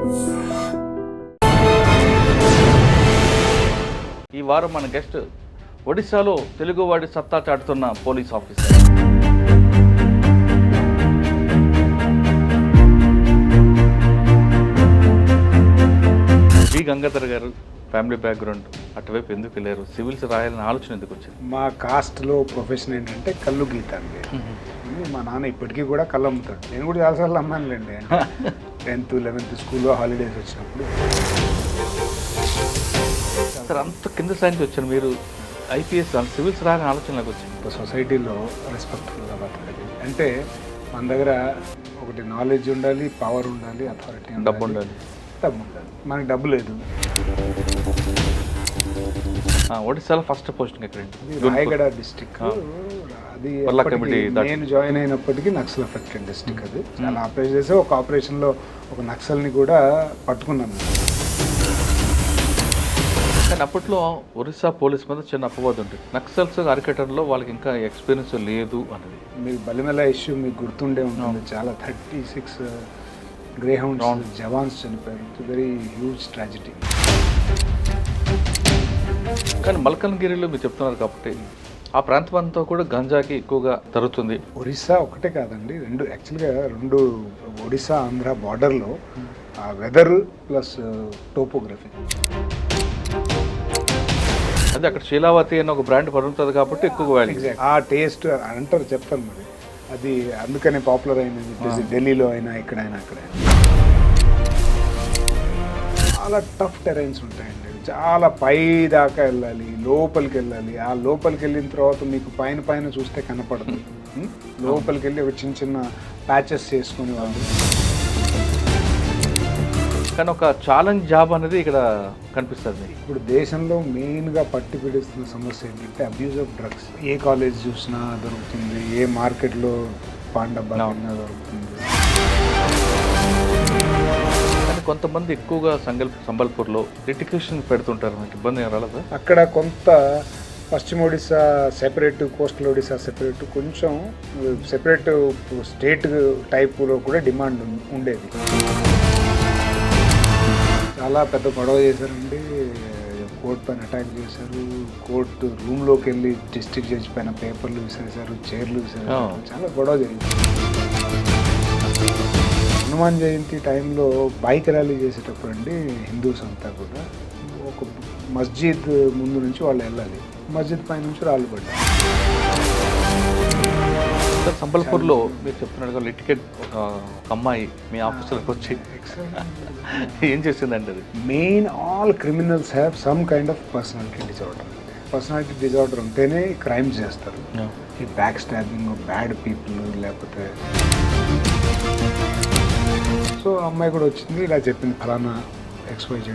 ఈ వారం మన గెస్ట్ ఒడిశాలో తెలుగువాడి సత్తా చాటుతున్న పోలీస్ ఆఫీసర్. వి గంగాధర్ గారు ఫ్యామిలీ బ్యాక్గ్రౌండ్ అటువైపు ఎందుకు వెళ్ళారు, సివిల్స్ రాయాలని ఆలోచన ఎందుకు వచ్చింది? మా కాస్ట్లో ప్రొఫెషన్ ఏంటంటే కళ్ళు గీత అండి. మా నాన్న ఇప్పటికీ కూడా కళ్ళు అమ్ముతాడు. నేను కూడా చాలాసార్లు అమ్మానులేండి. 10th 11th స్కూల్లో హాలిడేస్ వచ్చినప్పుడు. సార్ అంత కింద స్థాయి నుంచి వచ్చారు మీరు, ఐపీఎస్ సివిల్స్ రాని ఆలోచనలకు వచ్చింది. సొసైటీలో రెస్పెక్ట్ఫుల్గా బతకాలి అంటే మన దగ్గర ఒకటి నాలెడ్జ్ ఉండాలి, పవర్ ఉండాలి, అథారిటీ డబ్బు ఉండాలి. డబ్బు ఉండాలి. మనకి డబ్బు లేదు. ఒడిశాలో ఫస్ట్ పోస్టింగ్ ఎక్కడ? రాయగడ డిస్టిక్. అది నేను జాయిన్ అయినప్పటికీ నక్సల్ ఎఫెక్టెడ్ డిస్టిక్. అది చాలా ఆపరేషన్ చేసి ఒక ఆపరేషన్లో ఒక నక్సల్ని కూడా పట్టుకున్నాను. కానీ అప్పట్లో ఒరిస్సా పోలీస్ మీద చిన్న అపవాదం ఉంటుంది, నక్సల్స్ అరికట్టడంలో వాళ్ళకి ఇంకా ఎక్స్పీరియన్స్ లేదు అనేది. మీకు బలిమెల ఇష్యూ మీకు గుర్తుండే ఉంటుంది. చాలా 36 గ్రేహౌండ్స్ జవాన్స్ చనిపోయారు. It's very huge tragedy. కానీ మల్కన్గిరిలో మీరు చెప్తున్నారు కాబట్టి ఆ ప్రాంతం అంతా కూడా గంజాకి ఎక్కువగా తరుగుతుంది. ఒరిస్సా ఒకటే కాదండి, యాక్చువల్గా రెండు ఒడిస్సా ఆంధ్ర బార్డర్లో వెదర్ ప్లస్ టోపోగ్రఫీ. అదే అక్కడ శీలావతి అనే ఒక బ్రాండ్ పడుతుంది కాబట్టి ఎక్కువ వాల్యూ. ఆ టేస్ట్ అంటారు, చెప్తాను మరి. అది అందుకనే పాపులర్ అయింది ఢిల్లీలో అయినా ఎక్కడైనా అక్కడైనా. చాలా టఫ్ టెరైన్స్ ఉంటాయండి. చాలా పై దాకా వెళ్ళాలి, లోపలికి వెళ్ళాలి. ఆ లోపలికి వెళ్ళిన తర్వాత మీకు పైన చూస్తే కనపడదు. లోపలికి వెళ్ళి ఒక చిన్న ప్యాచెస్ చేసుకునే వాళ్ళు. కానీ ఒక ఛాలెంజ్ జాబ్ అనేది ఇక్కడ కనిపిస్తుంది. ఇప్పుడు దేశంలో మెయిన్గా పట్టి పీడిస్తున్న సమస్య ఏంటంటే abuse of drugs. A college చూసినా దొరుకుతుంది, ఏ మార్కెట్లో పాండబ్బా దొరుకుతుంది. కానీ కొంతమంది ఎక్కువగా సంబల్పూర్లో లిటిగేషన్ పెడుతుంటారు, మనకి ఇబ్బంది రాలేదు అక్కడ. కొంత పశ్చిమ Odisha separate, coastal Odisha separate, కొంచెం సెపరేట్ స్టేట్ టైపులో కూడా డిమాండ్ ఉండేది. చాలా పెద్ద గొడవ చేశారండి. కోర్టు పైన అటాక్ చేశారు. కోర్టు రూమ్లోకి వెళ్ళి డిస్ట్రిక్ట్ జడ్జి పైన పేపర్లు విసిరేశారు, చైర్లు విసిరేశారు. చాలా గొడవ జరిగింది. హనుమాన్ జయంతి టైంలో బైక్ ర్యాలీ చేసేటప్పుడు అండి, హిందూస్ అంతా కూడా ఒక మస్జిద్ ముందు నుంచి వాళ్ళు వెళ్ళాలి. మస్జిద్ పై నుంచి రాళ్ళు పడ్డారు. సార్ సంబల్పూర్లో మీరు చెప్తున్నట్టుగా లిటికేట్ ఒక అమ్మాయి మీ ఆఫీసులకు వచ్చి ఏం చేసిందండి? అది main all criminals have some kind of personality disorder. Personality disorder ఉంటేనే క్రైమ్స్ చేస్తారు. ఈ బ్యాక్ స్టాబింగ్, బ్యాడ్ పీపుల్, లేకపోతే. సో అమ్మాయి కూడా వచ్చింది, ఇలా చెప్పింది, ఫలానా XYZ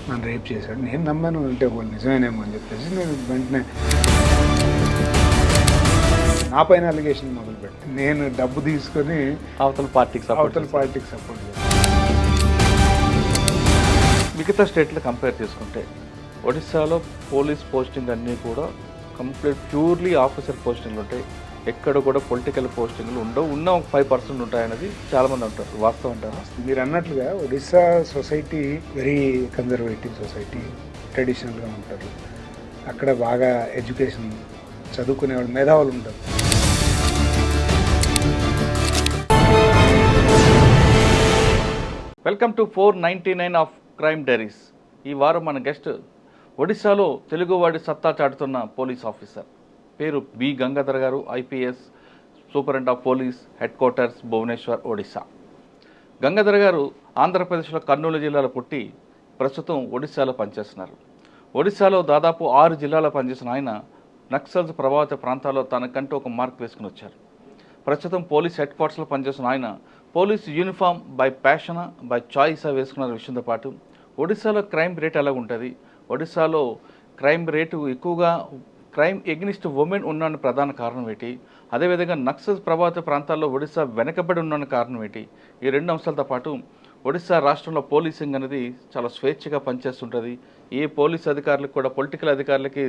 నన్ను రేప్ చేశాడు. నేను నమ్మాను, అంటే వాళ్ళు నిజమేనేమో అని చెప్పేసి నేను వెంటనే నా పైన అలిగేషన్ మొదలుపెట్టి నేను డబ్బు తీసుకొని అవతల పార్టీకి సపోర్ట్ చేశాను. మిగతా స్టేట్లో కంపేర్ చేసుకుంటే ఒడిశాలో పోలీస్ పోస్టింగ్ అన్నీ కూడా కంప్లీట్ ప్యూర్లీ ఆఫీసర్ పోస్టింగ్లు ఉంటాయి. ఎక్కడ కూడా పొలిటికల్ పోస్టింగ్లు ఉండవు. ఉన్న ఒక 5% ఉంటాయనేది చాలామంది అంటారు. వాస్తవం అంటారు. మీరు అన్నట్లుగా Odisha society very conservative society, ట్రెడిషనల్గా ఉంటారు. అక్కడ బాగా ఎడ్యుకేషన్ చదువుకునేవాళ్ళు, మేధావులు ఉంటారు. Welcome to 499 of crime diaries. ఈ వారం మన గెస్ట్ ఒడిశాలో తెలుగువాడి సత్తా చాటుతున్న పోలీస్ ఆఫీసర్. పేరు B Gangadhar garu, IPS, superintendent of police, headquarters Bhubaneswar, Odisha. Gangadhar garu ఆంధ్రప్రదేశ్లో కర్నూలు జిల్లాలో పుట్టి ప్రస్తుతం ఒడిశాలో పనిచేస్తున్నారు. ఒడిశాలో దాదాపు 6 జిల్లాలో పనిచేసిన ఆయన నక్సల్స్ ప్రభావిత ప్రాంతాల్లో తనకంటూ ఒక మార్క్ వేసుకుని వచ్చారు. ప్రస్తుతం పోలీస్ హెడ్ క్వార్టర్స్లో పనిచేస్తున్న ఆయన police uniform by passion, by choice వేసుకున్న విషయంతో పాటు ఒడిశాలో క్రైమ్ రేట్ ఎలా ఉంటుంది, ఒడిశాలో క్రైమ్ రేటు ఎక్కువగా క్రైమ్ ఎగ్నిస్ట్ ఉమెన్ ఉన్న ప్రధాన కారణం ఏంటి, అదేవిధంగా నక్సల్స్ ప్రభావిత ప్రాంతాల్లో ఒడిశా వెనకబడి ఉన్న కారణం ఏంటి, ఈ 2 అంశాలతో పాటు ఒడిశా రాష్ట్రంలో పోలీసింగ్ అనేది చాలా స్వేచ్ఛగా పనిచేస్తుంటుంది. ఏ పోలీస్ అధికారులకు కూడా పొలిటికల్ అధికారులకి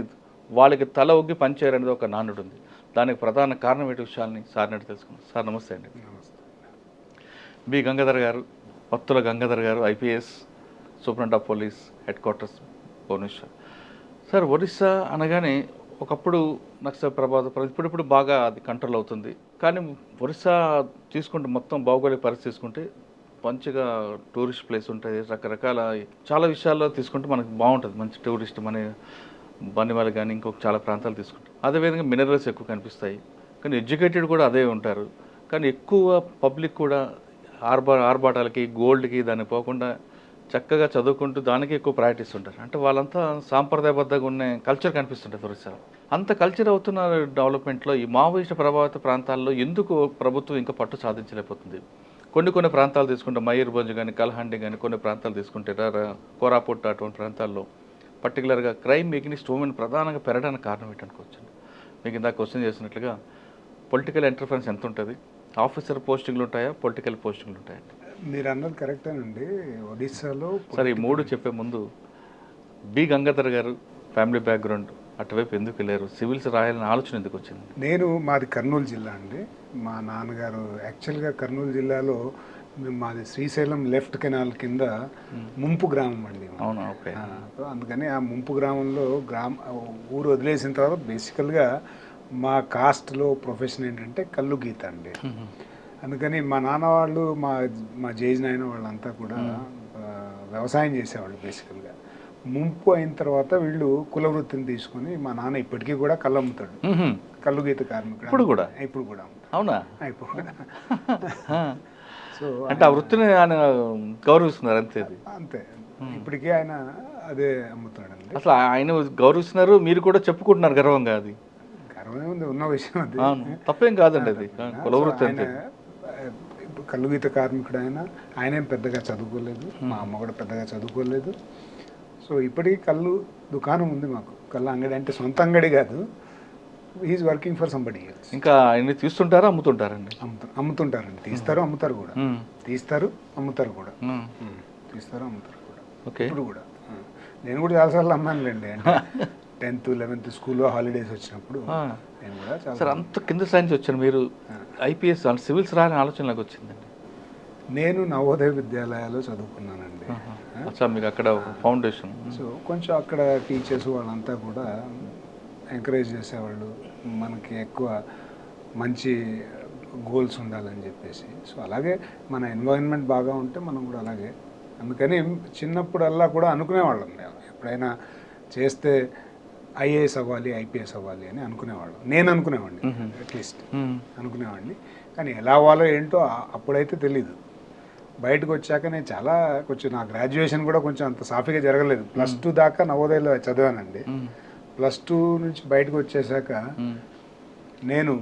వాళ్ళకి తల ఒగ్గి పనిచేయరనేది ఒక నానుడు ఉంది. దానికి ప్రధాన కారణం ఏంటి విషయాన్ని సార్ నడి తెలుసుకున్నాం. సార్ నమస్తే అండి. నమస్తే. బి గంగాధర్ గారు Vattula Gangadhar garu, IPS superintendent of police, headquarters Bhubaneswar. Sir, Orissa అనగానే ఒకప్పుడు నక్సల్ ప్రభావిత, ఇప్పుడిప్పుడు బాగా అది కంట్రోల్ అవుతుంది. కానీ ఒరిస్సా తీసుకుంటే మొత్తం భౌగోళిక పరిస్థితి తీసుకుంటే మంచిగా టూరిస్ట్ ప్లేస్ ఉంటుంది, రకరకాల చాలా విషయాల్లో తీసుకుంటే మనకు బాగుంటుంది. మంచి టూరిస్ట్ మన బన్నిమల కానీ ఇంకొక చాలా ప్రాంతాలు తీసుకుంటాం. అదేవిధంగా మినరల్స్ ఎక్కువ కనిపిస్తాయి. కానీ ఎడ్యుకేటెడ్ కూడా అదే ఉంటారు. కానీ ఎక్కువ పబ్లిక్ కూడా ఆర్భాటాలకి, గోల్డ్కి దానికి పోకుండా చక్కగా చదువుకుంటూ దానికి ఎక్కువ ప్రాక్టీస్ ఉంటారు. అంటే వాళ్ళంతా సాంప్రదాయబద్ధంగా ఉన్న కల్చర్ కనిపిస్తుంటుంది ఒరిస్సాలో. అంత కల్చర్ అవుతున్న డెవలప్మెంట్లో ఈ మావోయిస్ట్ ప్రభావిత ప్రాంతాల్లో ఎందుకు ప్రభుత్వం ఇంకా పట్టు సాధించలేకపోతుంది? కొన్ని ప్రాంతాలు తీసుకుంటే మయూర్భంజ్ కానీ, కల్హండి కానీ, కొన్ని ప్రాంతాలు తీసుకుంటే కోరాపుట్ అటువంటి ప్రాంతాల్లో పర్టికులర్గా క్రైమ్ ఎగ్నిస్ట్ ఉమెన్ ప్రధానంగా పెరగడానికి కారణం ఏంటనుకోవచ్చు? మీకు ఇందాక క్వశ్చన్ చేసినట్లుగా పొలిటికల్ ఇంటర్ఫరెన్స్ ఎంత ఉంటుంది? ఆఫీసర్ పోస్టింగ్లు ఉంటాయా, పొలిటికల్ పోస్టింగ్లు ఉంటాయండి? మీరు అన్నది కరెక్టేనండి. ఒడిస్సాలో సరే, ఈ మూడు చెప్పే ముందు బి గంగాధర్ గారు ఫ్యామిలీ బ్యాక్గ్రౌండ్ అటువైపు ఎందుకు వెళ్ళారు? సివిల్స్ రాయాలని ఆలోచన ఎందుకు వచ్చింది? మాది కర్నూలు జిల్లా అండి. మా నాన్నగారు యాక్చువల్గా కర్నూలు జిల్లాలో మాది శ్రీశైలం లెఫ్ట్ కెనాల్ కింద ముంపు గ్రామం అండి. అవునా, ఓకే. అందుకని ఆ ముంపు గ్రామంలో ఊరు వదిలేసిన తర్వాత బేసికల్గా మా కాస్ట్లో ప్రొఫెషన్ ఏంటంటే కల్లు గీత అండి. అందుకని మా నాన్న వాళ్ళు, మా జేజ్ నాయన వాళ్ళంతా కూడా వ్యవసాయం చేసేవాళ్ళు బేసికల్గా. ముంపు అయిన తర్వాత వీళ్ళు కుల వృత్తిని తీసుకొని, మా నాన్న ఇప్పటికీ కూడా కళ్ళు అమ్ముతాడు, కల్లు గీత కార్మికుడు. ఇప్పుడు కూడా అవునా? ఇప్పుడు కూడా. సో అంటే ఆ వృత్తిని ఆయన గౌరవిస్తున్నారు అంతే. అంతే, ఇప్పటికీ ఆయన అదే అమ్ముతాడండి. అసలు ఆయన గౌరవిస్తున్నారు, మీరు కూడా చెప్పుకుంటున్నారు గర్వంగా. అది గర్వమే ఉంది, ఉన్న విషయం అది. తప్పేం కాదండి, అది కుల వృత్తి అంతే. ఇప్పుడు కల్లు గీత కార్మికుడు ఆయనేం పెద్దగా చదువుకోలేదు, మా అమ్మ కూడా పెద్దగా చదువుకోలేదు. సో ఇప్పటికీ కళ్ళు దుకాణం ఉంది మాకు. కళ్ళు అంగడి అంటే సొంత అంగడి కాదు, he's working for somebody else. ఇంకా ఆయన్ని తీస్తుంటారా, అమ్ముతుంటారండి? అమ్ముతుంటారండి. తీస్తారు, అమ్ముతారు కూడా. తీస్తారు, అమ్ముతారు కూడా. తీస్తారు, అమ్ముతారు కూడా. ఓకే. ఇప్పుడు కూడా నేను కూడా చాలాసార్లు అమ్మానులేండి. అంటే 10th, 11th స్కూల్లో హాలిడేస్ వచ్చినప్పుడు నేను కూడా చాలా. సార్, అంత కింద సైన్స్ వచ్చాను మీరు, ఐపీఎస్ అంటే సివిల్స్ రాని ఆలోచన నాకు వచ్చిందండి. నేను నవోదయ విద్యాలయాల్లో చదువుకున్నానండి. మీకు అక్కడ ఫౌండేషన్. సో కొంచెం అక్కడ టీచర్స్ వాళ్ళంతా కూడా ఎంకరేజ్ చేసేవాళ్ళు, మనకి ఎక్కువ మంచి గోల్స్ ఉండాలని చెప్పేసి. సో అలాగే మన ఎన్వైరన్మెంట్ బాగా ఉంటే మనం కూడా అలాగే. అందుకని చిన్నప్పుడల్లా కూడా అనుకునేవాళ్ళం, మేము ఎప్పుడైనా చేస్తే ఐఏఎస్ అవ్వాలి, ఐపీఎస్ అవ్వాలి అని అనుకునేవాళ్ళం. నేను అనుకునేవాడిని, అట్లీస్ట్ అనుకునేవాడిని. కానీ ఎలా అవ్వాలో ఏంటో అప్పుడైతే తెలీదు. బయటకు వచ్చాక నేను కొంచెం నా గ్రాడ్యుయేషన్ కూడా కొంచెం అంత సాఫీగా జరగలేదు. +2 దాకా నవోదయలో చదివానండి. +2 నుంచి బయటకు వచ్చేసాక నేను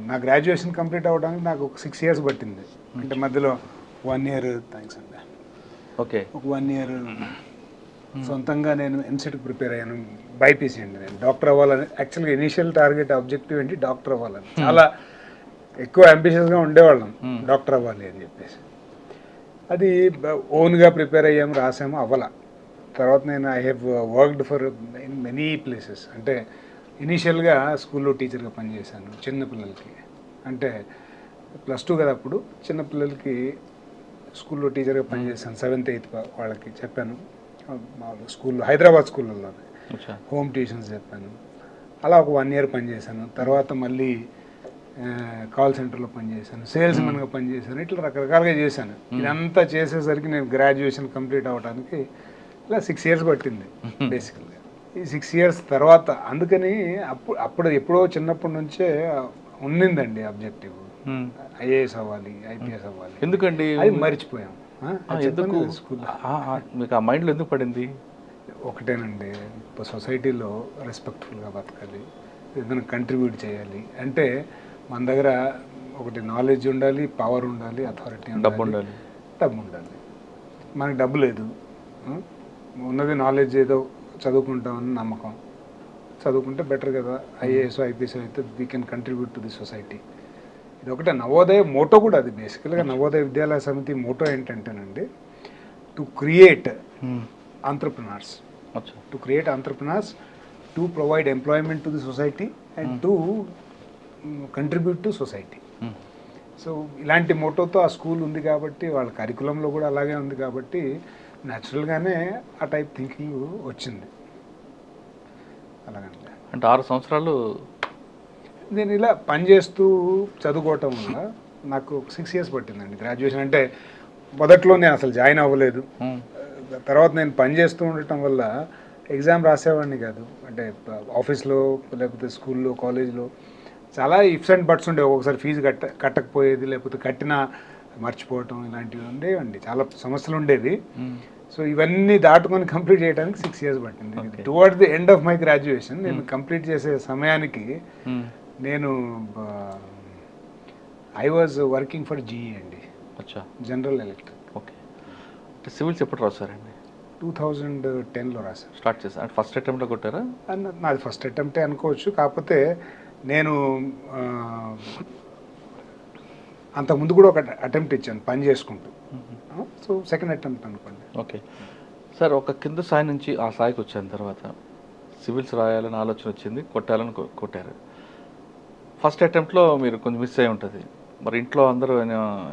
నా గ్రాడ్యుయేషన్ కంప్లీట్ అవ్వడానికి నాకు ఒక 6 years పట్టింది. అంటే మధ్యలో 1 year, థ్యాంక్స్ అండి, ఓకే, ఒక 1 year సొంతంగా నేను ఎంసెట్కి ప్రిపేర్ అయ్యాను. బైపీసీ అండి. నేను డాక్టర్ అవ్వాలని, యాక్చువల్గా ఇనీషియల్ టార్గెట్ ఆబ్జెక్టివ్ ఏంటి, డాక్టర్ అవ్వాలని. చాలా ఎక్కువ అంబిషియస్గా ఉండేవాళ్ళం, డాక్టర్ అవ్వాలి అని చెప్పేసి. అది ఓన్గా ప్రిపేర్ అయ్యాము, రాసాము, అవ్వాల. తర్వాత నేను I have worked for in many places. అంటే ఇనీషియల్గా స్కూల్లో టీచర్గా పనిచేశాను చిన్నపిల్లలకి. అంటే +2 కదా అప్పుడు, చిన్నపిల్లలకి స్కూల్లో టీచర్గా పనిచేశాను. 7th, 8th వాళ్ళకి చెప్పాను. మామూలుగా స్కూల్లో, హైదరాబాద్ స్కూళ్ళలోనే హోమ్ ట్యూషన్స్ చెప్పాను. అలా ఒక 1 year పనిచేశాను. తర్వాత మళ్ళీ కాల్ సెంటర్లో పనిచేశాను, సేల్స్ మెన్గా పనిచేశాను. ఇట్లా రకరకాలుగా చేశాను. ఇదంతా చేసేసరికి నేను గ్రాడ్యుయేషన్ కంప్లీట్ అవ్వడానికి ఇలా 6 years పట్టింది బేసికల్గా. ఈ 6 years తర్వాత, అందుకని అప్పుడు ఎప్పుడో చిన్నప్పటి నుంచే ఉన్నిందండి ఆబ్జెక్టివ్, ఐఏఎస్ అవ్వాలి, ఐపీఎస్ అవ్వాలి. ఎందుకండి అది మర్చిపోయాం. ఎందుకు మీకు ఆ మైండ్లో ఎందుకు పడింది? ఒకటేనండి, సొసైటీలో రెస్పెక్ట్ఫుల్గా బతకాలి, ఏదైనా కంట్రిబ్యూట్ చేయాలి అంటే మన దగ్గర ఒకటి నాలెడ్జ్ ఉండాలి, పవర్ ఉండాలి, అథారిటీ ఉండాలి, డబ్బు ఉండాలి. మనకి డబ్బు లేదు, ఉన్నది నాలెడ్జ్, ఏదో చదువుకుంటామని నమ్మకం. చదువుకుంటే బెటర్ కదా, ఐఏఎస్, ఐపీఎస్ అయితే we can contribute to the society. ఇది ఒకటే నవోదయ మోటో కూడా. అది బేసికల్గా నవోదయ విద్యాలయ సమితి మోటో ఏంటంటేనండి, to create entrepreneurs, to create entrepreneurs, to provide employment to the society and to contribute to society. So ఇలాంటి మోటోతో ఆ స్కూల్ ఉంది కాబట్టి వాళ్ళ కరికులంలో కూడా అలాగే ఉంది కాబట్టి న్యాచురల్గానే ఆ టైప్ థింకింగ్ వచ్చింది. అలాగండి. అంటే 6 సంవత్సరాలు నేను ఇలా పనిచేస్తూ చదువుకోవటం వల్ల నాకు 6 years పట్టిందండి గ్రాడ్యుయేషన్. అంటే మొదట్లో నేను అసలు జాయిన్ అవ్వలేదు. తర్వాత నేను పనిచేస్తూ ఉండటం వల్ల ఎగ్జామ్ రాసేవాడిని కాదు. అంటే ఆఫీస్లో లేకపోతే స్కూల్లో కాలేజ్లో చాలా ఇఫ్స్ అండ్ బట్స్ ఉండేవి. ఒకసారి ఫీజు కట్టకపోయేది, లేకపోతే కట్టినా మర్చిపోవటం, ఇలాంటివి ఉండేవండి. చాలా సమస్యలు ఉండేది. సో ఇవన్నీ దాటుకొని కంప్లీట్ చేయడానికి 6 years పట్టింది. Towards the end of my graduation నేను కంప్లీట్ చేసే సమయానికి నేను I was working for GE అండి, జనరల్ ఎలక్ట్రిక్. ఓకే. అంటే సివిల్స్ ఎప్పుడు రాశారండి? 2010లో రాశాను. స్టార్ట్ చేశాను. అంటే ఫస్ట్ అటెంప్ట్లో కొట్టారా? నాది ఫస్ట్ అటెంప్టే అనుకోవచ్చు. కాకపోతే నేను అంతకుముందు కూడా ఒక అటెంప్ట్ ఇచ్చాను పని చేసుకుంటూ. సో సెకండ్ అటెంప్ట్ అనుకోండి. ఓకే సార్, ఒక కింద స్థాయి నుంచి ఆ స్థాయికి వచ్చిన తర్వాత సివిల్స్ రాయాలని ఆలోచన వచ్చింది, కొట్టాలని కొట్టారు. ఫస్ట్ అటెంప్ట్లో మీరు కొంచెం మిస్ అయి ఉంటుంది. మరి ఇంట్లో అందరూ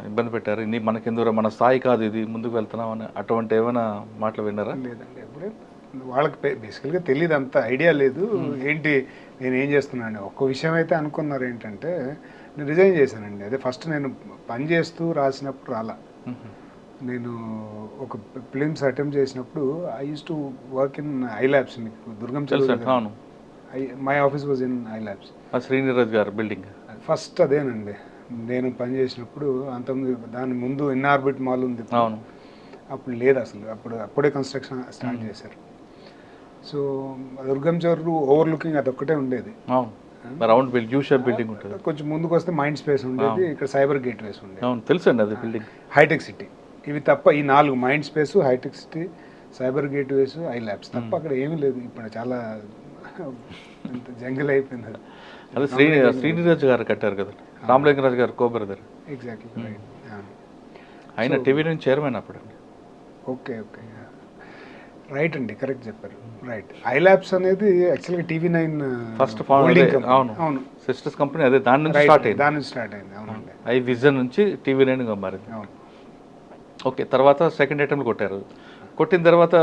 ఇబ్బంది పెట్టారు, ఇది మనకెందుకు, మన స్థాయి కాదు, ఇది ముందుకు వెళ్తున్నాం అని అటువంటి ఏమైనా మాటలు విన్నారా? లేదండి, ఎప్పుడే వాళ్ళకి బేసికల్గా తెలియదు, అంత ఐడియా లేదు ఏంటి నేను ఏం చేస్తున్నాను. ఒక్క విషయం అయితే అనుకున్నారు ఏంటంటే నేను రిజైన్ చేశానండి. అదే ఫస్ట్ నేను పని చేస్తూ రాసినప్పుడు రాలా. నేను ఒక ఫిలిమ్స్ అటెంప్ట్ చేసినప్పుడు I used to work in I labs. మీకు దుర్గం అవును, my office was in I labs. Sreeniraj గారు బిల్డింగ్ ఫస్ట్ అదేనండి నేను పని చేసినప్పుడు. అంతకుముందు దాని ముందు ఇన్ఆర్బిట్ మాల్ ఉంది. అవును, అప్పుడు లేదు అసలు, అప్పుడే కన్స్ట్రక్షన్ స్టార్ట్ చేశారు. సో దుర్గం చెరువు ఓవర్లుకింగ్ అదొక్కటే ఉండేది. రౌండ్ బిల్డింగ్ ఉంటుంది. కొంచెం ముందుకు వస్తే మైండ్ స్పేస్ ఉండేది, ఇక్కడ సైబర్ గేట్వేస్ ఉండేది. అవును, తెలుసండి అది బిల్డింగ్. హైటెక్ సిటీ, ఇవి తప్ప ఈ 4 మైండ్ స్పేస్, హైటెక్ సిటీ, సైబర్ గేట్వేస్, ఐ ల్యాబ్స్ తప్ప అక్కడ ఏమీ లేదు. ఇప్పుడు చాలా జంగిల్ అయిపోయింది అది. అదే శ్రీనిరాజ్ గారు కట్టారు కదా, రామలింగరాజు గారు కో బ్రదర్. Exactly right. ఆయన టీవీ నుంచి చైర్మన్ అప్పుడు. ఓకే ఓకే రైట్ అండి, కరెక్ట్ చెప్పారు. రైట్, ఐ ల్యాబ్స్ అనేది యాక్చువల్గా TV9 ఫస్ట్ అవును సిస్టర్స్ కంపెనీ. అదే దాని నుంచి స్టార్ట్ అయింది. దాని నుంచి స్టార్ట్ అయింది. అవునండి, ఐ విజన్ నుంచి TV9గా మారింది. అవును. ఓకే, తర్వాత సెకండ్ అటెంప్ట్ కొట్టారు. కొట్టిన తర్వాత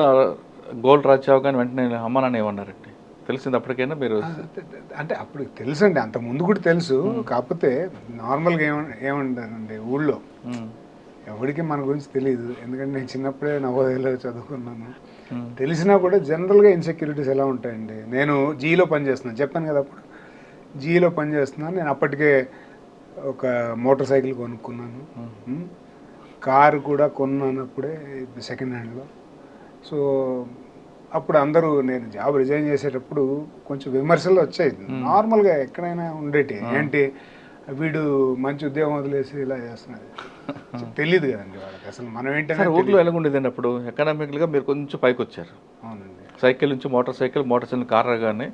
గోల్డ్ రాజ్ అవగానే వెంటనే అమ్మ నాన్న ఏమన్నారండి? తెలిసింది అప్పటికైనా మీరు? అంటే అప్పుడు తెలుసండి, అంత ముందు కూడా తెలుసు. కాకపోతే నార్మల్గా ఏమంటారండి ఊళ్ళో ఎవరికి మన గురించి తెలియదు. ఎందుకంటే నేను చిన్నప్పుడే నవోదయలో చదువుకున్నాను. తెలిసినా కూడా జనరల్గా ఇన్సెక్యూరిటీస్ ఎలా ఉంటాయండి. నేను జీలో పనిచేస్తున్నాను, చెప్పాను కదా అప్పుడు జీలో పనిచేస్తున్నాను. నేను అప్పటికే ఒక మోటార్ సైకిల్ కొనుక్కున్నాను, కారు కూడా కొన్నాను అప్పుడే సెకండ్ హ్యాండ్లో. సో అప్పుడు అందరూ నేను జాబ్ రిజైన్ చేసేటప్పుడు కొంచెం విమర్శలు వచ్చాయి, నార్మల్గా ఎక్కడైనా ఉండేటి. ఏంటి వీడు మంచి ఉద్యోగం వదిలేసి ఇలా చేస్తున్నది, తెలియదు కదండి వాళ్ళకి అసలు మనం ఏంటంటే. ఊర్లో ఎలా ఉండేదండి అప్పుడు? ఎకనామికల్గా మీరు కొంచెం పైకి వచ్చారు. అవునండి, సైకిల్ నుంచి మోటార్ సైకిల్ కార్ రాగానే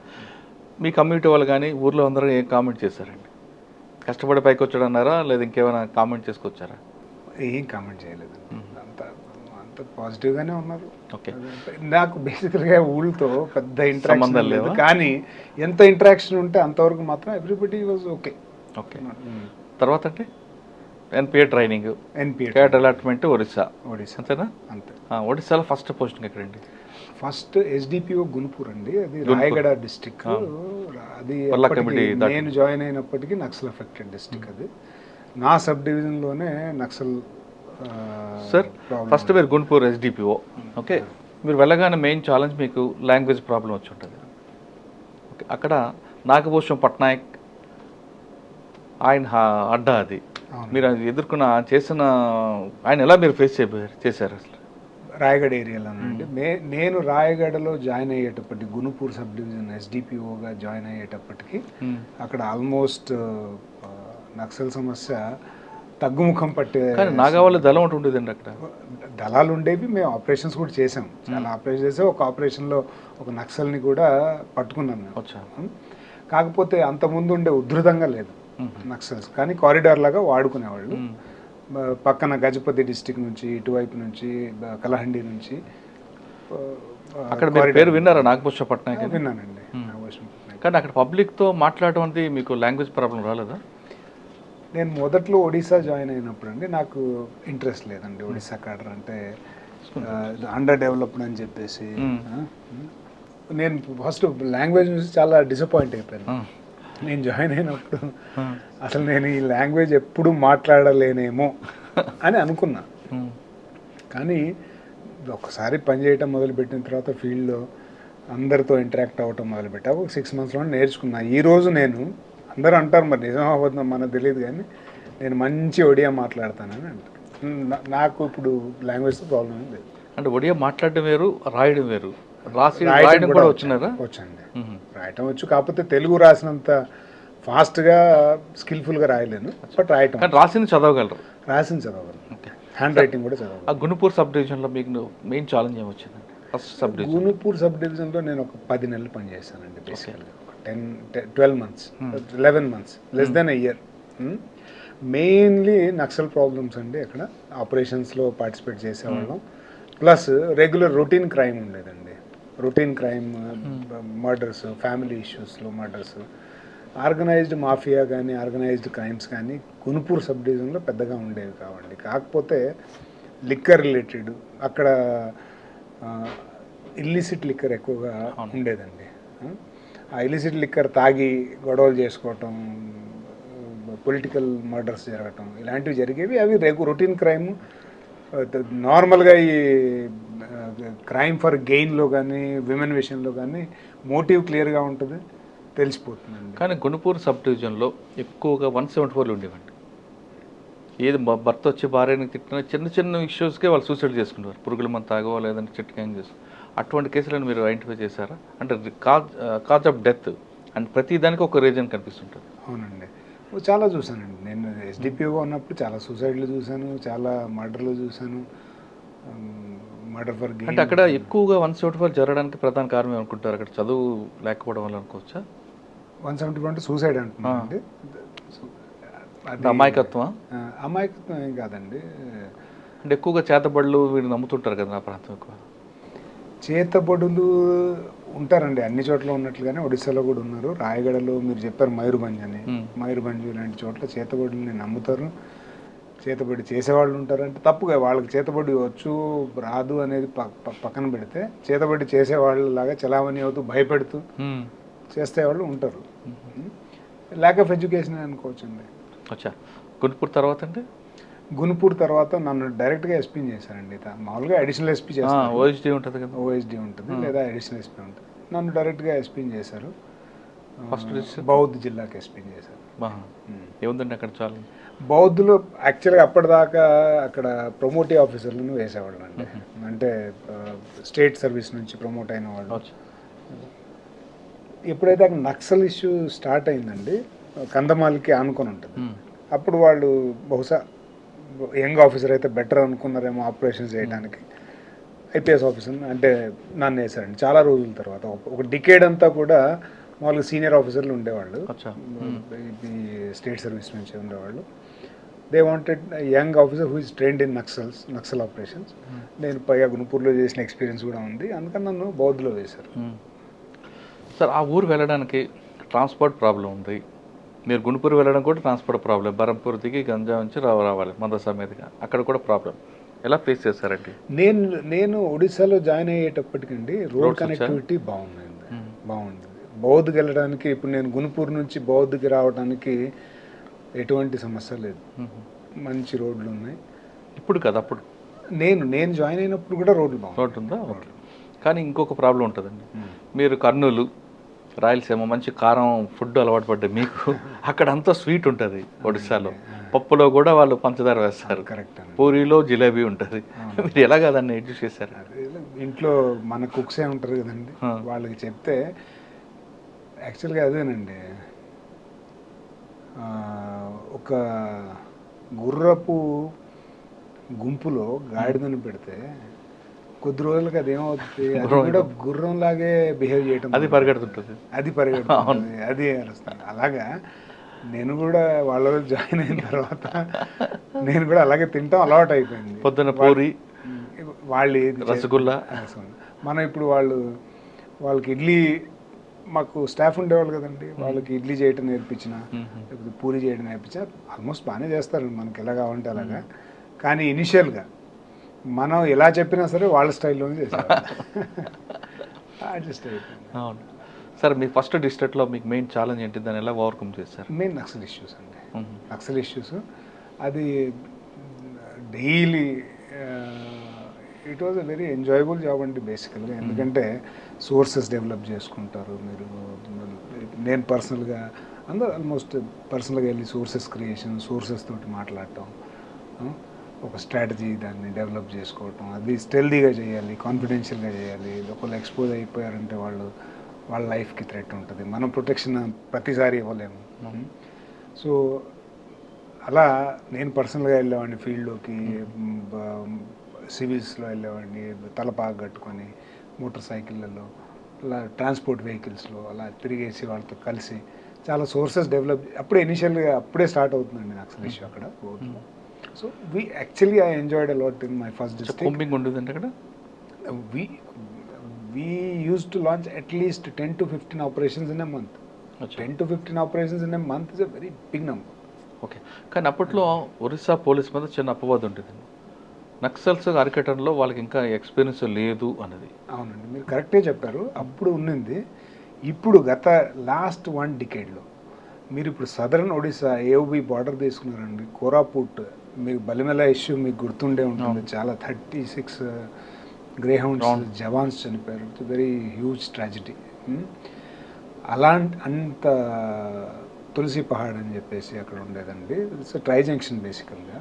మీ కమ్యూనిటీ వాళ్ళు కానీ ఊర్లో అందరూ ఏం కామెంట్ చేశారండి? కష్టపడి పైకి వచ్చాడు అన్నారా, లేదా ఇంకేమైనా కామెంట్ చేసుకొచ్చారా? ఏం కామెంట్ చేయలేదు, అంత పాజిటివ్గానే ఉన్నారు. ఓకే, నాకు బేసికల్గా ఊళ్ళతో పెద్ద ఇంటరాక్షన్ లేదు, కానీ ఎంత ఇంటరాక్షన్ ఉంటే అంతవరకు మాత్రం ఎవ్రీబడి వాజ్ ఓకే. ఓకే, తర్వాత అంటే NPA training, cadre allotment Odisha అంతేనా? అంతే. ఒడిశాలో ఫస్ట్ పోస్టింగ్ ఎక్కడండి? ఫస్ట్ SDPO గునుపూర్ అండి, అది రాయగడ డిస్టిక్. అది నేను జాయిన్ అయినప్పటికీ నక్సల్ ఎఫెక్టెడ్ డిస్టిక్. అది నా సబ్ డివిజన్లోనే నక్సల్. సార్ ఫస్ట్ మీరు గుంటూరు SDPO. ఓకే, మీరు వెళ్ళగానే మెయిన్ ఛాలెంజ్ మీకు లాంగ్వేజ్ ప్రాబ్లం వచ్చి ఉంటుంది. ఓకే, అక్కడ నాగభూషణం పట్నాయక్ ఆయన అడ్డా అది మీరు ఎదుర్కొన్న చేసిన ఆయన ఎలా మీరు ఫేస్ చేశారు అసలు? రాయగడ ఏరియాలో అండి. నేను రాయగడలో జాయిన్ అయ్యేటప్పటికి గునుపూర్ సబ్ డివిజన్ SDPOగా జాయిన్ అయ్యేటప్పటికి అక్కడ ఆల్మోస్ట్ నక్సల్ సమస్య తగ్గుముఖం పట్టే. నాగావళి దళం ఒకటి ఉండేదండి అక్కడ. దళాలు ఉండేవి, మేము ఆపరేషన్స్ కూడా చేసాం, చాలా ఆపరేషన్ చేసాం. ఒక ఆపరేషన్లో ఒక నక్సల్ని కూడా పట్టుకున్నాను మేము. కాకపోతే అంతకుముందు ఉండే ఉధృతంగా లేదు నక్సల్స్, కానీ కారిడార్ లాగా వాడుకునేవాళ్ళు. పక్కన గజపతి డిస్టిక్ నుంచి, ఇటువైపు నుంచి, కలహండి నుంచి. అక్కడ పేరు విన్నారా నాగభూషణ పట్నాయక్? విన్నానండి, నాగభూషణ పట్నాయక్. కానీ అక్కడ పబ్లిక్తో మాట్లాడడం అనేది మీకు లాంగ్వేజ్ ప్రాబ్లం రాలేదా? నేను మొదట్లో ఒడిశా జాయిన్ అయినప్పుడు అండి నాకు ఇంట్రెస్ట్ లేదండి ఒడిశా కాడర్ అంటే అండర్ డెవలప్డ్ అని చెప్పేసి నేను ఫస్ట్ లాంగ్వేజ్ చూసి చాలా డిసప్పాయింట్ అయిపోయాను. నేను జాయిన్ అయినప్పుడు అసలు నేను ఈ లాంగ్వేజ్ ఎప్పుడు మాట్లాడలేనేమో అని అనుకున్నా. కానీ ఒకసారి పని చేయటం మొదలుపెట్టిన తర్వాత ఫీల్డ్లో అందరితో ఇంటరాక్ట్ అవ్వటం మొదలుపెట్టా. ఒక 6 monthsలో నేర్చుకున్నా. ఈరోజు నేను అందరూ అంటారు మరి నిజం అవ్వద్దాం మనకు తెలియదు, కానీ నేను మంచి ఒడియా మాట్లాడతానని అంటారు. నాకు ఇప్పుడు లాంగ్వేజ్తో ప్రాబ్లం లేదు. అంటే ఒడియా మాట్లాడడం వేరు, రాయడం వేరు. రాయడం కూడా వచ్చినారా? వచ్చండి, రాయటం వచ్చు. కాకపోతే తెలుగు రాసినంత ఫాస్ట్గా స్కిల్ఫుల్గా రాయలేను, బట్ రాయటం. రాసింది చదవగలరు? రాసింది చదవగలరు, హ్యాండ్ రైటింగ్ కూడా చదవగలరు. ఆ గుణపూర్ సబ్ డివిజన్లో మీకు మెయిన్ ఛాలెంజ్ ఏమొచ్చిందండి? First sub division Gunupur sub డివిజన్లో నేను ఒక 10 నెలలు పనిచేశానండి. బేసికల్గా 12 months, 11 months, less than a year. Mainly naxal problems అండి. అక్కడ ఆపరేషన్స్లో పార్టిసిపేట్ చేసేవాళ్ళం. ప్లస్ రెగ్యులర్ రొటీన్ క్రైమ్ ఉండేదండి. రొటీన్ క్రైమ్, మర్డర్స్, ఫ్యామిలీ ఇష్యూస్లో మర్డర్స్, ఆర్గనైజ్డ్ మాఫియా కానీ ఆర్గనైజ్డ్ క్రైమ్స్ కానీ గుణపూర్ సబ్ డివిజన్లో పెద్దగా ఉండేవి కావండి. కాకపోతే లిక్కర్ రిలేటెడ్ అక్కడ ఇల్లిసిట్ లిక్కర్ ఎక్కువగా ఉండేదండి. ఆ ఇల్లిసిట్ లిక్కర్ తాగి గొడవలు చేసుకోవటం, పొలిటికల్ మర్డర్స్ జరగటం ఇలాంటివి జరిగేవి. అవి రొటీన్ క్రైమ్. నార్మల్గా ఈ క్రైమ్ ఫర్ గెయిన్లో కానీ విమెన్ విషయంలో కానీ మోటివ్ క్లియర్గా ఉంటుంది, తెలిసిపోతుందండి. కానీ గుణపూర్ సబ్ డివిజన్లో ఎక్కువగా 174 ఉండేవండి. ఏది భర్త వచ్చి భార్యని తిట్టిన చిన్న చిన్న ఇష్యూస్కే వాళ్ళు సూసైడ్ చేసుకునేవారు. పురుగుల మంది తాగవో లేదంటే చిట్ గ్యాంగ్ చేస్తారు. అటువంటి కేసులను మీరు ఐడెంటిఫై చేశారా? అంటే కాజ్ ఆఫ్ డెత్ అండ్ ప్రతి దానికి ఒక రీజన్ కనిపిస్తుంటుంది. అవునండి, చాలా చూశానండి. నేను ఎస్డిపిఓగా ఉన్నప్పుడు చాలా సూసైడ్లు చూశాను, చాలా మర్డర్లు చూశాను. మర్డర్ ఫర్ గెయిన్ అంటే అక్కడ ఎక్కువగా 174 జరగడానికి ప్రధాన కారణం అనుకుంటారు? అక్కడ చదువు లేకపోవడం వల్ల అనుకోవచ్చా? 174 అంటే సూసైడ్ అంటున్నానండి. అమాయకత్వం? అమాయకత్వం ఏం కాదండి. అంటే ఎక్కువగా చేతబడులు వీళ్ళు నమ్ముతుంటారు కదా నా ప్రాంతం. ఎక్కువ చేతబడులు ఉంటారండి అన్ని చోట్ల ఉన్నట్లుగానే ఒడిశాలో కూడా ఉన్నారు. రాయగడలో మీరు చెప్పారు మయూర్భంజ్ అని, మయూర్భంజ్ ఇలాంటి చోట్ల చేతబడుల్ని నమ్ముతారు. చేతబడి చేసేవాళ్ళు ఉంటారు. అంటే తప్పుగా వాళ్ళకి చేతబడి వచ్చు రాదు అనేది పక్కన పెడితే చేతబడి చేసేవాళ్ళలాగా చలామణి అవుతూ భయపెడుతూ చేసేవాళ్ళు ఉంటారు. ల్యాక్ ఆఫ్ ఎడ్యుకేషన్ అనుకోవచ్చండి. అచ్చా, గుణపూర్ తర్వాత అంటే గుణపూర్ తర్వాత నన్ను డైరెక్ట్గా ఎస్పీ చేశారండి. మామూలుగా అడిషనల్ ఎస్పీ చేస్తారు, ఓఎస్డీ ఉంటుంది కదా, ఓఎస్డీ ఉంటుంది లేదా అడిషనల్ ఎస్పీ ఉంటుంది. నన్ను డైరెక్ట్గా ఎస్పీ చేశారు. ఫస్ట్ బౌద్ధ్ జిల్లాకి ఎస్పీ చేశారు. ఏముందండి అక్కడ? చాలా బౌద్ధలో యాక్చువల్గా అప్పటిదాకా అక్కడ ప్రమోటివ్ ఆఫీసర్లను వేసేవాళ్ళు అండి. అంటే స్టేట్ సర్వీస్ నుంచి ప్రమోట్ అయిన వాళ్ళు. ఎప్పుడైతే అక్కడ నక్సల్ ఇష్యూ స్టార్ట్ అయిందండి, కందమాల్కి ఆనుకొని ఉంటుంది, అప్పుడు వాళ్ళు బహుశా యంగ్ ఆఫీసర్ అయితే బెటర్ అనుకున్నారేమో ఆపరేషన్స్ చేయడానికి. ఐపీఎస్ ఆఫీసర్ అంటే నన్ను వేశారండి. చాలా రోజుల తర్వాత ఒక డికేడ్ అంతా కూడా మామూలుగా సీనియర్ ఆఫీసర్లు ఉండేవాళ్ళు, ఈ స్టేట్ సర్వీస్ నుంచి ఉండేవాళ్ళు. They wanted young officer who is trained in Naxal operations. నేను పైగా గుణపూర్లో చేసిన ఎక్స్పీరియన్స్ కూడా ఉంది, అందుకని నన్ను బౌద్ధ్లో వేశారు. సార్, ఆ ఊరు వెళ్ళడానికి ట్రాన్స్పోర్ట్ ప్రాబ్లం ఉంది. మీరు గుణపూర్ వెళ్ళడం కూడా ట్రాన్స్పోర్ట్ ప్రాబ్లం. బరంపూర్ దిగి గంజా నుంచి రావాలి మదర్సా మీదుగా, అక్కడ కూడా ప్రాబ్లం. ఎలా ఫేస్ చేశారండి? నేను ఒడిశాలో జాయిన్ అయ్యేటప్పటికండి రోడ్ కనెక్టివిటీ బాగుంది. బౌద్ధ్కి వెళ్ళడానికి ఇప్పుడు నేను గుణపూర్ నుంచి బౌద్ధ్కి రావడానికి ఎటువంటి సమస్య లేదు, మంచి రోడ్లు ఉన్నాయి. ఇప్పుడు కదా, అప్పుడు నేను జాయిన్ అయినప్పుడు కూడా రోడ్లు బాగుంది. రోడ్డు ఉందా? ఓకే. కానీ ఇంకొక ప్రాబ్లం ఉంటుందండి. మీరు కర్నూలు, రాయలసీమ మంచి కారం ఫుడ్ అలవాటు పడ్డాయి మీకు. అక్కడ అంతా స్వీట్ ఉంటుంది. ఒడిశాలో పప్పులో కూడా వాళ్ళు పంచదార వేస్తారు. కరెక్ట్. పూరీలో జిలేబీ ఉంటుంది. మీరు ఎలాగా దాన్ని అడ్జస్ట్ చేశారు? ఇంట్లో మన కుక్సే ఉంటారు కదండి, వాళ్ళకి చెప్తే యాక్చువల్గా అదేనండి. ఒక గుర్రపు గుంపులో గాడిదని పెడితే కొద్ది రోజులకి అది ఏమవుతుంది, అది కూడా గుర్రంలాగే బిహేవ్ చేయటం, అది పరిగెడుతుంటుంది, అది అరుస్తుంది. అలాగా నేను కూడా వాళ్ళలో జాయిన్ అయిన తర్వాత నేను కూడా అలాగే తింటాం అలవాటు అయిపోయింది. పొద్దున్న పూరి, వాళ్ళు రసగుల్లా. మనం ఇప్పుడు వాళ్ళకి ఇడ్లీ మాకు స్టాఫ్ ఉండేవాళ్ళు కదండి, వాళ్ళకి ఇడ్లీ చేయటం నేర్పించిన, లేకపోతే పూరి చేయడం నేర్పించిన, ఆల్మోస్ట్ బాగానే చేస్తారు మనకి ఎలా కావాలంటే అలాగా. కానీ ఇనిషియల్గా మనం ఎలా చెప్పినా సరే వాళ్ళ స్టైల్లోనే చేస్తారు. అడ్జస్ట్ అయిపోయింది. అవును సార్. మీ ఫస్ట్ డిస్ట్రిక్ట్లో మీకు మెయిన్ ఛాలెంజ్ ఏంటి, దాన్ని ఎలా ఓవర్కమ్ చేశారు? మెయిన్ నక్సల్ ఇష్యూస్ అండి. నక్సల్ ఇష్యూస్ అది daily it was a very enjoyable job అండి బేసికల్గా. ఎందుకంటే సోర్సెస్ డెవలప్ చేసుకుంటారు మీరు. నేను పర్సనల్గా అందరూ ఆల్మోస్ట్ పర్సనల్గా వెళ్ళి సోర్సెస్ క్రియేషన్, సోర్సెస్ తోటి మాట్లాడటం, ఒక స్ట్రాటజీ దాన్ని డెవలప్ చేసుకోవటం, అది స్టెల్దీగా చేయాలి, కాన్ఫిడెన్షియల్గా చేయాలి. ఒకళ్ళు ఎక్స్పోజ్ అయిపోయారంటే వాళ్ళ లైఫ్కి థ్రెట్ ఉంటుంది. మనం ప్రొటెక్షన్ ప్రతిసారి ఇవ్వలేము. సో అలా నేను పర్సనల్గా వెళ్ళేవాడిని ఫీల్డ్లోకి, సివిల్స్లో వెళ్ళేవాడిని, తలపాగా కట్టుకొని మోటార్ సైకిళ్ళలో, అలా ట్రాన్స్పోర్ట్ వెహికల్స్లో అలా తిరిగేసి వాళ్ళతో కలిసి చాలా సోర్సెస్ డెవలప్. అప్పుడే స్టార్ట్ అవుతుందండి నక్సల్ ఇష్యూ అక్కడ. So actually I enjoyed a lot in my first district. ఉండేదంటే అక్కడ we used to launch at least 10 to 15 operations in a month. 10 to 15 operations in a month is a very big number. Okay. కానీ అప్పట్లో Orissa police మీద చిన్న అపవాదం ఉంటుంది, నక్సల్స్ అరికట్టడంలో వాళ్ళకి ఇంకా ఎక్స్పీరియన్స్ లేదు అన్నది. అవునండి, మీరు కరెక్టే చెప్పారు. అప్పుడు ఉన్నింది. ఇప్పుడు గత లాస్ట్ 1 డికేడ్లో మీరు ఇప్పుడు సదరన్ ఒడిశా ఏఓబి బార్డర్ తీసుకున్నారండి, కోరాపుట్, మీకు బలిమెల ఇష్యూ మీకు గుర్తుండే ఉంటుంది. చాలా 36 గ్రేహౌండ్స్ జవాన్స్ చనిపోయారు. It's very huge tragedy. అంత తులసి పహాడ్ అని చెప్పేసి అక్కడ ఉండేదండి. ఇట్స్ ట్రై జంక్షన్ బేసికల్గా,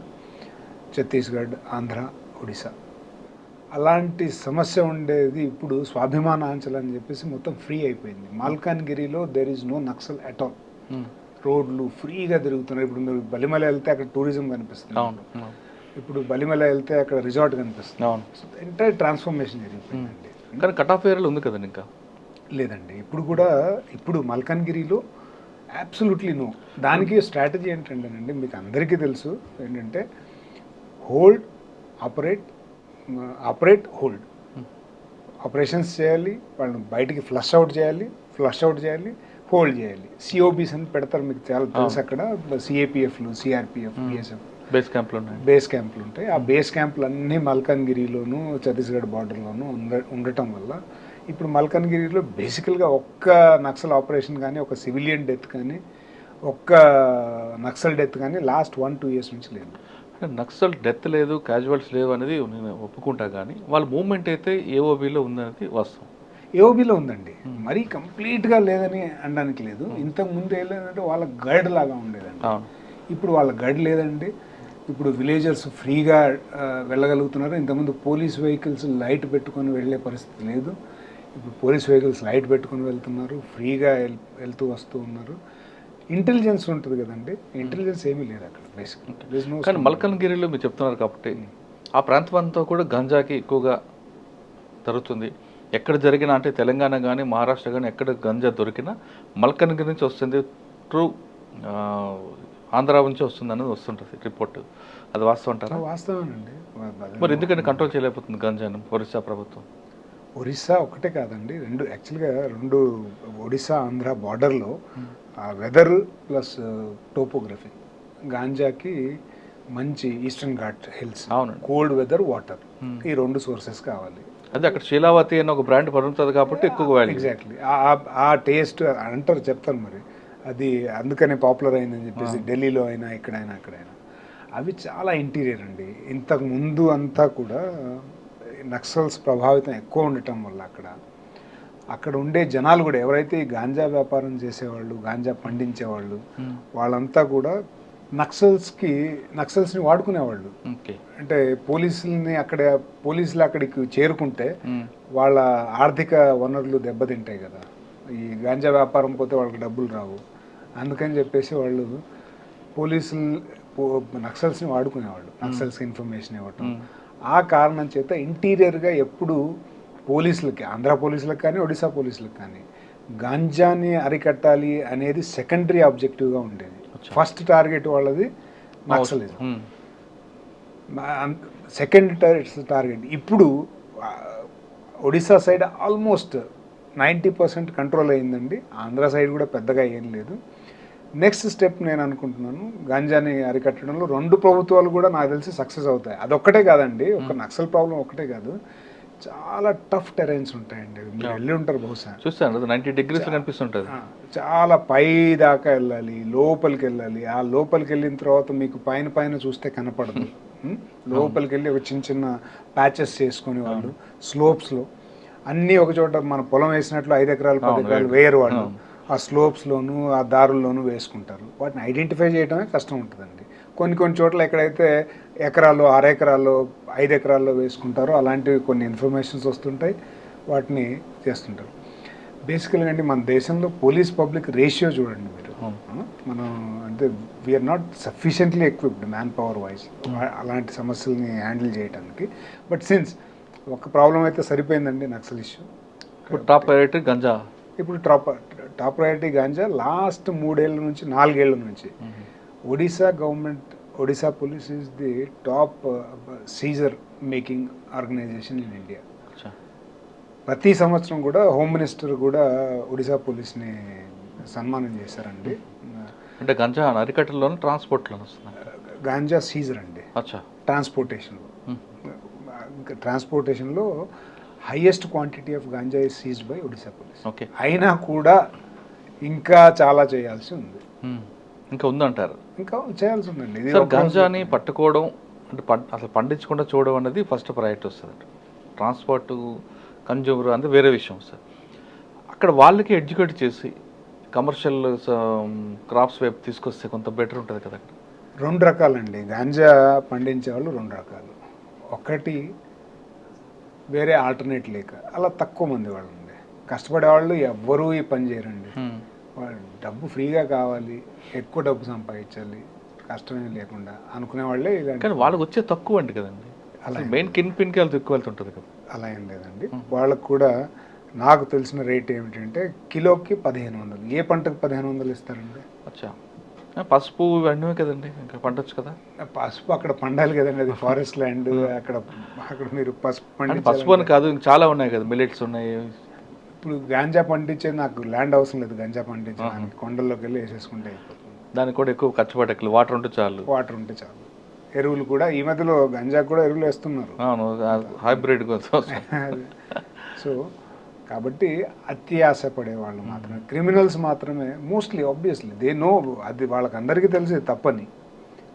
ఛత్తీస్గఢ్, ఆంధ్ర, ఒడిశా. అలాంటి సమస్య ఉండేది ఇప్పుడు స్వాభిమాన ఆంచల్ అని చెప్పేసి మొత్తం ఫ్రీ అయిపోయింది. మాల్కాన్గిరిలో there is no naxal at all. రోడ్లు ఫ్రీగా తిరుగుతున్నారు. ఇప్పుడు మీరు బలిమల వెళ్తే అక్కడ టూరిజం కనిపిస్తుంది, ఇప్పుడు బలిమల వెళ్తే అక్కడ రిసార్ట్ కనిపిస్తుంది. ఎంటైర్ ట్రాన్స్ఫర్మేషన్ జరిగిపోయిందండి. కానీ కట్ ఆఫ్ ఏరియాలో ఉంది కదండి ఇంకా? లేదండి, ఇప్పుడు మల్కాన్గిరిలో అబ్సల్యూట్లీ నో. దానికి స్ట్రాటజీ ఏంటంటేనండి, మీకు అందరికీ తెలుసు ఏంటంటే హోల్డ్, ఆపరేట్, హోల్డ్. ఆపరేషన్స్ చేయాలి, వాళ్ళని బయటికి ఫ్లష్ అవుట్ చేయాలి, హోల్డ్ చేయాలి. సిఓబీస్ అని పెడతారు, మీకు చాలా తెలుసు. అక్కడ సిఏపిఎఫ్లు, సిఆర్పిఎఫ్, బిఎస్ఎఫ్ బేస్ క్యాంపులు ఉంటాయి. ఆ బేస్ క్యాంపులు అన్నీ మల్కాన్గిరిలోను, ఛత్తీస్గఢ్ బార్డర్లోను ఉండటం వల్ల ఇప్పుడు మల్కాన్గిరిలో బేసికల్గా ఒక్క నక్సల్ ఆపరేషన్ కానీ, ఒక సివిలియన్ డెత్ కానీ, ఒక్క నక్సల్ డెత్ కానీ లాస్ట్ 1-2 years నుంచి లేదు. నక్సల్ డెత్ లేదు, క్యాజువల్స్ లేవు అనేది నేను ఒప్పుకుంటా. కానీ వాళ్ళ మూవ్మెంట్ అయితే ఏఓబీలో ఉందనేది వాస్తవం. ఏఓబీలో ఉందండి, మరీ కంప్లీట్గా లేదని అనడానికి లేదు. ఇంతకు ముందు ఏంటంటే వాళ్ళ గైడ్ లాగా ఉండేదండి. ఇప్పుడు వాళ్ళ గైడ్ లేదండి. ఇప్పుడు విలేజర్స్ ఫ్రీగా వెళ్ళగలుగుతున్నారు. ఇంతకుముందు పోలీస్ వెహికల్స్ లైట్ పెట్టుకొని వెళ్ళే పరిస్థితి లేదు. ఇప్పుడు పోలీస్ వెహికల్స్ లైట్ పెట్టుకొని వెళ్తున్నారు, ఫ్రీగా వెళ్తూ వస్తూ ఉన్నారు. ఇంటెలిజెన్స్ ఉంటుంది కదండి, ఇంటెలిజెన్స్ ఏమీ లేదు అక్కడ బేసిక్గా. కానీ మల్కన్గిరిలో మీరు చెప్తున్నారు కాబట్టి ఆ ప్రాంతం అంతా కూడా గంజాకి ఎక్కువగా జరుగుతుంది. ఎక్కడ జరిగినా అంటే తెలంగాణ కానీ మహారాష్ట్ర కానీ ఎక్కడ గంజా దొరికినా మల్కన్గిరి నుంచి వస్తుంది, ట్రూ ఆంధ్ర నుంచి వస్తుంది అనేది వస్తుంటుంది రిపోర్ట్. అది వాస్తవం అంటారా? వాస్తవేనండి. మరి ఎందుకని కంట్రోల్ చేయలేకపోతుంది గంజాను ఒరిస్సా ప్రభుత్వం? ఒరిస్సా ఒకటే కాదండి, యాక్చువల్గా రెండు ఒడిశా ఆంధ్ర బార్డర్లో వెదర్ ప్లస్ టోపోగ్రఫీ. గాంజాకి మంచి eastern ghat hills, cold weather, water, ఈ 2 సోర్సెస్ కావాలి. అదే అక్కడ శీలావతి అని ఒక బ్రాండ్ పడుతుంది కాబట్టి ఎక్కువ వాల్యూ. ఎగ్జాక్ట్లీ ఆ టేస్ట్ అంటారు, చెప్తారు మరి. అది అందుకనే పాపులర్ అయిందని చెప్పేసి ఢిల్లీలో అయినా ఎక్కడైనా అవి చాలా ఇంటీరియర్ అండి. ఇంతకు ముందు అంతా కూడా నక్సల్స్ ప్రభావితం ఎక్కువ ఉండటం వల్ల అక్కడ ఉండే జనాలు కూడా ఎవరైతే ఈ గాంజా వ్యాపారం చేసేవాళ్ళు, గాంజా పండించేవాళ్ళు, వాళ్ళంతా కూడా నక్సల్స్ని వాడుకునేవాళ్ళు. అంటే పోలీసులు అక్కడికి చేరుకుంటే వాళ్ళ ఆర్థిక వనరులు దెబ్బతింటాయి కదా, ఈ గాంజా వ్యాపారం పోతే వాళ్ళకి డబ్బులు రావు. అందుకని చెప్పేసి వాళ్ళు నక్సల్స్ని వాడుకునేవాళ్ళు, నక్సల్స్కి ఇన్ఫర్మేషన్ ఇవ్వటం. ఆ కారణం చేత ఇంటీరియర్గా ఎప్పుడు పోలీసులకి, ఆంధ్ర పోలీసులకు కానీ ఒడిశా పోలీసులకు కానీ గాంజాని అరికట్టాలి అనేది సెకండరీ ఆబ్జెక్టివ్గా ఉండేది. ఫస్ట్ టార్గెట్ వాళ్ళది నక్సలిజం, సెకండ్ టార్గెట్. ఇప్పుడు ఒడిశా సైడ్ ఆల్మోస్ట్ 90% కంట్రోల్ అయ్యిందండి. ఆంధ్ర సైడ్ కూడా పెద్దగా ఏం లేదు. నెక్స్ట్ స్టెప్ నేను అనుకుంటున్నాను, గాంజాని అరికట్టడంలో 2 ప్రభుత్వాలు కూడా నాకు తెలిసి సక్సెస్ అవుతాయి. అదొక్కటే కాదండి, ఒక నక్సల్ ప్రాబ్లం ఒక్కటే కాదు, చాలా టఫ్ టెరైన్స్ ఉంటాయండి. మీరు వెళ్ళి ఉంటారు బహుశా, చూస్తాను 90 degrees కనిపిస్తుంటుంది. చాలా పై దాకా వెళ్ళాలి, లోపలికి వెళ్ళాలి. ఆ లోపలికి వెళ్ళిన తర్వాత మీకు పైన చూస్తే కనపడదు. లోపలికి వెళ్ళి ఒక చిన్న ప్యాచెస్ చేసుకునే వాళ్ళు స్లోప్స్లో, అన్నీ ఒక చోట మన పొలం వేసినట్లు 5 ఎకరాలు 10 ఎకరాలు వేయరు వాళ్ళు. ఆ స్లోప్స్లోను ఆ దారుల్లోనూ వేసుకుంటారు. వాటిని ఐడెంటిఫై చేయడమే కష్టం ఉంటుందండి. కొన్ని చోట్ల ఎక్కడైతే ఎకరాల్లో 6 ఎకరాల్లో 5 ఎకరాల్లో వేసుకుంటారో అలాంటివి కొన్ని ఇన్ఫర్మేషన్స్ వస్తుంటాయి, వాటిని చేస్తుంటారు. బేసికల్గా అండి మన దేశంలో పోలీస్ పబ్లిక్ రేషియో చూడండి మీరు. మనం అంటే we are not sufficiently equipped manpower wise అలాంటి సమస్యల్ని హ్యాండిల్ చేయడానికి. బట్ సిన్స్ ఒక ప్రాబ్లం అయితే సరిపోయిందండి, naxal issue. Top priority ganja. ఇప్పుడు టాప్ ప్రయారిటీ గాంజా లాస్ట్ 3 ఏళ్ళ నుంచి 4 ఏళ్ళ నుంచి Odisha government, Odisha police is the top seizure making organisation in India. ప్రతి సంవత్సరం కూడా హోమ్ మినిస్టర్ కూడా ఒడిశా పోలీస్ని సన్మానం చేశారండి. అంటే గంజా అరికట్టలోనే ట్రాన్స్పోర్ట్లో వస్తుంది. గాంజా సీజర్ అండి, ట్రాన్స్పోర్టేషన్లో highest quantity of ganja is seized by Odisha police. Okay, అయినా కూడా ఇంకా చాలా చేయాల్సి ఉంది. ఇంకా ఉందంటారు? ఇంకా చేయాల్సి ఉందండి. ఇది గంజాని పట్టుకోవడం అంటే అసలు పండించకుండా చూడడం అనేది ఫస్ట్ ప్రయారిటీ వస్తుంది. ట్రాన్స్పోర్ట్ కన్జ్యూమర్ అంటే వేరే విషయం సార్. అక్కడ వాళ్ళకి ఎడ్యుకేట్ చేసి కమర్షియల్ క్రాప్స్ వైపు తీసుకొస్తే కొంత బెటర్ ఉంటుంది కదా. అక్కడ 2 రకాలండి గాంజా పండించే వాళ్ళు, 2 రకాలు. ఒకటి వేరే ఆల్టర్నేట్ లేక అలా తక్కువ మంది వాళ్ళు ఉండే కష్టపడే వాళ్ళు ఎవ్వరూ ఈ పని చేయరండి. డబ్బు ఫ్రీగా కావాలి, ఎక్కువ డబ్బు సంపాదించాలి, కష్టమేం లేకుండా అనుకునే వాళ్ళే. కానీ వాళ్ళకి వచ్చే తక్కువ అండి కదండి, అలా మెయిన్ కిన్ పిన్కి వెళ్తే ఎక్కువ వెళ్తుంటుంది కదా. అలా ఏం లేదండి, వాళ్ళకు కూడా నాకు తెలిసిన రేట్ ఏమిటంటే కిలోకి 1500. ఏ పంటకు 1500 ఇస్తారండి? అచ్చా, పసుపు ఇవన్నీ కదండి, ఇంకా పండొచ్చు కదా. పసుపు అక్కడ పండాలి కదండి, అది ఫారెస్ట్ ల్యాండ్. అక్కడ మీరు పసుపు పసుపు అని కాదు, చాలా ఉన్నాయి కదా, మిల్లెట్స్ ఉన్నాయి. ఇప్పుడు గాంజా పండించేది నాకు ల్యాండ్ అవసరం లేదు, గంజా పండించడానికి కొండల్లోకి వెళ్ళి వేసేసుకుంటే అయిపోతుంది. దానికి కూడా ఎక్కువ ఖర్చు పడక్కలు, వాటర్ ఉంటే చాలు. ఎరువులు కూడా ఈ మధ్యలో గంజా కూడా ఎరువులు వేస్తున్నారు, హైబ్రిడ్. సో కాబట్టి అతి ఆశపడే వాళ్ళు మాత్రమే, క్రిమినల్స్ మాత్రమే మోస్ట్లీ. ఆబ్వియస్లీ దే నో, అది వాళ్ళకందరికీ తెలిసి తప్పని,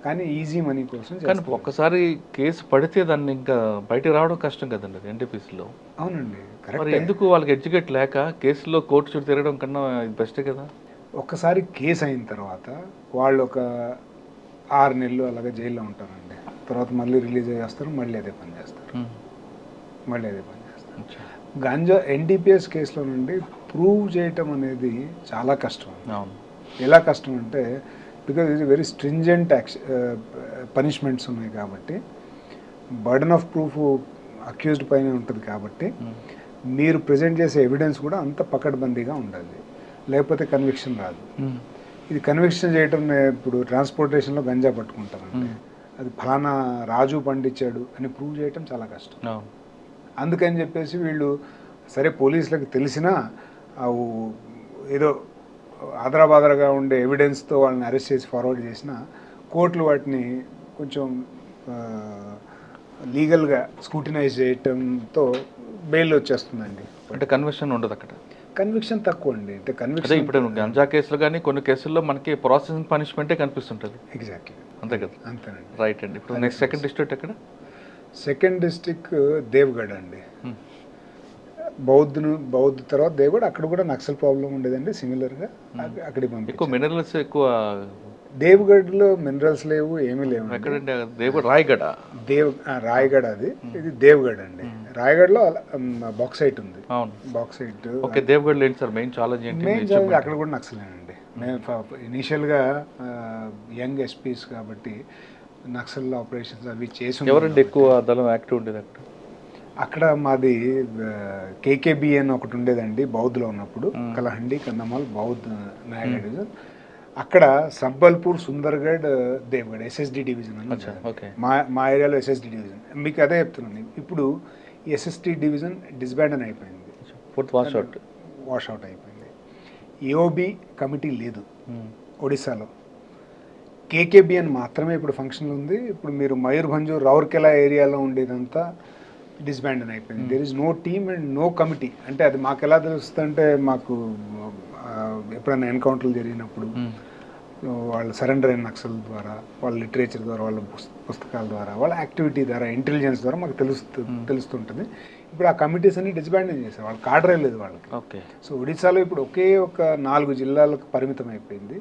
కానీ ఈజీ మనీ కోసం. కానీ ఒక్కసారి కేసు పడితే దాన్ని ఇంకా బయటకు రావడం కష్టం కదండి అది ఎన్టీపీసీలో. అవునండి, మరి ఎందుకు వాళ్ళకి ఎడ్యుకేట్ లేక కేసులో కోర్టు చుట్టూ తిరగడం కన్నా బెస్టే కదా. ఒక్కసారి కేసు అయిన తర్వాత వాళ్ళు ఒక 6 నెలలు అలాగే జైల్లో ఉంటారండి. తర్వాత మళ్ళీ రిలీజ్ అయ్యేస్తారు, మళ్ళీ అదే పని చేస్తారు. గాంజా ఎన్డీపీఎస్ కేసులో నుండి ప్రూవ్ చేయటం అనేది చాలా కష్టం. ఎలా కష్టం అంటే బికాజ్ ఇది వెరీ స్ట్రింజెంట్ పనిష్మెంట్స్ ఉన్నాయి కాబట్టి, బర్డన్ ఆఫ్ ప్రూఫ్ అక్యూజ్డ్ పైన ఉంటుంది కాబట్టి, మీరు ప్రజెంట్ చేసే ఎవిడెన్స్ కూడా అంత పకడ్బందీగా ఉండాలి, లేకపోతే కన్విక్షన్ రాదు. ఇది కన్విక్షన్ చేయటం, ఇప్పుడు ట్రాన్స్పోర్టేషన్లో గంజా పట్టుకుంటారంటే అది ఫలానా రాజు పండించాడు అని ప్రూవ్ చేయటం చాలా కష్టం. అందుకని చెప్పేసి వీళ్ళు సరే పోలీసులకు తెలిసినా ఏదో ఆదరాబాదరగా ఉండే ఎవిడెన్స్తో వాళ్ళని అరెస్ట్ చేసి ఫార్వర్డ్ చేసినా కోర్టులు వాటిని కొంచెం లీగల్గా స్క్రూటినైజ్ చేయటంతో బెయిల్ వచ్చేస్తుందండి. అంటే కన్విక్షన్ ఉండదు అక్కడ, కన్విక్షన్ తక్కువ అండి. అంటే కన్విక్షన్ ఇప్పుడు గంజా కేసులు కానీ కొన్ని కేసుల్లో మనకి ప్రాసెసింగ్ పనిష్మెంటే కనిపిస్తుంటుంది. ఎగ్జాక్ట్లీ అంతే కదా. అంతేనండి, రైట్ అండి. ఇప్పుడు నెక్స్ట్ సెకండ్ డిస్ట్రిక్ట్ ఎక్కడ? సెకండ్ డిస్ట్రిక్ట్ దేవ్గఢ్ అండి. బౌద్ధ్ తర్వాత దేవ్గఢ్, అక్కడ కూడా నక్సల్ ప్రాబ్లం ఉండేదండి సిమిలర్గా. అక్కడికి ఎక్కువ మినరల్స్ ఎక్కువ. దేవ్గఢ్లో మినరల్స్ లేవు, ఏమీ లేవు. ఎక్కడండి దేవ్గఢ్? రాయగఢ. రాయగఢ అది, ఇది దేవ్గఢ్ అండి. రాయగఢ్లో బాక్సైట్ ఉంది. అవును, బాక్సైట్. ఓకే, దేవ్గఢ్ ఏంటి సార్ మెయిన్ ఛాలెంజ్ ఏంటి? మెయిన్ ఛాలెంజ్ అక్కడ కూడా నక్సలేనండి. మేము ఇనీషియల్గా యంగ్ ఎస్పీస్ కాబట్టి నక్సల్ ఆపరేషన్స్ అవి చేసి. ఎవరండి ఎక్కువ దళం యాక్టివ్ ఉండేది అక్కడ? అక్కడ మాది కేకేబి అని ఒకటి ఉండేదండి బౌద్ధ్లో ఉన్నప్పుడు, కలహండి, కందమాల్, బౌద్ధ్, నాయగఢ్ డివిజన్. అక్కడ సంబల్పూర్, సుందర్గఢ్, దేవ్గఢ్ ఎస్ఎస్డి డివిజన్ అని మా ఏరియాలో ఎస్ఎస్డి డివిజన్. మీకు అదే చెప్తున్నాను, ఇప్పుడు ఎస్ఎస్డి డివిజన్ డిస్బాండన్ అయిపోయింది, వాషౌట్ అయిపోయింది. ఏఓబి కమిటీ లేదు ఒడిశాలో. కేకేబిఎన్ మాత్రమే ఇప్పుడు ఫంక్షన్ ఉంది. ఇప్పుడు మీరు మయూర్భంజ్ రౌర్కెలా ఏరియాలో ఉండేదంతా డిస్బాండన్ అయిపోయింది. There is no team and no committee. అంటే అది మాకు ఎలా తెలుస్తుందంటే, మాకు ఎప్పుడైనా ఎన్కౌంటర్లు జరిగినప్పుడు వాళ్ళ సరెండర్ అయిన నక్సల్ ద్వారా, వాళ్ళ లిటరేచర్ ద్వారా, వాళ్ళ పుస్తకాల ద్వారా, వాళ్ళ యాక్టివిటీ ద్వారా, ఇంటెలిజెన్స్ ద్వారా మాకు తెలుస్తుంటుంది. ఇప్పుడు ఆ కమిటీస్ అన్ని డిస్బాండన్ చేశారు. వాళ్ళకి ఆర్డరే లేదు వాళ్ళకి. ఓకే. సో ఒడిశాలో ఇప్పుడు ఒకే ఒక 4 జిల్లాలకు పరిమితం అయిపోయింది.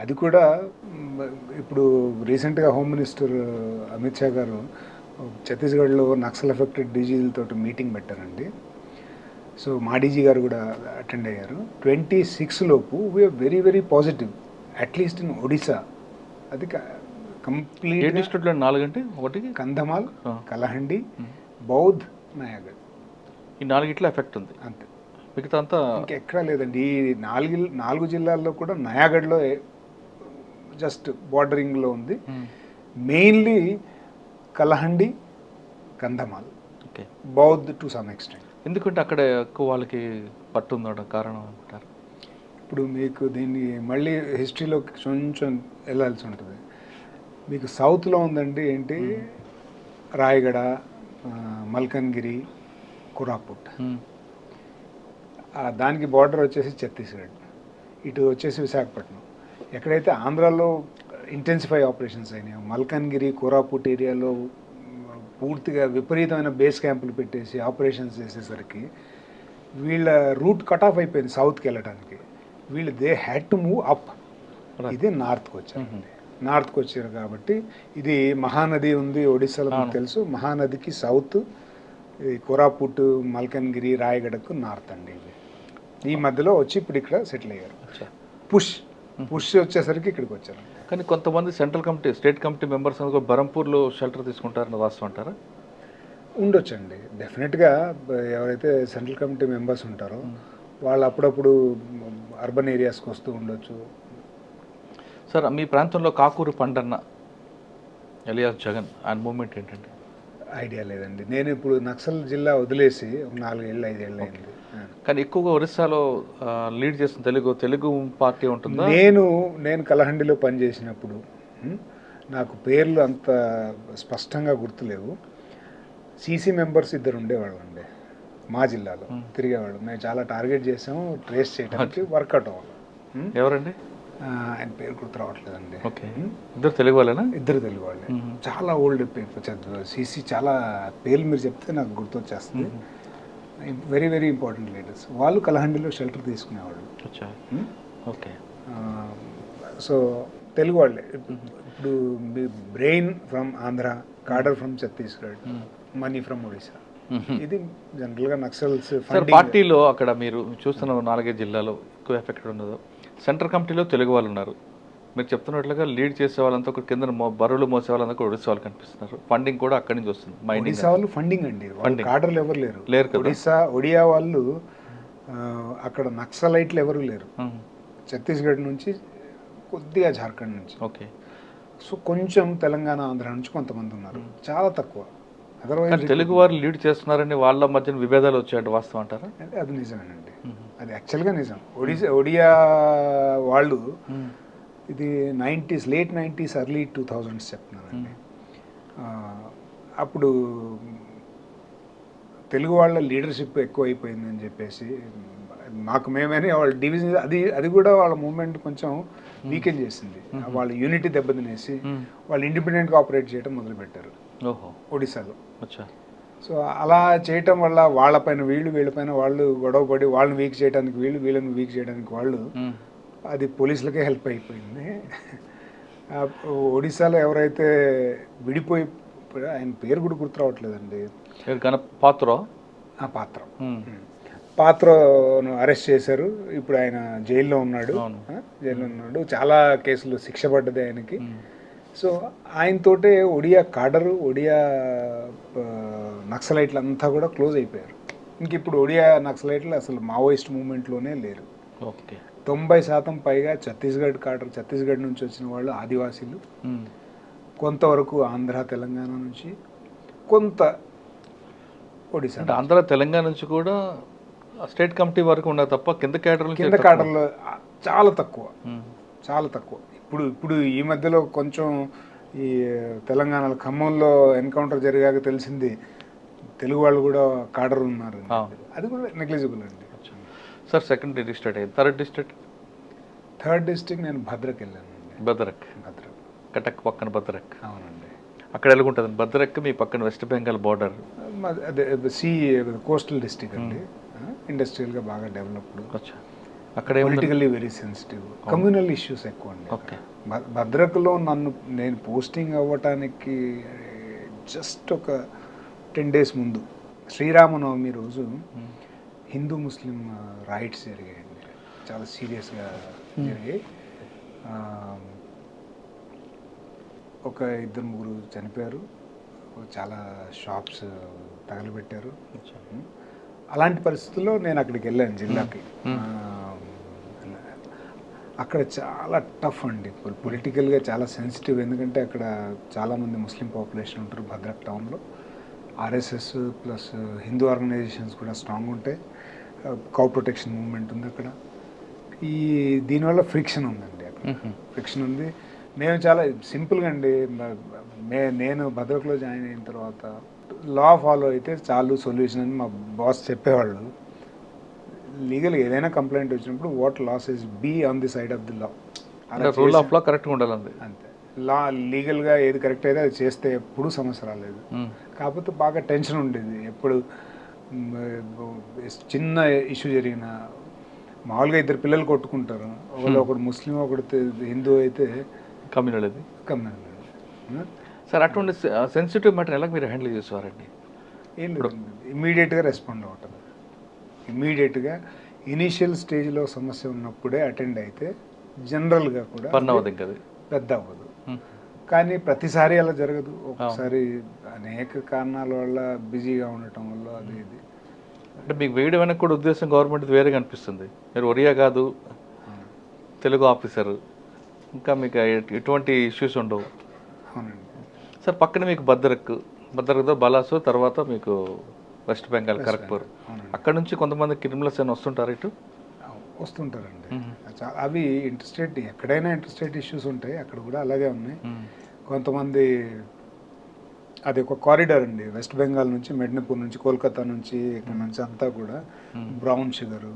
అది కూడా ఇప్పుడు రీసెంట్గా హోమ్ మినిస్టర్ అమిత్ షా గారు ఛత్తీస్గఢ్లో నక్సల్ ఎఫెక్టెడ్ డీజీలతో మీటింగ్ పెట్టారండి. సో మా డీజీ గారు కూడా అటెండ్ అయ్యారు. 26 లోపు we are very very positive, at least in Odisha. అది కంప్లీట్ డిస్ట్రిక్ట్లో 4 అంటే ఒకటి కంధమాల్, కలహండి, బౌద్ధ్, నయాగఢ్. ఈ 4 ఎఫెక్ట్ ఉంది అంతే, మిగతా అంతా ఇంకెక్కడా లేదండి. ఈ 4 జిల్లాల్లో కూడా నయాగఢ్లో జస్ట్ బార్డరింగ్లో ఉంది. Mainly Kalahandi, Kandhamal, okay, Boudh to some extent. ఎందుకంటే అక్కడ ఎక్కువ వాళ్ళకి పట్టు ఉండడం కారణం అనుకుంటారు. ఇప్పుడు మీకు దీన్ని మళ్ళీ హిస్టరీలో కొంచెం వెళ్ళాల్సి ఉంటుంది. మీకు సౌత్లో ఉందండి ఏంటి, రాయగడ, మల్కన్గిరి, కోరాపుట్. దానికి బార్డర్ వచ్చేసి ఛత్తీస్గఢ్, ఇటు వచ్చేసి విశాఖపట్నం. ఎక్కడైతే ఆంధ్రాలో ఇంటెన్సిఫై ఆపరేషన్స్ అయినాయో, మల్కన్గిరి, కోరాపుట్ ఏరియాలో పూర్తిగా విపరీతమైన బేస్ క్యాంపులు పెట్టేసి ఆపరేషన్స్ చేసేసరికి వీళ్ళ రూట్ కట్ ఆఫ్ అయిపోయింది సౌత్కి వెళ్ళడానికి. వీళ్ళు they had to move up. ఇది నార్త్కి వచ్చారు. నార్త్కి వచ్చారు కాబట్టి ఇది మహానది ఉంది ఒడిశాలో, మీకు తెలుసు. మహానదికి సౌత్, కోరాపుట్, మల్కన్గిరి, రాయగడకు నార్త్ అండి. ఈ మధ్యలో వచ్చి ఇప్పుడు ఇక్కడ సెటిల్ అయ్యారు. పుష్ వచ్చేసరికి ఇక్కడికి వచ్చారు. కానీ కొంతమంది central committee, state committee members బరంపూర్లో షెల్టర్ తీసుకుంటారని వాస్తవం అంటారా? ఉండొచ్చండి, డెఫినెట్గా. ఎవరైతే సెంట్రల్ కమిటీ మెంబర్స్ ఉంటారో వాళ్ళు అప్పుడప్పుడు అర్బన్ ఏరియాస్కి వస్తూ ఉండొచ్చు. సార్, మీ ప్రాంతంలో కాకూరు పండన్న ఎలియాస్ జగన్ ఆయన మూమెంట్ ఏంటంటే? ఐడియా లేదండి. నేను ఇప్పుడు నక్సల్ జిల్లా వదిలేసి 4 ఏళ్ళు 5 ఏళ్ళు అయింది. కానీ ఎక్కువగా ఒరిస్సాలో లీడ్ చేసిన తెలుగు పార్టీ ఉంటుందా? నేను కలహండిలో పనిచేసినప్పుడు నాకు పేర్లు అంత స్పష్టంగా గుర్తులేవు. సీసీ మెంబర్స్ 2 ఉండేవాళ్ళు అండి మా జిల్లాలో, తిరిగేవాళ్ళు. మేము చాలా టార్గెట్ చేసాము, ట్రేస్ చేయడానికి వర్కౌట్ అవ్వాలి. ఎవరండి? ఆయన పేరు గుర్తు రావట్లేదండి. ఓకే, ఇద్దరు తెలుగు వాళ్ళేనా? ఇద్దరు తెలుగు వాళ్ళే. చాలా ఓల్డ్ పేరు చదువు సీసీ. చాలా పేర్లు మీరు చెప్తే నాకు గుర్తొచ్చేస్తుంది. Very very important leaders. వాళ్ళు కలహండిలో షెల్టర్ తీసుకునేవాళ్ళు. ఓకే. సో తెలుగు వాళ్ళే. ఇప్పుడు మీ brain from Andhra, cadre from Chhattisgarh, money from Odisha. ఇది జనరల్గా నక్సల్స్ పార్టీలో. అక్కడ మీరు చూస్తున్న 4 జిల్లాలో ఎక్కువ ఎఫెక్ట్ ఉండదు. సెంట్రల్ కమిటీలో తెలుగు వాళ్ళు ఉన్నారు. మీరు చెప్తున్నట్లుగా లీడ్ చేసే వాళ్ళంతా ఒక కింద బరువులు మోసే వాళ్ళంతా కూడా ఒడిశా వాళ్ళు కనిపిస్తున్నారు. ఫండింగ్ కూడా అక్కడి నుంచి వస్తుంది. ఒడిశా వాళ్ళు ఫండింగ్ అండి, కాడర్లు ఎవరు లేరు. కదా. ఒడియా వాళ్ళు అక్కడ నక్సలైట్లు ఎవరు లేరు. ఛత్తీస్గఢ్ నుంచి కొద్దిగా, జార్ఖండ్ నుంచి. ఓకే. సో కొంచెం తెలంగాణ, ఆంధ్ర నుంచి కొంతమంది ఉన్నారు, చాలా తక్కువ. అదర్వైజ్ తెలుగు వారు లీడ్ చేస్తున్నారని వాళ్ళ మధ్యన విభేదాలు వచ్చాయంటే వాస్తవం అంటారా? అది నిజమేనండి. అది యాక్చువల్గా నిజం. ఒడియా వాళ్ళు ఇది 90s, late 90s, early 2000s చెప్తున్నానండి. అప్పుడు తెలుగు వాళ్ళ లీడర్షిప్ ఎక్కువ అయిపోయిందని చెప్పేసి మాకు మేమని వాళ్ళ డివిజన్, అది కూడా వాళ్ళ మూవ్మెంట్ కొంచెం వీకెన్ చేసింది. వాళ్ళ యూనిటీ దెబ్బతినేసి వాళ్ళు ఇండిపెండెంట్గా ఆపరేట్ చేయడం మొదలుపెట్టారు ఒడిశాలో. సో అలా చేయటం వల్ల వాళ్ళపైన వీళ్ళపైన వాళ్ళు గొడవపడి వాళ్ళని వీక్ చేయడానికి వీళ్ళని వీక్ చేయడానికి వాళ్ళు, అది పోలీసులకే హెల్ప్ అయిపోయింది. ఒడిశాలో ఎవరైతే విడిపోయి, ఆయన పేరు కూడా గుర్తు రావట్లేదండి, పాత్రను అరెస్ట్ చేశారు. ఇప్పుడు ఆయన జైల్లో ఉన్నాడు. చాలా కేసులు శిక్ష పడ్డది ఆయనకి. సో ఆయనతోటే ఒడియా కాడరు, ఒడియా నక్సలైట్లు అంతా కూడా క్లోజ్ అయిపోయారు. ఇంక ఇప్పుడు ఒడియా నక్సలైట్లు అసలు మావోయిస్ట్ మూవ్మెంట్లోనే లేరు. ఓకే. 90% పైగా ఛత్తీస్గఢ్ కాడర్, ఛత్తీస్గఢ్ నుంచి వచ్చిన వాళ్ళు ఆదివాసీలు, కొంతవరకు ఆంధ్ర తెలంగాణ నుంచి, కొంత ఒడిశా. ఆంధ్ర తెలంగాణ నుంచి కూడా స్టేట్ కమిటీ వరకు ఉండదు తప్ప కింద క్యాడర్లు కింద కాడర్లో చాలా తక్కువ, చాలా తక్కువ. ఇప్పుడు ఈ మధ్యలో కొంచెం ఈ తెలంగాణలో ఖమ్మంలో ఎన్కౌంటర్ జరిగాక తెలిసింది తెలుగు వాళ్ళు కూడా కాడర్ ఉన్నారు, అది కూడా నెగ్లిజిబుల్ అండి. సార్ సెకండ్ డిస్ట్రిక్ట్ అయ్యింది, థర్డ్ డిస్ట్రిక్ట్ నేను భద్రక్ వెళ్ళానండి. భద్రక్ కటక్ పక్కన భద్రక్. అవునండి. అక్కడ ఎలాగుంటుంది భద్రక్? మీ పక్కన వెస్ట్ బెంగాల్ బార్డర్, అదే కోస్టల్ డిస్ట్రిక్ట్ అండి, ఇండస్ట్రియల్గా బాగా డెవలప్డ్, అక్కడ politically very sensitive, communal issues ఎక్కువ అండి. ఓకే. భద్రక్లో నేను పోస్టింగ్ అవ్వటానికి జస్ట్ ఒక 10 days ముందు శ్రీరామనవమి రోజు హిందూ ముస్లిం రైట్స్ జరిగాయండి, చాలా సీరియస్గా జరిగాయి. ఒక 2-3 చనిపోయారు, చాలా షాప్స్ తగలబెట్టారు. అలాంటి పరిస్థితుల్లో నేను అక్కడికి వెళ్ళాను జిల్లాకి. అక్కడ చాలా టఫ్ అండి, పొలిటికల్గా చాలా సెన్సిటివ్, ఎందుకంటే అక్కడ చాలామంది ముస్లిం పాపులేషన్ ఉంటారు భద్రక్ టౌన్లో. ఆర్ఎస్ఎస్ ప్లస్ హిందూ ఆర్గనైజేషన్స్ కూడా స్ట్రాంగ్ ఉంటాయి, కౌ ప్రొటెక్షన్ మూవ్మెంట్ ఉంది అక్కడ. దీనివల్ల ఫ్రిక్షన్ ఉందండి, అక్కడ ఫ్రిక్షన్ ఉంది. మేము చాలా సింపుల్గా అండి, నేను భద్రక్లో జాయిన్ అయిన తర్వాత లా ఫాలో అయితే చాలు సొల్యూషన్ అని మా బాస్ చెప్పేవాళ్ళు. లీగల్ ఏదైనా కంప్లైంట్ వచ్చినప్పుడు what laws is be on the side of the law, rule of law కరెక్ట్గా ఉండాలి అంతే. లా లీగల్గా ఏది కరెక్ట్ అయితే అది చేస్తే ఎప్పుడు సమస్య రాలేదు. కాకపోతే బాగా టెన్షన్ ఉండేది, ఎప్పుడు చిన్న ఇష్యూ జరిగిన, మామూలుగా 2 పిల్లలు కొట్టుకుంటారు, ఒకడు ముస్లిం ఒకడు హిందూ అయితే కమ్యూనల్ సార్. అటువంటి సెన్సిటివ్ మ్యాటర్ ఎలా మీరు హ్యాండిల్ చేసేవారండి? ఏం లేదు, ఇమీడియట్గా రెస్పాండ్ అవ్వటం, ఇమీడియట్గా ఇనీషియల్ స్టేజ్లో సమస్య ఉన్నప్పుడే అటెండ్ అయితే జనరల్గా కూడా పెద్ద అవ్వదు. కానీ ప్రతిసారి అలా జరగదు, ఒకసారి అనేక కారణాల వల్ల బిజీగా ఉండటం వల్ల అది ఇది. అంటే మీకు వేయడం వెనక కూడా ఉద్దేశం గవర్నమెంట్ వేరేగా అనిపిస్తుంది. మీరు ఒరియా కాదు, తెలుగు ఆఫీసర్, ఇంకా మీకు ఎటువంటి ఇష్యూస్ ఉండవు. అవునండి సార్. పక్కన మీకు భద్రక్తో బలాసు, తర్వాత మీకు వెస్ట్ బెంగాల్ ఖరగ్పూర్. అక్కడ నుంచి కొంతమంది క్రిమినల్స్ అయినా వస్తుంటారు ఇటు? వస్తుంటారండి. అవి ఇంటర్స్టేట్, ఎక్కడైనా ఇంటర్స్టేట్ ఇష్యూస్ ఉంటాయి, అక్కడ కూడా అలాగే ఉన్నాయి. కొంతమంది అది ఒక కారిడార్ అండి, వెస్ట్ బెంగాల్ నుంచి మెడ్నపూర్ నుంచి కోల్కతా నుంచి ఇక్కడ నుంచి అంతా కూడా బ్రౌన్ షుగరు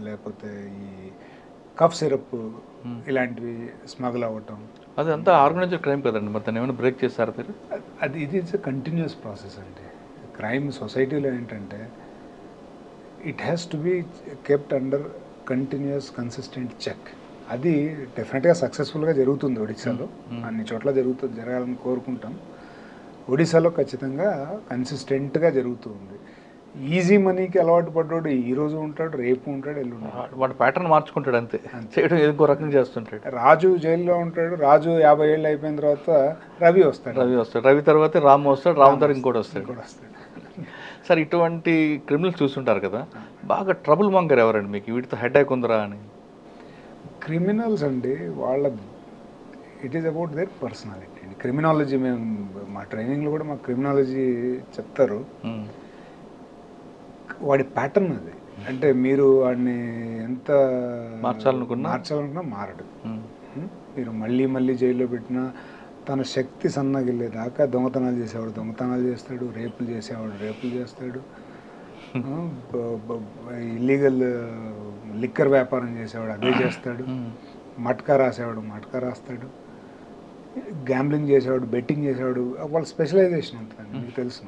లేకపోతే ఈ కఫ్ సిరప్ ఇలాంటివి స్మగుల్ అవ్వటం. అది అంతా ఆర్గనైజ్డ్ క్రైమ్ కదండి, మొత్తం ఏమైనా బ్రేక్ చేస్తారా మీరు? ఇది ఇట్స్ కంటిన్యూస్ ప్రాసెస్ అండి. క్రైమ్ సొసైటీలో ఏంటంటే it has to be kept under continuous consistent check. అది డెఫినెట్గా సక్సెస్ఫుల్గా జరుగుతుంది ఒడిశాలో, అన్ని చోట్ల జరగాలని కోరుకుంటాం. ఒడిశాలో ఖచ్చితంగా కన్సిస్టెంట్గా జరుగుతుంది. ఈజీ మనీకి అలవాటు పడ్డాడు, ఈ రోజు ఉంటాడు, రేపు ఉంటాడు, ఎల్లుండి వాడు ప్యాటర్న్ మార్చుకుంటాడు, అంతే చేయడం ఇంకో రకంగా చేస్తుంటాడు. రాజు జైల్లో ఉంటాడు, రాజు 50 ఏళ్ళు అయిపోయిన తర్వాత రవి వస్తాడు, రవి తర్వాత రామ్ వస్తాడు, రామ్ తర్వాత ఇంకోటి వస్తాడు. సార్, ఇటువంటి క్రిమినల్స్ చూస్తుంటారు కదా, బాగా ట్రబుల్ మాంగర్ ఎవరండి మీకు? వీటితో హెడేక్ ఉందిరా అని. క్రిమినల్స్ అండి, వాళ్ళ it is about their personality అండి. క్రిమినాలజీ మేము మా ట్రైనింగ్లో కూడా మాకు క్రిమినాలజీ చెప్తారు. వాడి ప్యాటర్న్ అది, అంటే మీరు వాడిని ఎంత మార్చాలనుకున్నా మారడు. మీరు మళ్ళీ జైల్లో పెట్టినా తన శక్తి సన్నగిల్లేదాకా దొంగతనాలు చేసేవాడు దొంగతనాలు చేస్తాడు, రేపులు చేసేవాడు రేపులు చేస్తాడు, ఇల్లీగల్ లిక్కర్ వ్యాపారం చేసేవాడు అదే చేస్తాడు, మట్కా రాసేవాడు మట్కా రాస్తాడు, గ్యాంబ్లింగ్ చేసేవాడు బెట్టింగ్ చేసేవాడు. వాళ్ళ స్పెషలైజేషన్ ఉంటుందండి, మీకు తెలుసు.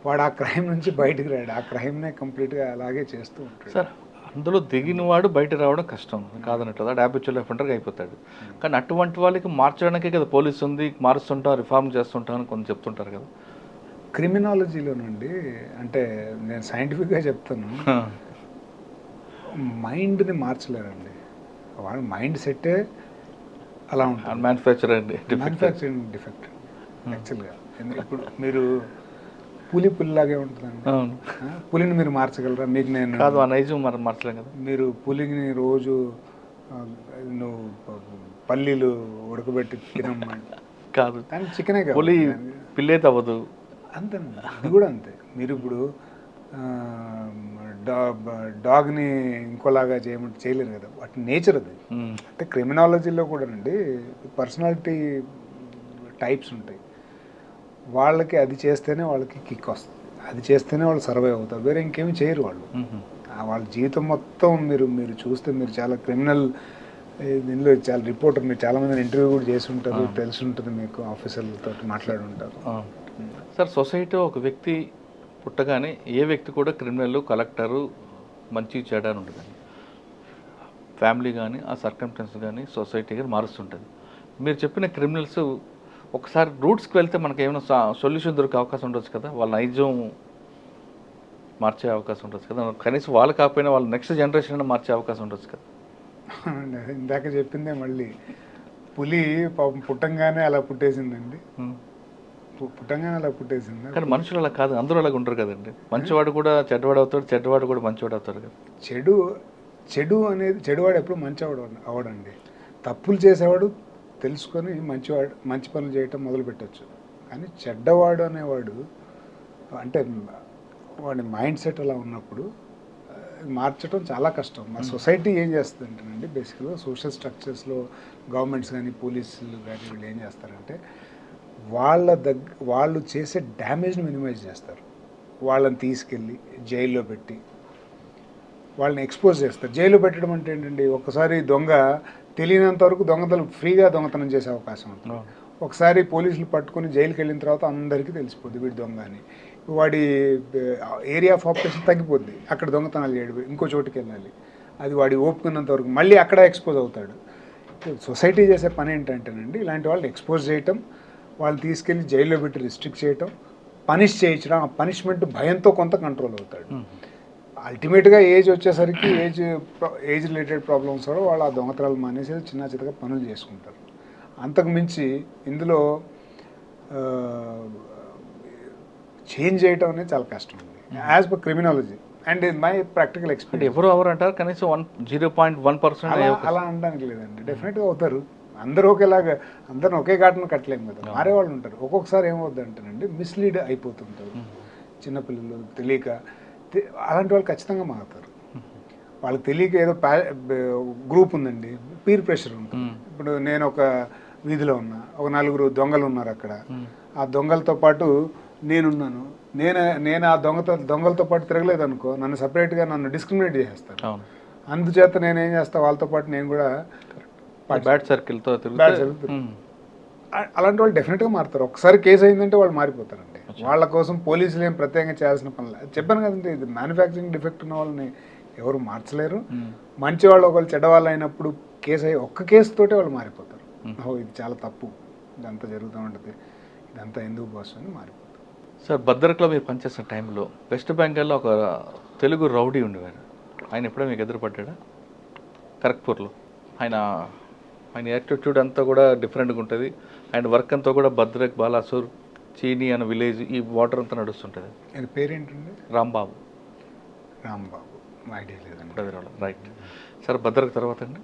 వాడు ఆ క్రైమ్ నుంచి బయటకు రాడు, ఆ క్రైమ్నే కంప్లీట్గా అలాగే చేస్తూ ఉంటాడు. సార్, అందులో దిగిన వాడు బయట రావడం కష్టం కాదన్నట్టు, అది హ్యాబిచువల్ ఎఫెండర్గా అయిపోతాడు. కానీ అటువంటి వాళ్ళకి మార్చడానికే కదా పోలీసు ఉంది, మారుస్తుంటాం రిఫార్మ్ చేస్తుంటాం అని కొంచెం చెప్తుంటారు కదా. క్రిమినాలజీలోనండి, అంటే నేను సైంటిఫిక్గా చెప్తాను, మైండ్ని మార్చలేరండి. వాడు మైండ్ సెట్టే అలా ఉంటుంది. మ్యానుఫ్యాక్చరింగ్ డిఫెక్ట్ యాక్చువల్గా. ఇప్పుడు మీరు పులిలాగే ఉంటుందండి, పులిని మీరు మార్చగలరా? మీకు నేను మార్చలేం కదా. మీరు పులిని రోజు నువ్వు పల్లీలు ఉడకబెట్టి తినమ్మా కాదు, కానీ చికెనే కాదు, పులి పిల్లైతే అవ్వదు. అంతేనండి, ఇది కూడా అంతే. మీరు ఇప్పుడు డాగ్ని ఇంకోలాగా చేయమంటే చేయలేరు కదా, వాటి నేచర్ అది. అంటే క్రిమినాలజీలో కూడానండి పర్సనాలిటీ టైప్స్ ఉంటాయి. వాళ్ళకి అది చేస్తేనే వాళ్ళకి కిక్ వస్తుంది, అది చేస్తేనే వాళ్ళు సర్వైవ్ అవుతారు, వేరే ఇంకేమి చేయరు వాళ్ళు. వాళ్ళ జీవితం మొత్తం మీరు చూస్తే మీరు చాలా క్రిమినల్ దీనిలో చాలా రిపోర్టర్, మీరు చాలామంది ఇంటర్వ్యూ కూడా చేసి ఉంటారు, తెలిసి ఉంటుంది మీకు, ఆఫీసర్లతో మాట్లాడి ఉంటారు. సార్, సొసైటీలో ఒక వ్యక్తి పుట్టగానే ఏ వ్యక్తి కూడా క్రిమినల్, కలెక్టరు, మంచి చెడ్డ అని ఉంటుంది. ఫ్యామిలీ కానీ ఆ సర్కమ్స్టెన్స్ కానీ సొసైటీ కానీ మారుస్తుంటుంది. మీరు చెప్పిన క్రిమినల్స్ ఒకసారి రూట్స్కి వెళ్తే మనకి ఏమైనా సొల్యూషన్ దొరికే అవకాశం ఉండొచ్చు కదా, వాళ్ళ నైజం మార్చే అవకాశం ఉండొచ్చు కదా, కనీసం వాళ్ళు కాకపోయినా వాళ్ళ నెక్స్ట్ జనరేషన్ మార్చే అవకాశం ఉండొచ్చు కదా. ఇందాక చెప్పిందే మళ్ళీ, పులి పాపం పుట్టంగానే అలా పుట్టేసిందండి, పుట్టంగానే అలా పుట్టేసింది. కానీ మనుషులు అలా కాదు, అందరూ అలాగ ఉంటారు కదండి. మంచివాడు కూడా చెడ్డవాడు అవుతాడు, చెడ్డవాడు కూడా మంచివాడు అవుతాడు కదా. చెడువాడు ఎప్పుడు మంచివాడు అవడండి. తప్పులు చేసేవాడు తెలుసుకొని మంచి పనులు చేయటం మొదలు పెట్టచ్చు. కానీ చెడ్డవాడు అనేవాడు అంటే వాడి మైండ్ సెట్ అలా ఉన్నప్పుడు మార్చడం చాలా కష్టం. మా సొసైటీ ఏం చేస్తుంది అంటేనండి, బేసిక్గా సోషల్ స్ట్రక్చర్స్లో గవర్నమెంట్స్ కానీ పోలీసులు కానీ వీళ్ళు ఏం చేస్తారంటే వాళ్ళు చేసే డ్యామేజ్ని మినిమైజ్ చేస్తారు. వాళ్ళని తీసుకెళ్ళి జైల్లో పెట్టి వాళ్ళని ఎక్స్పోజ్ చేస్తారు. జైల్లో పెట్టడం అంటే ఏంటండి, ఒకసారి దొంగ తెలియనంత వరకు ఫ్రీగా దొంగతనం చేసే అవకాశం ఉంటుంది. ఒకసారి పోలీసులు పట్టుకొని జైలుకి వెళ్ళిన తర్వాత అందరికీ తెలిసిపోద్ది వీడి దొంగ అని. వాడి ఏరియా ఆఫ్ ఆపరేషన్ తగ్గిపోద్ది, అక్కడ దొంగతనాలు చేయడం, ఇంకో చోటుకి వెళ్ళాలి, అది వాడి ఓపుకున్నంత వరకు మళ్ళీ అక్కడ ఎక్స్పోజ్ అవుతాడు. సొసైటీ చేసే పని ఏంటంటేనండి, ఇలాంటి వాళ్ళని ఎక్స్పోజ్ చేయటం, వాళ్ళు తీసుకెళ్ళి జైల్లో పెట్టి రిస్ట్రిక్ట్ చేయటం, పనిష్ చేయించడం, ఆ పనిష్మెంట్ భయంతో కొంత కంట్రోల్ అవుతాడు. అల్టిమేట్గా ఏజ్ వచ్చేసరికి ఏజ్ రిలేటెడ్ ప్రాబ్లమ్స్ కూడా వాళ్ళు ఆ దొంగతనాలు మానేసి చిన్న చిన్నగా పనులు చేసుకుంటారు. అంతకు మించి ఇందులో చేంజ్ చేయటం అనేది చాలా కష్టం అండి, as per criminology and my practical experience. ఎవరు అంటారు కనీసం 0.1% అలా అనడానికి లేదండి, డెఫినెట్గా అవుతారు. అందరూ ఒకేలాగా అందరిని ఒకే ఘాటను కట్టలేము కదా, మారే వాళ్ళు ఉంటారు. ఒక్కొక్కసారి ఏమవుద్ది అంటేనండి, మిస్లీడ్ అయిపోతుంటారు చిన్నపిల్లలు, తెలియక. అలాంటి వాళ్ళు ఖచ్చితంగా మారుతారు. వాళ్ళకి తెలియక ఏదో గ్రూప్ ఉందండి, పీర్ ప్రెషర్ ఉంటుంది. ఇప్పుడు నేను ఒక వీధిలో ఉన్నా, ఒక 4 దొంగలు ఉన్నారు అక్కడ, ఆ దొంగలతో పాటు నేనున్నాను, నేను ఆ దొంగలతో పాటు తిరగలేదు అనుకో, నన్ను సపరేట్గా నన్ను డిస్క్రిమినేట్ చేసేస్తాను. అందుచేత నేను ఏం చేస్తాను, వాళ్ళతో పాటు నేను కూడా బ్యాడ్ సర్కిల్తో అలాంటి వాళ్ళు డెఫినెట్గా మారుతారు. ఒకసారి కేసు అయిందంటే వాళ్ళు మారిపోతారండి. వాళ్ళ కోసం పోలీసులు ఏం ప్రత్యేకంగా చేయాల్సిన పనులు. చెప్పాను కదండి, ఇది మ్యానుఫ్యాక్చరింగ్ డిఫెక్ట్ ఉన్న వాళ్ళని ఎవరు మార్చలేరు. మంచి వాళ్ళు ఒకళ్ళు చెడ్డవాళ్ళు అయినప్పుడు ఒక్క కేసుతోటే వాళ్ళు మారిపోతారు. ఇది చాలా తప్పు, ఇదంతా జరుగుతూ ఉంటుంది, ఇదంతా ఎందుకు బాస్ అని మారిపోతారు. సార్, భద్రకలో మీరు పనిచేసిన టైంలో వెస్ట్ బెంగాల్లో ఒక తెలుగు రౌడీ ఉండేవారు. ఆయన ఎప్పుడో మీకు ఎదురుపడ్డా? ఖరగ్పూర్లో ఆయన యాటిట్యూడ్ అంతా కూడా డిఫరెంట్గా ఉంటుంది. ఆయన వర్క్ అంతా కూడా భద్రక్, బాలాసూర్, చీనీ అనే విలేజ్, ఈ వాటర్ అంతా నడుస్తుంటుంది. ఆయన పేరేంటండి? రాంబాబు. ఐడియా లేదండి. Right sir. భద్రక్ తర్వాత అండి,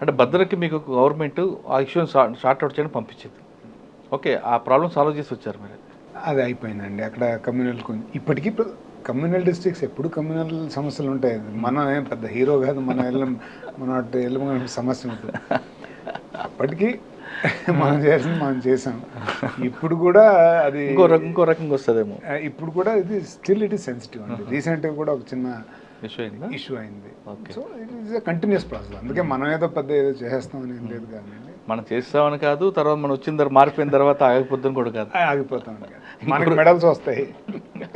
అంటే భద్రకి మీకు గవర్నమెంట్ ఆ ఇష్యూని షార్ట్అవుట్ చేయడం పంపించింది. ఓకే, ఆ ప్రాబ్లమ్ సాల్వ్ చేసి వచ్చారు మీరు. అది అయిపోయిందండి అక్కడ. కమ్యూనల్ ఇప్పటికీ కమ్యూనల్ డిస్ట్రిక్ట్స్ ఎప్పుడు కమ్యూనల్ సమస్యలు ఉంటాయి. మనం ఏం పెద్ద హీరో కాదు, మన వెళ్ళ సమస్య ఉంటుంది. అప్పటికీ మనం చేసింది మనం చేసాం. ఇప్పుడు కూడా అది ఇంకో రకంగా వస్తుందేమో. ఇప్పుడు కూడా ఇది స్టిల్ ఇట్ ఈస్ సెన్సిటివ్ అండి. రీసెంట్గా కూడా ఒక చిన్న ఇష్యూ అయింది. So it is a continuous process. అందుకే మనం ఏదో చేస్తామని ఏం లేదు కానీ, మనం చేస్తామని కాదు, తర్వాత మనం వచ్చిన తర్వాత మారిపోయిన తర్వాత ఆగిపోతాం కూడా కాదు, ఆగిపోతామని కాదు. మనకి మెడల్స్ వస్తాయి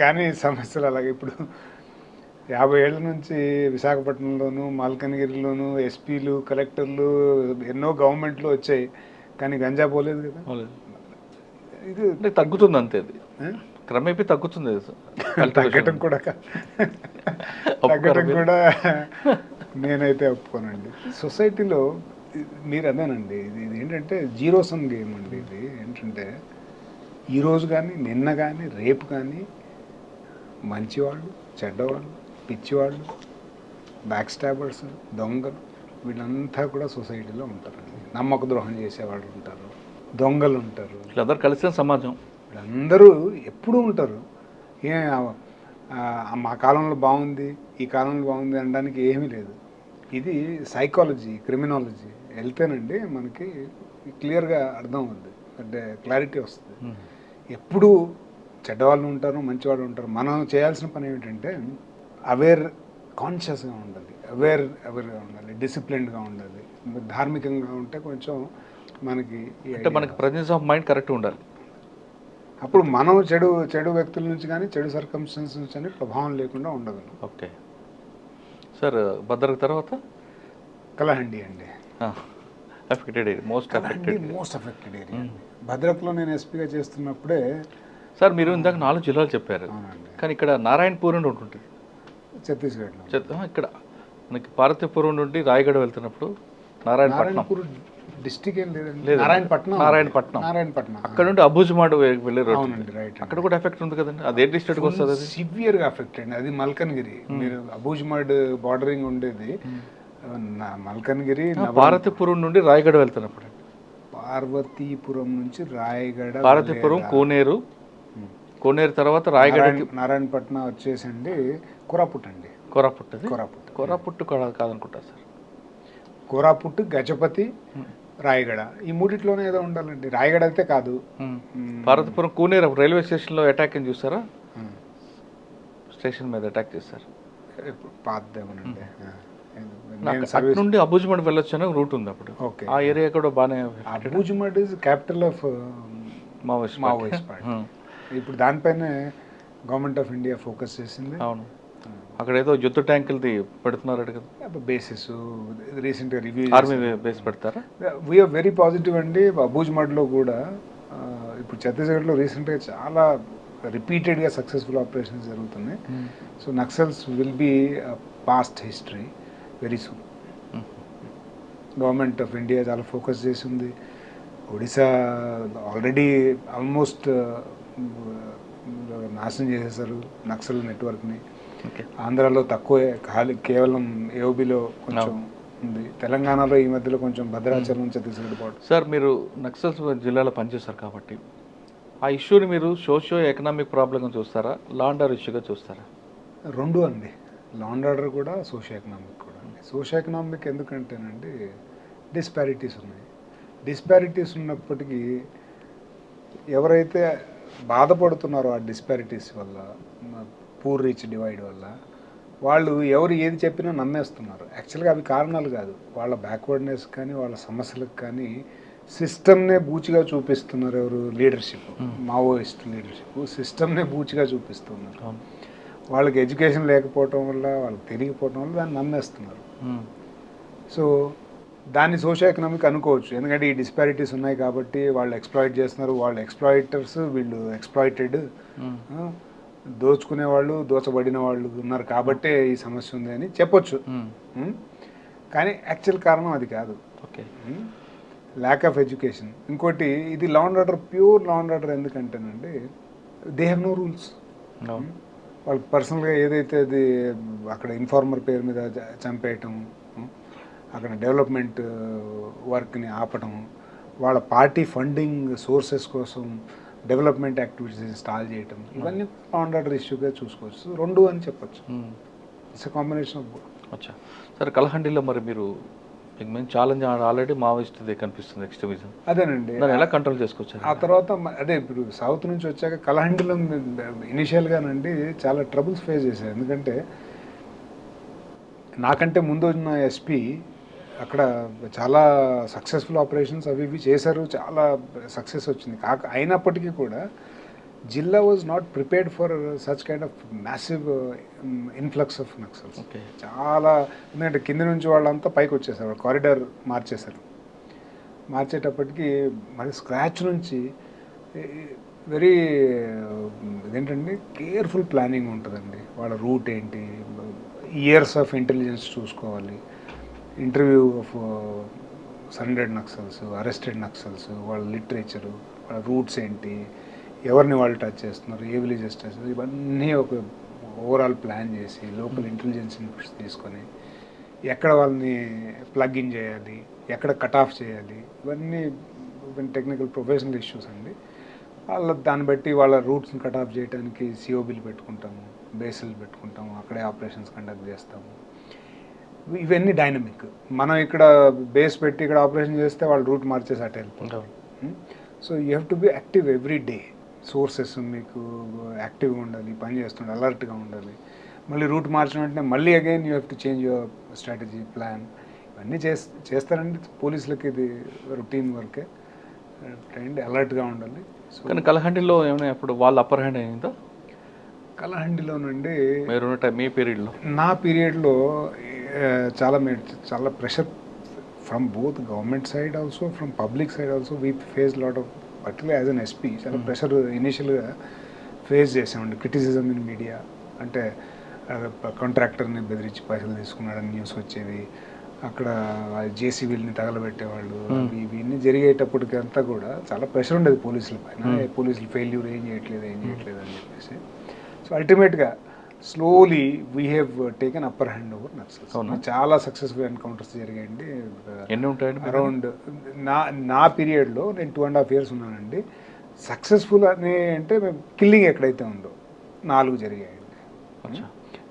కానీ సమస్యలు అలాగే. ఇప్పుడు 50 ఏళ్ల నుంచి విశాఖపట్నంలోను, మాల్కనగిరిలోను ఎస్పీలు, కలెక్టర్లు, ఎన్నో గవర్నమెంట్లు వచ్చాయి, కానీ గంజా పోలేదు కదా. ఇది అంటే తగ్గుతుంది అంతే, అది క్రమేపీ తగ్గుతుంది. తగ్గటం కూడా నేనైతే ఒప్పుకోనండి. సొసైటీలో మీరు అదేనండి, ఇది ఏంటంటే జీరో సమ్ గేమ్ అండి. ఇది ఏంటంటే ఈరోజు కానీ, నిన్న కానీ, రేపు కానీ మంచివాళ్ళు, చెడ్డవాళ్ళు, పిచ్చివాళ్ళు, బ్యాక్ స్టాబర్స్, దొంగలు, వీళ్ళంతా కూడా సొసైటీలో ఉంటారండి. నమ్మక ద్రోహం చేసేవాళ్ళు ఉంటారు, దొంగలు ఉంటారు, వీళ్ళందరూ కలిసిన సమాజం. వీళ్ళందరూ ఎప్పుడూ ఉంటారు. మా కాలంలో బాగుంది, ఈ కాలంలో బాగుంది అనడానికి ఏమీ లేదు. ఇది సైకాలజీ, క్రిమినాలజీ వెళ్తేనండి మనకి క్లియర్గా అర్థం అవుద్ది, అంటే క్లారిటీ వస్తుంది. ఎప్పుడు చెడ్డవాళ్ళు ఉంటారు, మంచివాళ్ళు ఉంటారు. మనం చేయాల్సిన పని ఏమిటంటే కాన్షియస్గా ఉండాలి, అవేర్గా ఉండాలి, డిసిప్లిన్డ్గా ఉండాలి, ధార్మికంగా ఉంటే కొంచెం మనకి అంటే మనకి ప్రజెన్స్ ఆఫ్ మైండ్ కరెక్ట్ ఉండాలి. అప్పుడు మనం చెడు వ్యక్తుల నుంచి కానీ చెడు సర్కమ్స్టెన్స్ నుంచి కానీ ప్రభావం లేకుండా ఉండగలం. ఓకే సార్, భద్రక తర్వాత కలహండి అండి. Affected area, most affected area. భద్రకలో నేను ఎస్పీగా చేస్తున్నప్పుడే. సార్ మీరు ఇందాక 4 జిల్లాలు చెప్పారు, అవునండి, కానీ ఇక్కడ నారాయణపూర్ నుండి ఉంటుంది ఛత్తీస్గఢ్లో. ఇక్కడ మనకి పార్వతీపురం నుండి రాయగఢ వెళ్తున్నప్పుడు నారాయణపట్నం డిస్టిక్ ఏం లేదండి, లేదు, నారాయణపట్నం. అక్కడ నుండి అబూజ్మాడ్ వెళ్ళే రోడ్. అవునండి, రైట్. అక్కడ కూడా ఎఫెక్ట్ ఉంది కదండి, అది ఏ డిస్ట్రిక్ట్కి వస్తుంది? అది సివియర్గా ఎఫెక్ట్ అండి. అది మల్కన్గిరి. మీరు అబూజ్మాడ్ బార్డరింగ్ ఉండేది మల్కన్గిరి. పార్వతీపురం నుండి రాయగఢ వెళ్తున్నప్పుడు, పార్వతీపురం నుంచి రాయగఢ, పార్వతీపురం, కోనేరు తర్వాత రాయగఢకి, నారాయణపట్నం వచ్చేసండి కోరాపుట్ అండి. కోరాపుట్టు కాదనుకుంటా సార్. కోరాపుట్, గజపతి, రాయగఢ, ఈ మూడిట్లోనే ఏదో ఉండాలండి. రాయగఢ అయితే కాదు. పార్వతీపురం, కోనేరు రైల్వే స్టేషన్లో అటాక్ అని చూసారా? స్టేషన్ మీద అటాక్ చేశారు. పాతదేమోనండి. అటు నుండి అబూజ్మడ్ వెళ్ళొచ్చు అనే రూట్ ఉంది అప్పుడు. ఆ ఏరియా కూడా బాగానే. Abujhmarh is capital of Maoist party. ఇప్పుడు దానిపైన గవర్నమెంట్ ఆఫ్ ఇండియా ఫోకస్ చేసింది. అవును, అక్కడ ఏదో యుద్ధ ట్యాంకులది పెడుతున్నారు కదా బేసెస్. రీసెంట్గా రివ్యూ, ఆర్మీ బేస్ పెడతారా? వీఆర్ వెరీ పాజిటివ్ అండి. అబూజ్మడ్లో కూడా ఇప్పుడు ఛత్తీస్గఢ్లో రీసెంట్గా చాలా రిపీటెడ్గా సక్సెస్ఫుల్ ఆపరేషన్స్ జరుగుతున్నాయి. So Naxals will be past history very soon. Government of India చాలా ఫోకస్ చేసింది. ఒడిశా ఆల్రెడీ ఆల్మోస్ట్ నాశనం చేసేసారు నక్సల్ నెట్వర్క్ని. ఆంధ్రాలో తక్కువే, కేవలం ఏఓబిలో కొంచెం ఉంది. తెలంగాణలో ఈ మధ్యలో కొంచెం భద్రాచలం, ఛత్తీస్గఢ్ పాటు. సార్ మీరు నక్సల్స్ జిల్లాలో పనిచేస్తారు కాబట్టి ఆ ఇష్యూని మీరు సోషియో ఎకనామిక్ ప్రాబ్లంగా చూస్తారా, లా అండ్ ఆర్డర్ ఇష్యూగా చూస్తారా? రెండు అండి, లా అండ్ ఆర్డర్ కూడా, సోషియో ఎకనామిక్ కూడా అండి. సోషియో ఎకనామిక్ ఎందుకంటేనండి డిస్పారిటీస్ ఉన్నాయి. డిస్పారిటీస్ ఉన్నప్పటికీ ఎవరైతే బాధపడుతున్నారో ఆ డిస్పారిటీస్ వల్ల, పూర్ రిచ్ డివైడ్ వల్ల, వాళ్ళు ఎవరు ఏది చెప్పినా నమ్మేస్తున్నారు. యాక్చువల్గా అవి కారణాలు కాదు, వాళ్ళ బ్యాక్వర్డ్నెస్ కానీ వాళ్ళ సమస్యలకు కానీ సిస్టమ్నే బూచిగా చూపిస్తున్నారు. ఎవరు? లీడర్షిప్, మావోయిస్ట్ లీడర్షిప్ సిస్టమ్నే బూచిగా చూపిస్తున్నారు. వాళ్ళకి ఎడ్యుకేషన్ లేకపోవటం వల్ల, వాళ్ళకి తెలియకపోవటం వల్ల దాన్ని నమ్మేస్తున్నారు. సో దాన్ని సోషియో ఎకనామిక్ అనుకోవచ్చు, ఎందుకంటే ఈ డిస్పారిటీస్ ఉన్నాయి కాబట్టి వాళ్ళు ఎక్స్ప్లాయిట్ చేస్తున్నారు. వాళ్ళు ఎక్స్ప్లాయిటర్స్, వీళ్ళు ఎక్స్ప్లాయిటెడ్. దోచుకునే వాళ్ళు, దోచబడిన వాళ్ళు ఉన్నారు కాబట్టే ఈ సమస్య ఉంది అని చెప్పొచ్చు. కానీ యాక్చువల్ కారణం అది కాదు. Okay, lack of education. ఇంకోటి, ఇది law and order, pure law and order ఎందుకంటేనండి దే హ్యావ్ నో రూల్స్. వాళ్ళకి పర్సనల్గా ఏదైతే అది అక్కడ ఇన్ఫార్మర్ పేరు మీద చంపేయటం, అక్కడ డెవలప్మెంట్ వర్క్ని ఆపటం, వాళ్ళ పార్టీ ఫండింగ్ సోర్సెస్ కోసం డెవలప్మెంట్ యాక్టివిటీస్ స్టాల్ చేయటం, ఇవన్నీ లా అండ్ ఆర్డర్ ఇష్యూగా చూసుకోవచ్చు. రెండు అని చెప్పచ్చు. It's a combination of both. అచ్చా సరే, కలహండిలో మరి మీరు మేము ఛాలెంజ్ ఆల్రెడీ మావోయిస్ట్దే కనిపిస్తుంది, ఎక్స్ట్రీమిజం. అదేనండి, దాన్ని ఎలా కంట్రోల్ చేసుకోవచ్చు? ఆ తర్వాత అదే ఇప్పుడు సౌత్ నుంచి వచ్చాక కలహండిలో ఇనిషియల్గానండి చాలా ట్రబుల్స్ ఫేస్ చేశారు. ఎందుకంటే నాకంటే ముందు ఉన్న ఎస్పీ అక్కడ చాలా సక్సెస్ఫుల్ ఆపరేషన్స్ అవి ఇవి చేశారు, చాలా సక్సెస్ వచ్చింది. అయినప్పటికీ కూడా జిల్లా was not prepared for such kind of massive influx of Naxals. చాలా, ఎందుకంటే కింద నుంచి వాళ్ళంతా పైకి వచ్చేసారు, కారిడార్ మార్చేటప్పటికి మరి స్క్రాచ్ నుంచి వెరీ ఇదేంటండి కేర్ఫుల్ ప్లానింగ్ ఉంటుందండి. వాళ్ళ రూట్ ఏంటి, ఇయర్స్ ఆఫ్ ఇంటెలిజెన్స్ చూసుకోవాలి, interview of surrendered Naxals, arrested Naxals, వాళ్ళ లిటరేచరు, వాళ్ళ రూట్స్ ఏంటి, ఎవరిని వాళ్ళు టచ్ చేస్తున్నారు, ఏ విలేజెస్ టచ్ చేస్తున్నారు, ఇవన్నీ ఒక ఓవరాల్ ప్లాన్ చేసి లోకల్ ఇంటెలిజెన్స్ ఇన్పుట్స్ తీసుకొని ఎక్కడ వాళ్ళని ప్లగ్ ఇన్ చేయాలి, ఎక్కడ కట్ ఆఫ్ చేయాలి, ఇవన్నీ టెక్నికల్ ప్రొఫెషనల్ ఇష్యూస్ అండి. దాన్ని బట్టి వాళ్ళ రూట్స్ని కట్ ఆఫ్ చేయడానికి సిఓబిలు పెట్టుకుంటాము, బేసులు పెట్టుకుంటాము, అక్కడే ఆపరేషన్స్ కండక్ట్ చేస్తాము. ఇవన్నీ డైనమిక్. మనం ఇక్కడ బేస్ పెట్టి ఇక్కడ ఆపరేషన్ చేస్తే వాళ్ళు రూట్ మార్చేసి అటు వెళ్ళిపోతాం. So you have to be active every day. Sources మీకు యాక్టివ్గా ఉండాలి, పని చేస్తుండాలి, అలర్ట్గా ఉండాలి. మళ్ళీ రూట్ మార్చిన వెంటనే మళ్ళీ again you have to change your strategy plan. ఇవన్నీ చేస్తారండి పోలీసులకి. ఇది రొటీన్ వర్కే. ట్రైన్డ్ అలర్ట్గా ఉండాలి. సో కానీ కలహండిలో ఏమైనా ఇప్పుడు వాళ్ళ అప్పర్ హ్యాండ్ అయిందా? కలహండిలో నుండి మీరు మీ పీరియడ్లో? నా పీరియడ్లో చాలా pressure from both government side also, from public side also. We face lot of, particular as an SP చాలా ప్రెషర్ ఇనీషియల్గా ఫేస్ చేసామండి. క్రిటిసిజం ఇన్ మీడియా, అంటే కాంట్రాక్టర్ని బెదిరించి పైసలు తీసుకున్నాడని న్యూస్ వచ్చేవి. అక్కడ జేసీబీలని తగలబెట్టేవాళ్ళు. ఇవన్నీ జరిగేటప్పటికి అంతా కూడా చాలా ప్రెషర్ ఉండేది పోలీసుల పైన. పోలీసులు ఫెయిల్యూర్, ఏం చేయట్లేదు అని చెప్పేసి. సో అల్టిమేట్గా slowly we have taken upper hand over Naxals. చాలా సక్సెస్ఫుల్ ఎన్కౌంటర్స్ జరిగాయండి. ఎన్ని ఉంటాయండి అరౌండ్ నా పీరియడ్లో నేను 2.5 years ఉన్నానండి. సక్సెస్ఫుల్ అని అంటే కిల్లింగ్ ఎక్కడైతే ఉందో 4 జరిగాయండి.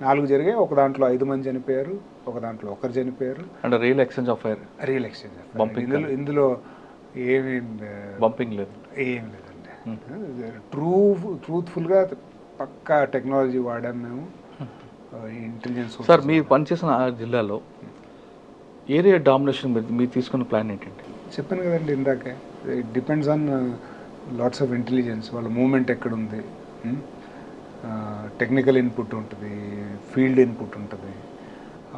4 జరిగాయి. ఒక దాంట్లో 5 మంది చనిపోయారు, ఒక దాంట్లో 1 చనిపోయారు. అంటే real exchange of fire. Real exchange of fire. ఇందులో ఏమి బంపింగ్ లేదు, ఏం లేదండి. ట్రూత్ఫుల్గా పక్కా టెక్నాలజీ వాడాం మేము, ఇంటెలిజెన్స్. సార్ మీరు పనిచేసిన ఆ జిల్లాలో ఏరియా డామినేషన్ మీరు తీసుకున్న ప్లాన్ ఏంటంటే? చెప్పాను కదండి ఇందాకే, it depends on lots of intelligence. వాళ్ళ మూమెంట్ ఎక్కడుంది, టెక్నికల్ ఇన్పుట్ ఉంటుంది, ఫీల్డ్ ఇన్పుట్ ఉంటుంది,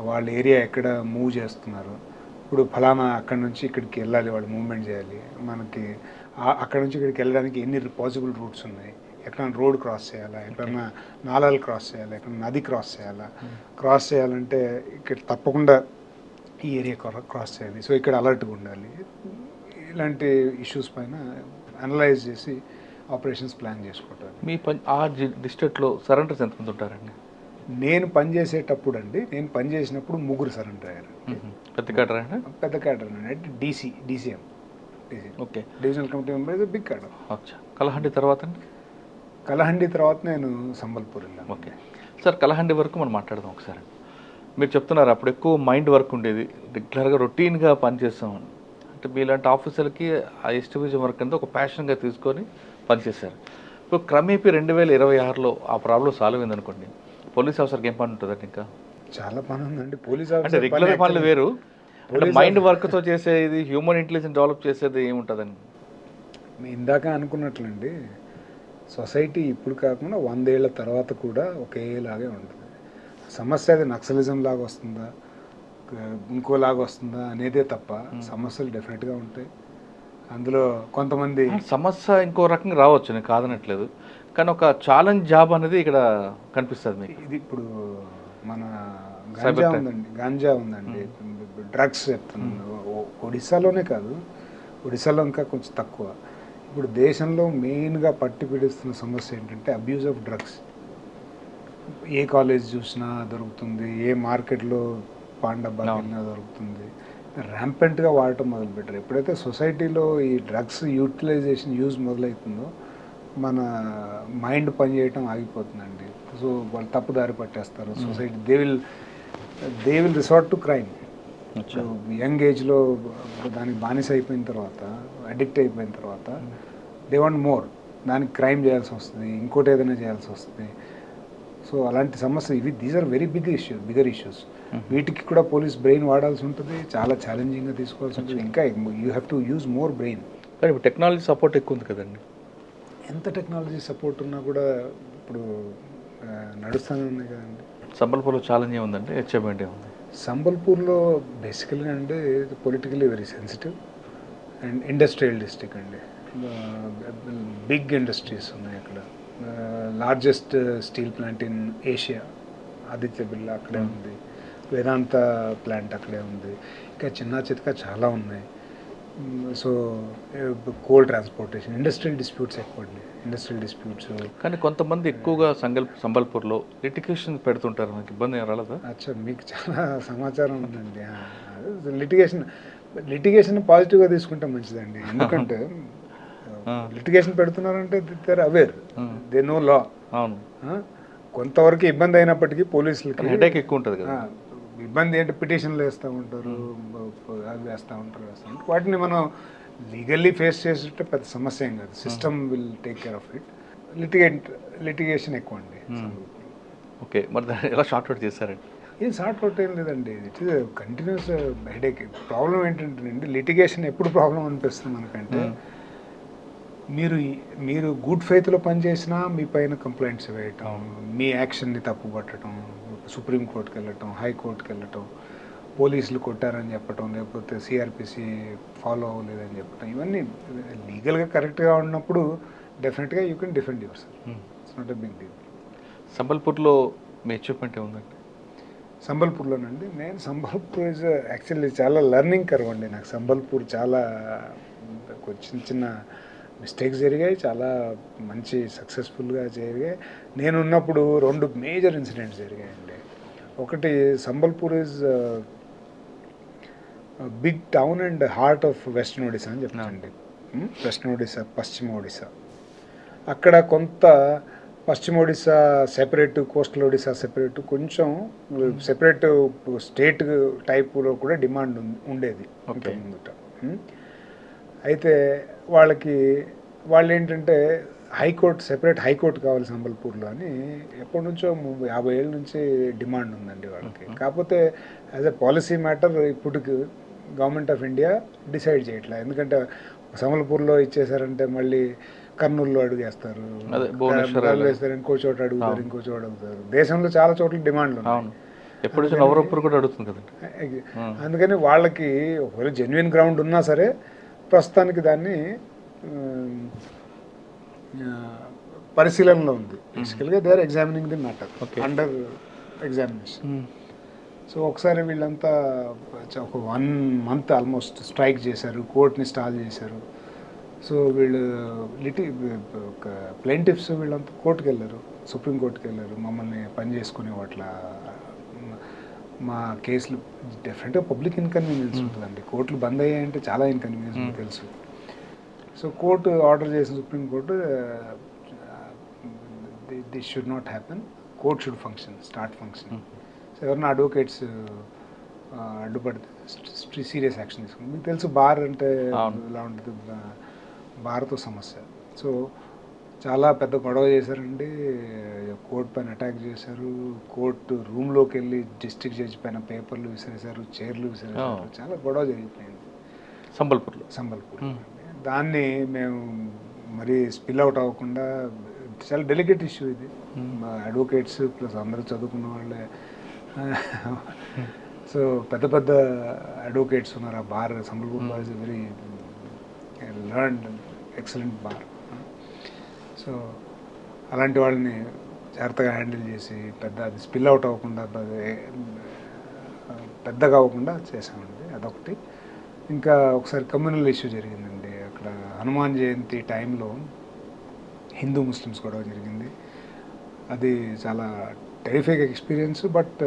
వాళ్ళ ఏరియా ఎక్కడ మూవ్ చేస్తున్నారు. ఇప్పుడు ఫలానా అక్కడి నుంచి ఇక్కడికి వెళ్ళాలి, వాళ్ళు మూవ్మెంట్ చేయాలి. మనకి అక్కడ నుంచి ఇక్కడికి వెళ్ళడానికి ఎన్ని పాసిబుల్ రూట్స్ ఉన్నాయి, ఎక్కడైనా రోడ్ క్రాస్ చేయాలా, ఎక్కడైనా నాలాలు క్రాస్ చేయాలా, ఎక్కడైనా నది క్రాస్ చేయాలా. క్రాస్ చేయాలంటే ఇక్కడ తప్పకుండా ఈ ఏరియా క్రాస్ చేయాలి. సో ఇక్కడ అలర్ట్గా ఉండాలి. ఇలాంటి ఇష్యూస్ పైన అనలైజ్ చేసి ఆపరేషన్స్ ప్లాన్ చేసుకోవటానికి. మీ ఆ డిస్ట్రిక్ట్లో సరెండర్స్ ఎంతమంది ఉంటారండి? నేను పనిచేసేటప్పుడు అండి, నేను పనిచేసినప్పుడు 3 సరెండర్ అయ్యారు. పెద్ద క్యాడర్ అండి? పెద్ద క్యాడర్ అంటే DCM, okay, divisional committee member is big cadre. అచ్చా. కలహండి తర్వాత అండి? కలహండి తర్వాత నేను సంబల్పూర్ వెళ్ళాను. ఓకే సార్, కలహండి వరకు మనం మాట్లాడదాం ఒకసారి. మీరు చెప్తున్నారు అప్పుడు ఎక్కువ మైండ్ వర్క్ ఉండేది, రెగ్యులర్గా రొటీన్గా పనిచేస్తామని. అంటే మీలాంటి ఆఫీసర్లకి ఆ ఎస్టివిజన్ వర్క్ అంతా ఒక ప్యాషన్గా తీసుకొని పనిచేశారు. ఇప్పుడు క్రమేపీ 2026లో ఆ ప్రాబ్లం సాల్వ్ అయింది అనుకోండి, పోలీస్ ఆఫీసర్కి ఏం పని ఉంటుందండి? ఇంకా చాలా పని ఉందండి. పోలీస్ అంటే రెగ్యులర్ పనులు వేరు, మైండ్ వర్క్తో చేసేది, హ్యూమన్ ఇంటెలిజెన్స్ డెవలప్ చేసేది ఏముంటుందండి? మీ ఇందాక అనుకున్నట్లండి, సొసైటీ ఇప్పుడు కాకుండా 100 ఏళ్ల తర్వాత కూడా ఒకేలాగే ఉంటుంది. సమస్య అది నక్సలిజం లాగా వస్తుందా, ఇంకోలాగా వస్తుందా అనేదే తప్ప సమస్యలు డెఫినెట్గా ఉంటాయి. అందులో కొంతమంది సమస్య ఇంకో రకంగా రావచ్చు, నేను కాదనట్లేదు, కానీ ఒక ఛాలెంజ్ జాబ్ అనేది ఇక్కడ కనిపిస్తుంది మీకు. ఇది ఇప్పుడు మన గాంజా ఉందండి, డ్రగ్స్ చెప్తున్నాను. ఒడిశాలోనే కాదు, ఒడిశాలో ఇంకా కొంచెం తక్కువ. ఇప్పుడు దేశంలో మెయిన్గా పట్టి పీడిస్తున్న సమస్య ఏంటంటే abuse of drugs. A college చూసినా దొరుకుతుంది, ఏ మార్కెట్లో పాండబ్బా వెళ్ళినా దొరుకుతుంది. ర్యాంపెంట్గా వాడటం మొదలుపెట్టారు. ఎప్పుడైతే సొసైటీలో ఈ డ్రగ్స్ యూజ్ మొదలవుతుందో మన మైండ్ పనిచేయటం ఆగిపోతుందండి. సో వాళ్ళు తప్పుదారి పట్టేస్తారు. Society they will resort to crime. Young ఏజ్లో దానికి బానిస అయిపోయిన తర్వాత, అడిక్ట్ అయిపోయిన తర్వాత దే వాంట్ మోర్. దానికి క్రైమ్ చేయాల్సి వస్తుంది, ఇంకోటి ఏదైనా చేయాల్సి వస్తుంది. సో అలాంటి సమస్య ఇవి, these are very bigger issues. వీటికి కూడా పోలీస్ బ్రెయిన్ వాడాల్సి ఉంటుంది, చాలా ఛాలెంజింగ్గా తీసుకోవాల్సి ఉంటుంది. ఇంకా you have to use more brain. కానీ ఇప్పుడు టెక్నాలజీ సపోర్ట్ ఎక్కువ ఉంది కదండి. ఎంత టెక్నాలజీ సపోర్ట్ ఉన్నా కూడా ఇప్పుడు నడుస్తూనే ఉన్నాయి కదండి. సంబల్పూర్లో ఛాలెంజ్ ఏముందంటే హెచ్ఎండి ఉంది. సంబల్పూర్లో బేసికల్గా అంటే politically very sensitive and industrial district అండి. బిగ్ ఇండస్ట్రీస్ ఉన్నాయి అక్కడ. Largest steel plant in Asia Aditya Birla అక్కడే ఉంది, వేదాంత ప్లాంట్ అక్కడే ఉంది, ఇంకా చిన్న చితక చాలా ఉన్నాయి. So coal transportation, industrial disputes ఎక్కువ అండి, ఇండస్ట్రియల్ డిస్ప్యూట్స్. కానీ కొంతమంది ఎక్కువగా సంబల్పూర్లో లిటిగేషన్ పెడుతుంటారు, మనకి ఇబ్బంది ఏం రాలేదా? అచ్చా, మీకు చాలా సమాచారం ఉందండి. లిటిగేషన్ పాజిటివ్గా తీసుకుంటే మంచిదండి. ఎందుకంటే లిటిగేషన్ పెడుతున్నారంటే they are aware, they know law. అవును, కొంతవరకు ఇబ్బంది అయినప్పటికీ పోలీసులకి హెడేక్ ఎక్కువ ఉంటుంది కదా. ఇబ్బంది ఏంటి, పిటిషన్లు వేస్తూ ఉంటారు, అవి వేస్తూ ఉంటారు. వాటిని మనం లీగల్లీ ఫేస్ చేసేట పెద్ద సమస్య ఏం కాదు. System will take care of it. Litigation ఎక్కువ అండి. ఓకే, మరి దాన్ని ఎలా షార్ట్ అవుట్ చేశారండి? ఏం షార్ట్ అవుట్ ఏం లేదండి. It is continuous headache. Problem ఏంటంటే లిటిగేషన్ ఎప్పుడు ప్రాబ్లం అనిపిస్తుంది మనకంటే, మీరు గుడ్ ఫెయిత్లో పనిచేసినా మీ పైన కంప్లైంట్స్ వేయటం, మీ యాక్షన్ని తప్పు పట్టడం, సుప్రీంకోర్టుకి వెళ్ళటం, హైకోర్టుకి వెళ్ళటం, పోలీసులు కొట్టారని చెప్పటం, లేకపోతే సిఆర్పిసి ఫాలో అవ్వలేదని చెప్పటం, ఇవన్నీ లీగల్గా కరెక్ట్గా ఉన్నప్పుడు డెఫినెట్గా you can defend yourself. It's not a big deal. సంబల్పూర్లో మీ అచీవ్మెంట్ ఏముందండి? సంబల్పూర్లోనండి, నేను సంబల్పూర్ ఇస్ యాక్చువల్లీ చాలా లెర్నింగ్ కర్వ్ అండి. నాకు సంబల్పూర్ చాలా చిన్న చిన్న మిస్టేక్స్ జరిగాయి, చాలా మంచి సక్సెస్ఫుల్గా జరిగాయి. నేను ఉన్నప్పుడు 2 మేజర్ ఇన్సిడెంట్స్ జరిగాయండి. ఒకటి, Sambalpur is big town and heart of western Odisha అని చెప్తానండి. వెస్టర్న్ ఒడిశా, పశ్చిమ ఒడిశా. అక్కడ కొంత పశ్చిమ Odisha separate, coastal Odisha separate, కొంచెం సెపరేట్ స్టేట్ టైపులో కూడా డిమాండ్ ఉండేది ముందుట. అయితే వాళ్ళు ఏంటంటే హైకోర్టు, సెపరేట్ హైకోర్టు కావాలి సంబల్పూర్లో అని ఎప్పటి నుంచో 50 ఏళ్ళ నుంచి డిమాండ్ ఉందండి వాళ్ళకి. కాకపోతే యాజ్ ఎ పాలసీ మ్యాటర్ ఇప్పటికి గవర్నమెంట్ ఆఫ్ ఇండియా డిసైడ్ చేయట్లేదు. ఎందుకంటే సంబల్పూర్లో ఇచ్చేసారంటే మళ్ళీ కర్నూలులో అడుగేస్తారు, వేస్తారు, ఇంకో చోట అడుగుతారు. దేశంలో చాలా చోట్ల డిమాండ్లు ఉన్నాయి. కూడా అడుగుతుంది కదండి. అందుకని వాళ్ళకి ఒకవేళ జెన్యున్ గ్రౌండ్ ఉన్నా సరే ప్రస్తుతానికి దాన్ని పరిశీలనలో ఉంది. బేసికల్గా they are examining the matter, under examination. So ఒకసారి వీళ్ళంతా ఒక 1 month ఆల్మోస్ట్ స్ట్రైక్ చేశారు, కోర్టుని స్టాల్ చేశారు. సో వీళ్ళు ప్లెయింటిఫ్స్ వీళ్ళంతా కోర్టుకు వెళ్ళారు, సుప్రీంకోర్టుకి వెళ్ళారు. మమ్మల్ని పని చేసుకునే వాట్ల మా కేసులు డెఫినెట్గా పబ్లిక్ ఇన్కన్వీనియన్స్ ఉంటుందండి. కోర్టులు బంద్ అయ్యాయంటే చాలా ఇన్కన్వీనియన్స్ మీకు తెలుసు. సో కోర్టు ఆర్డర్ చేసిన supreme court, this should not happen, court should function, start function. So ఎవరైనా అడ్వకేట్స్ అడ్డుపడితే సీరియస్ యాక్షన్ తీసుకుంది. మీకు తెలుసు బార్ అంటే ఇలా ఉంటుంది, బార్తో సమస్య. సో చాలా పెద్ద గొడవ చేశారండి. కోర్టు పైన అటాక్ చేశారు, కోర్టు రూమ్లోకి వెళ్ళి డిస్ట్రిక్ట్ జడ్జి పైన పేపర్లు విసిరేశారు, చైర్లు విసిరేశారు. చాలా గొడవ జరిగిపోయింది సంబల్పూర్. దాన్ని మేము మరీ స్పిల్ అవుట్ అవ్వకుండా, చాలా డెలికేట్ ఇష్యూ ఇది. అడ్వకేట్స్ ప్లస్ అందరూ చదువుకున్న వాళ్ళే. సో పెద్ద పెద్ద అడ్వకేట్స్ ఉన్నారు ఆ bar. Sambalpur bar is very learned excellent bar. So అలాంటి వాళ్ళని జాగ్రత్తగా హ్యాండిల్ చేసి అది స్పిల్ అవుట్ అవ్వకుండా, పెద్దగా అవ్వకుండా చేసామండి. అదొకటి. ఇంకా ఒకసారి కమ్యూనల్ ఇష్యూ జరిగిందండి. అక్కడ హనుమాన్ జయంతి టైంలో హిందూ ముస్లిమ్స్ గొడవ జరిగింది. అది చాలా terrific experience. But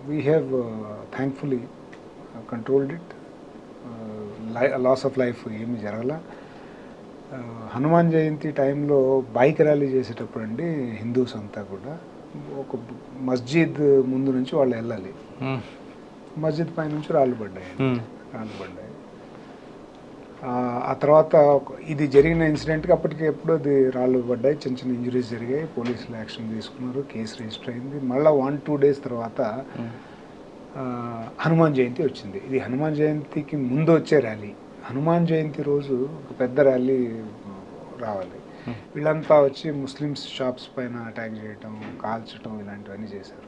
we have thankfully controlled it. Loss of life ఏమీ జరగల. హనుమాన్ జయంతి టైంలో బైక్ ర్యాలీ చేసేటప్పుడు అండి, హిందూస్ అంతా కూడా ఒక మస్జిద్ ముందు నుంచి వాళ్ళు వెళ్ళాలి. మస్జిద్ పై నుంచి రాళ్ళు పడ్డాయి. ఆ తర్వాత ఇది జరిగిన ఇన్సిడెంట్కి అప్పటికి ఎప్పుడో అది రాళ్ళు పడ్డాయి, చిన్న చిన్న ఇంజరీస్ జరిగాయి. పోలీసులు యాక్షన్ తీసుకున్నారు, కేసు రిజిస్టర్ అయింది. మళ్ళీ 1-2 days తర్వాత హనుమాన్ జయంతి వచ్చింది. ఇది హనుమాన్ జయంతికి ముందు వచ్చే ర్యాలీ. హనుమాన్ జయంతి రోజు ఒక పెద్ద ర్యాలీ రావాలి. వీళ్ళంతా వచ్చి ముస్లిమ్స్ షాప్స్ పైన అటాక్ చేయటం, కాల్చడం, ఇలాంటివన్నీ చేశారు.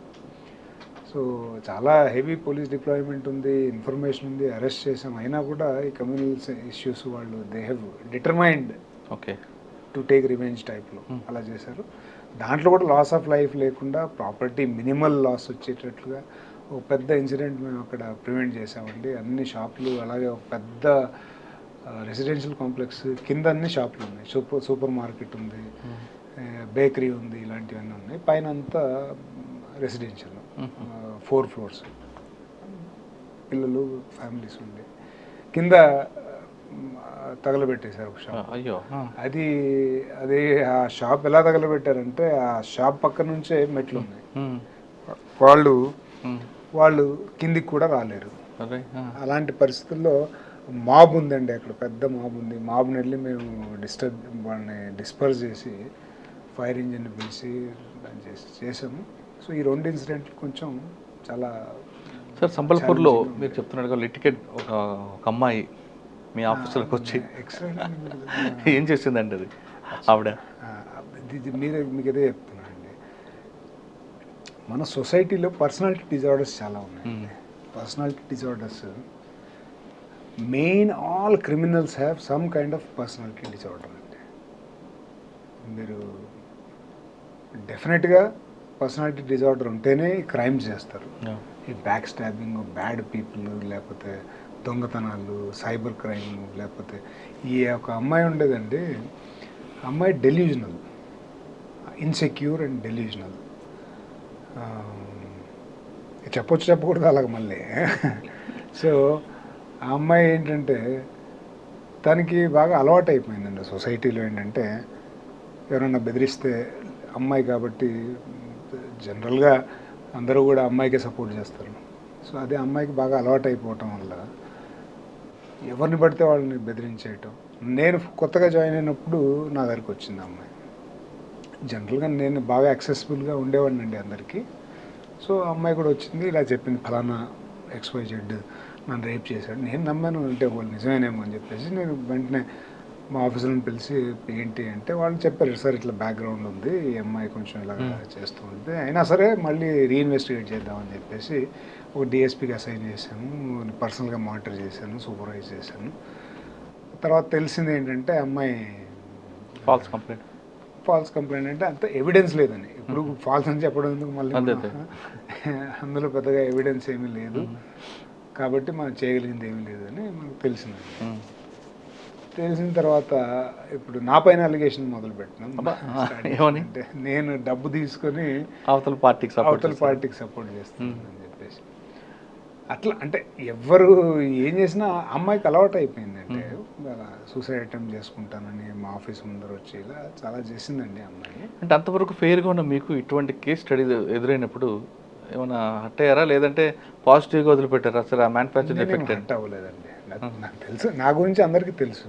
సో చాలా హెవీ పోలీస్ డిప్లాయ్మెంట్ ఉంది, ఇన్ఫర్మేషన్ ఉంది, అరెస్ట్ చేసాం. అయినా కూడా ఈ కమ్యూనల్ ఇష్యూస్ వాళ్ళు they have determined to take revenge టైప్లో అలా చేశారు. దాంట్లో కూడా లాస్ ఆఫ్ లైఫ్ లేకుండా ప్రాపర్టీ మినిమల్ లాస్ వచ్చేటట్లుగా ఒక పెద్ద ఇన్సిడెంట్ మేము అక్కడ ప్రివెంట్ చేసామండి. అన్ని షాపులు, అలాగే ఒక పెద్ద రెసిడెన్షియల్ కాంప్లెక్స్ కింద అన్ని షాపులు ఉన్నాయి. సూపర్ మార్కెట్ ఉంది, బేకరీ ఉంది, ఇలాంటివన్నీ ఉన్నాయి. పైన అంతా రెసిడెన్షియల్, 4 floors, పిల్లలు, ఫ్యామిలీస్ ఉండే. కింద తగలబెట్టేశారు ఒక షాప్. అయ్యో. అది అది ఆ షాప్ ఎలా తగలబెట్టారంటే ఆ షాప్ పక్క నుంచే మెట్లు ఉన్నాయి. వాళ్ళు వాళ్ళు కిందికి కూడా రాలేరు. అలాంటి పరిస్థితుల్లో మాబ్ ఉందండి అక్కడ, పెద్ద మాబ్ ఉంది. మాబ్ని వెళ్ళి మేము వాళ్ళని డిస్పర్స్ చేసి ఫైర్ ఇంజిన్ పిలిచి దాన్ని చేసాము. సో ఈ 2 ఇన్సిడెంట్లు కొంచెం చాలా. సార్, సంబల్పూర్లో మీరు చెప్తున్నట్టుగా లిటికేట్ ఒక అమ్మాయి మీ ఆఫీసులోకి వచ్చి ఏం చేసిందండి అది ఆవిడ? మీకు అదే చెప్తున్నానండి, మన సొసైటీలో పర్సనాలిటీ డిజార్డర్స్ చాలా ఉన్నాయి. Personality disorders main all criminals have some kind of personality disorder అండి. మీరు డెఫినెట్గా పర్సనాలిటీ డిజార్డర్ ఉంటేనే క్రైమ్స్ చేస్తారు. ఈ బ్యాక్ స్టాబింగ్, బ్యాడ్ పీపుల్, లేకపోతే దొంగతనాలు, సైబర్ క్రైమ్, లేకపోతే ఈ ఒక అమ్మాయి ఉండేదండి. అమ్మాయి డెల్యూజనల్, ఇన్సెక్యూర్ అండ్ డెల్యూజనల్. చెప్పకూడదు అలాగ మళ్ళీ. సో ఆ అమ్మాయి ఏంటంటే తనకి బాగా అలవాటు అయిపోయిందండి సొసైటీలో. ఏంటంటే ఎవరైనా బెదిరిస్తే, అమ్మాయి కాబట్టి జనరల్గా అందరూ కూడా అమ్మాయికే సపోర్ట్ చేస్తారు. సో అదే అమ్మాయికి బాగా అలవాటు అయిపోవటం వల్ల ఎవరిని పడితే వాళ్ళని బెదిరించేయటం. నేను కొత్తగా జాయిన్ అయినప్పుడు నా దగ్గరికి వచ్చింది అమ్మాయి. జనరల్గా నేను బాగా యాక్సెసిబుల్గా ఉండేవాడిని అండి అందరికీ. సో అమ్మాయి కూడా వచ్చింది, ఇలా చెప్పింది, ఫలానా XYZ నన్ను రేప్ చేశాడు. నేను నమ్మాను, అంటే వాళ్ళు నిజమేనేమో అని చెప్పేసి నేను వెంటనే మా ఆఫీసులను పిలిచి ఏంటి అంటే వాళ్ళు చెప్పారు, సార్ ఇట్లా బ్యాక్గ్రౌండ్ ఉంది, ఈ అమ్మాయి కొంచెం ఇలా చేస్తూ ఉంది, అయినా సరే మళ్ళీ రీఇన్వెస్టిగేట్ చేద్దామని చెప్పేసి ఒక డిఎస్పీకి అసైన్ చేశాను, పర్సనల్గా మానిటర్ చేశాను, సూపర్వైజ్ చేశాను. తర్వాత తెలిసింది ఏంటంటే అమ్మాయి ఫాల్స్ కంప్లైంట్ అంటే అంత ఎవిడెన్స్ లేదని. ఇప్పుడు ఫాల్స్ అని చెప్పడం ఎందుకు మళ్ళీ, అందులో పెద్దగా ఎవిడెన్స్ ఏమీ లేదు కాబట్టి మనం చేయగలిగింది ఏమీ లేదని మనకు తెలిసింది. తెలిసిన తర్వాత ఇప్పుడు నా పైన అలిగేషన్ మొదలు పెట్టినాను. అంటే నేను డబ్బు తీసుకొని అవతల పార్టీకి సపోర్ట్ చేస్తున్నాను అని చెప్పేసి. అట్లా అంటే ఎవరు ఏం చేసినా అమ్మాయికి అలవాటు అయిపోయింది. అంటే సూసైడ్ అటెంప్ట్ చేసుకుంటానని మా ఆఫీస్ ముందర వచ్చి ఇలా చాలా చేసిందండి అమ్మాయి. అంటే అంతవరకు ఫెయిర్గా ఉన్న మీకు ఇటువంటి కేస్ స్టడీ ఎదురైనప్పుడు ఏమైనా హట్ అయ్యారా, లేదంటే పాజిటివ్గా వదిలిపెట్టారా? అసలు ఆ మ్యానుఫ్యాక్చర్ ఎఫెక్ట్ హట్ అవ్వలేదండి. నాకు తెలుసు, నా గురించి అందరికీ తెలుసు.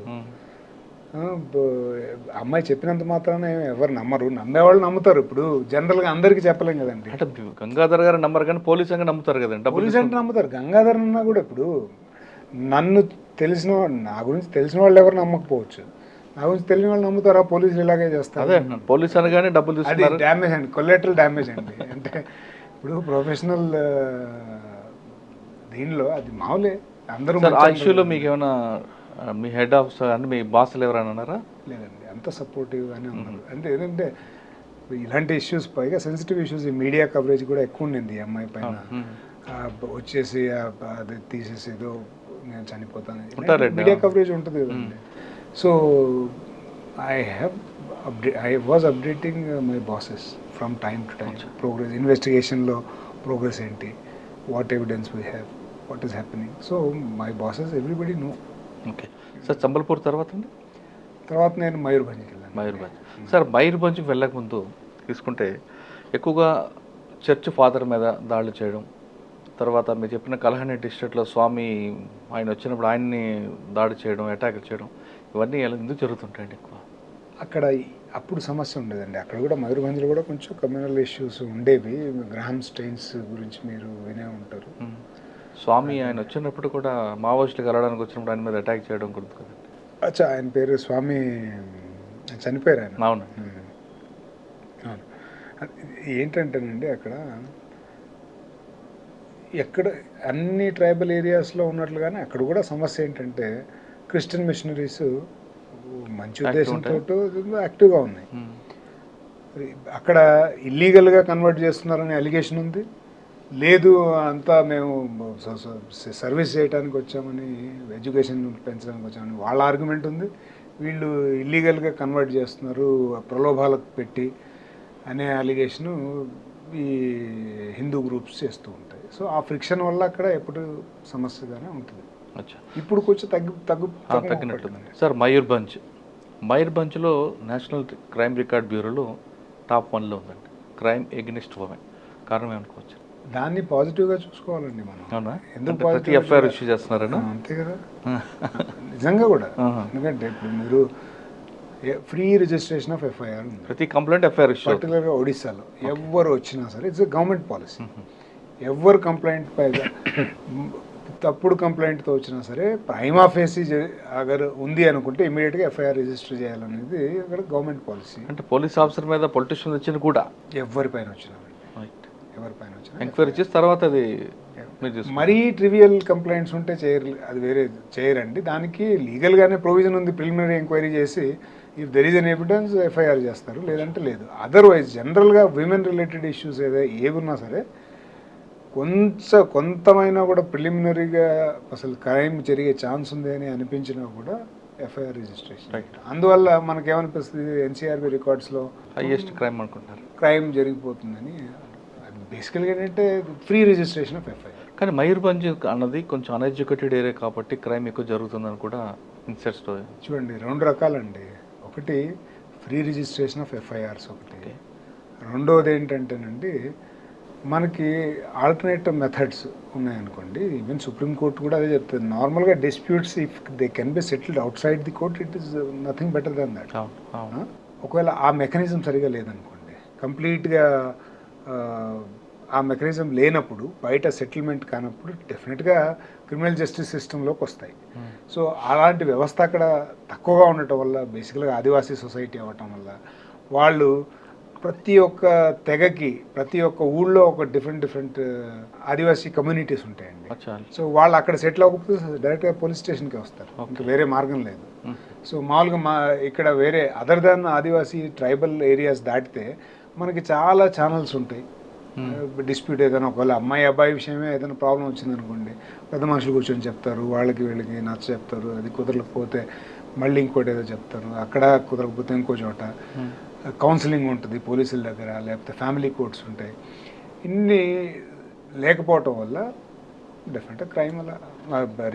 అమ్మాయి చెప్పినంత మాత్రాన ఎవరు నమ్మరు, నమ్మేవాళ్ళు నమ్ముతారు. ఇప్పుడు జనరల్గా అందరికీ చెప్పలేం కదండి. అంటే గంగాధర్ గారు నమ్మరు కానీ పోలీసు అంటే నమ్ముతారు కదండి. పోలీసు అంటే నమ్ముతారు. గంగాధర్ అన్నా కూడా ఇప్పుడు నన్ను నా గురించి తెలిసిన వాళ్ళు ఎవరు నమ్మకపోవచ్చు, నా గురించి తెలియని వాళ్ళు నమ్ముతారా? పోలీసులు ఇలాగే చేస్తారు. అదే పోలీసు అనగానే డబ్బులు తీసుకుంటారు. అది డ్యామేజ్ అండి, కొలెటరల్ డ్యామేజ్ అండి. అంటే ఇప్పుడు ప్రొఫెషనల్ దీనిలో అది మామూలే. అందరూ ఆ ఇష్యూలో మీకు ఏమైనా మీ హెడ్ ఆఫ్ అంటే మీ బాస్లు ఎవరైనా అన్నారా? లేదండి, అంత సపోర్టివ్గానే ఉన్నారు. అంటే ఏంటంటే ఇలాంటి ఇష్యూస్, పైగా సెన్సిటివ్ ఇష్యూస్, ఈ మీడియా కవరేజ్ కూడా ఎక్కువ ఉండింది ఈ అమ్మాయి పైన. వచ్చేసి అది తీసేసి ఏదో నేను చనిపోతాను, మీడియా కవరేజ్ ఉంటుంది కదండి. So I was updating my bosses from time to time. Progress, ఇన్వెస్టిగేషన్లో ప్రోగ్రెస్ ఏంటి, what evidence we have, what is happening. So my bosses everybody know. Okay sir, Sambalpur తర్వాత నేను మయూర్భంజ్కి వెళ్ళాను. మయూర్భంజ్. సార్, మయూర్భంజ్కి వెళ్ళకముందు తీసుకుంటే ఎక్కువగా చర్చ్ ఫాదర్ మీద దాడులు చేయడం, తర్వాత మీరు చెప్పిన కలహండి డిస్ట్రిక్ట్లో స్వామి ఆయన వచ్చినప్పుడు ఆయన్ని దాడి చేయడం, అటాక్ చేయడం, ఇవన్నీ ఎందుకు జరుగుతుంటాయండి ఎక్కువ? అక్కడ అప్పుడు సమస్య ఉండేదండి. అక్కడ కూడా మయూర్భంజ్లో కూడా కొంచెం కమ్యూనల్ ఇష్యూస్ ఉండేవి. గ్రాహం స్టెయిన్స్ గురించి మీరు వినే ఉంటారు. స్వామి ఆయన వచ్చినప్పుడు కూడా మావోయిస్టులు కలవడానికి వచ్చినప్పుడు ఆయన మీద అటాక్ చేయడం గుర్తు కదండి. అచ్చా, ఆయన పేరు స్వామి, చనిపోయారు ఆయన. అవును. అవును. ఏంటంటేనండి ఎక్కడ అన్ని ట్రైబల్ ఏరియాస్లో ఉన్నట్లుగానే అక్కడ కూడా సమస్య ఏంటంటే క్రిస్టియన్ మిషనరీస్ మంచి ఉద్దేశంతో యాక్టివ్గా ఉన్నాయి. అక్కడ ఇల్లీగల్గా కన్వర్ట్ చేస్తున్నారనే అలిగేషన్ ఉంది. లేదు, అంతా మేము సర్వీస్ చేయడానికి వచ్చామని, ఎడ్యుకేషన్ పెంచడానికి వచ్చామని వాళ్ళ ఆర్గ్యుమెంట్ ఉంది. వీళ్ళు ఇల్లీగల్గా కన్వర్ట్ చేస్తున్నారు ప్రలోభాలకు పెట్టి అనే అలిగేషను ఈ హిందూ గ్రూప్స్ చేస్తూ ఉంటాయి. సో ఆ ఫ్రిక్షన్ వల్ల అక్కడ ఎప్పుడు సమస్యగానే ఉంటుంది. అచ్చా. ఇప్పుడు కొంచెం తగ్గినట్టుంది సార్. మయూర్భంజ్లో నేషనల్ క్రైమ్ రికార్డ్ బ్యూరోలో టాప్ 1లో ఉందండి క్రైమ్ ఎగ్నెస్ట్ ఉమెన్. కారణం ఏమనుకోవచ్చు? దాన్ని పాజిటివ్గా చూసుకోవాలండి మనం. అవునా? ఎందుకు ప్రతి positive ఎఫ్ఐఆర్ ఇష్యూ చేస్తున్నారనా? అంతే కదా, నిజంగా కూడా. ఎందుకంటే ఇప్పుడు మీరు ఫ్రీ రిజిస్ట్రేషన్ ఆఫ్ ఎఫ్ఐఆర్ ఉంది ప్రతి కంప్లైంట్ ఎఫ్ఐఆర్ ఇష్యూ. పర్టికులర్గా ఒడిశాలో. ఎవరు వచ్చినా సరే ఇట్స్ గవర్నమెంట్ పాలసీ. ఎవరు కంప్లైంట్ పైగా తప్పుడు కంప్లైంట్తో వచ్చినా సరే ప్రైమా ఫేసి అగర్ ఉంది అనుకుంటే ఇమీడియట్గా ఎఫ్ఐఆర్ రిజిస్టర్ చేయాలనేది అక్కడ గవర్నమెంట్ పాలసీ. అంటే పోలీస్ ఆఫీసర్ మీద పొలిటీషియన్ వచ్చిన కూడా ఎవరిపైన వచ్చినా ఎంక్వైరీ చేసి తర్వాత అది మరీ ట్రివియల్ కంప్లైంట్స్ ఉంటే అది వేరే చేయరండి. దానికి లీగల్గానే ప్రొవిజన్ ఉంది, ప్రిలిమినరీ ఎంక్వైరీ చేసి if there is an evidence FIR చేస్తారు, లేదంటే లేదు. అదర్వైజ్ జనరల్గా విమెన్ రిలేటెడ్ ఇష్యూస్ ఏవి ఉన్నా సరే కొంతమైనా కూడా ప్రిలిమినరీగా అసలు క్రైమ్ జరిగే ఛాన్స్ ఉంది అని అనిపించినా కూడా ఎఫ్ఐఆర్ రిజిస్ట్రేషన్. అందువల్ల మనకేమనిపిస్తుంది, ఎన్సీఆర్బీ రికార్డ్స్లో హైయెస్ట్ క్రైమ్ అనుకుంటారు, క్రైమ్ జరిగిపోతుందని. బేసికల్గా ఏంటంటే ఫ్రీ రిజిస్ట్రేషన్ ఆఫ్ ఎఫ్ఐఆర్. కానీ మయూర్భంజ్ అన్నది కొంచెం అన్ఎడ్యుకేటెడ్ ఏరియా కాబట్టి క్రైమ్ ఎక్కువ జరుగుతుందని కూడా ఇన్సెట్స్ చూడండి. 2 రకాలండి. ఒకటి ఫ్రీ రిజిస్ట్రేషన్ ఆఫ్ ఎఫ్ఐఆర్స్ ఒకటి. రెండోది ఏంటంటేనండి మనకి ఆల్టర్నేటివ్ మెథడ్స్ ఉన్నాయనుకోండి. ఈవెన్ సుప్రీంకోర్టు కూడా అదే చెప్తుంది. నార్మల్గా disputes if they can be settled out side the court it is nothing better than that. ఒకవేళ ఆ మెకానిజం సరిగా లేదనుకోండి, కంప్లీట్గా ఆ మెకానిజం లేనప్పుడు, బయట సెటిల్మెంట్ కానప్పుడు డెఫినెట్గా క్రిమినల్ జస్టిస్ సిస్టంలోకి వస్తాయి. సో అలాంటి వ్యవస్థ అక్కడ తక్కువగా ఉండటం వల్ల, బేసికల్గా ఆదివాసీ సొసైటీ అవ్వటం వల్ల వాళ్ళు ప్రతి ఒక్క తెగకి, ప్రతి ఒక్క ఊళ్ళో ఒక డిఫరెంట్ ఆదివాసీ కమ్యూనిటీస్ ఉంటాయండి. సో వాళ్ళు అక్కడ సెటిల్ అవ్వకపోతే డైరెక్ట్గా పోలీస్ స్టేషన్కి వస్తారు, ఇంకా వేరే మార్గం లేదు. సో మామూలుగా ఇక్కడ వేరే అదర్ దాన్ ఆదివాసీ ట్రైబల్ ఏరియాస్ దాటితే మనకి చాలా ఛానల్స్ ఉంటాయి. డిస్ప్యూట్ ఏదైనా ఒకవేళ అమ్మాయి అబ్బాయి విషయమే ఏదైనా ప్రాబ్లం వచ్చిందనుకోండి, పెద్ద మనుషులు కూర్చొని చెప్తారు, వీళ్ళకి నచ్చ చెప్తారు. అది కుదరకపోతే మళ్ళీ ఇంకోటి ఏదో చెప్తారు, అక్కడ కుదరకపోతే ఇంకో చోట కౌన్సిలింగ్ ఉంటుంది పోలీసుల దగ్గర, లేకపోతే ఫ్యామిలీ కోర్ట్స్ ఉంటాయి. ఇన్ని లేకపోవటం వల్ల డెఫినెట్గా క్రైమ్ అలా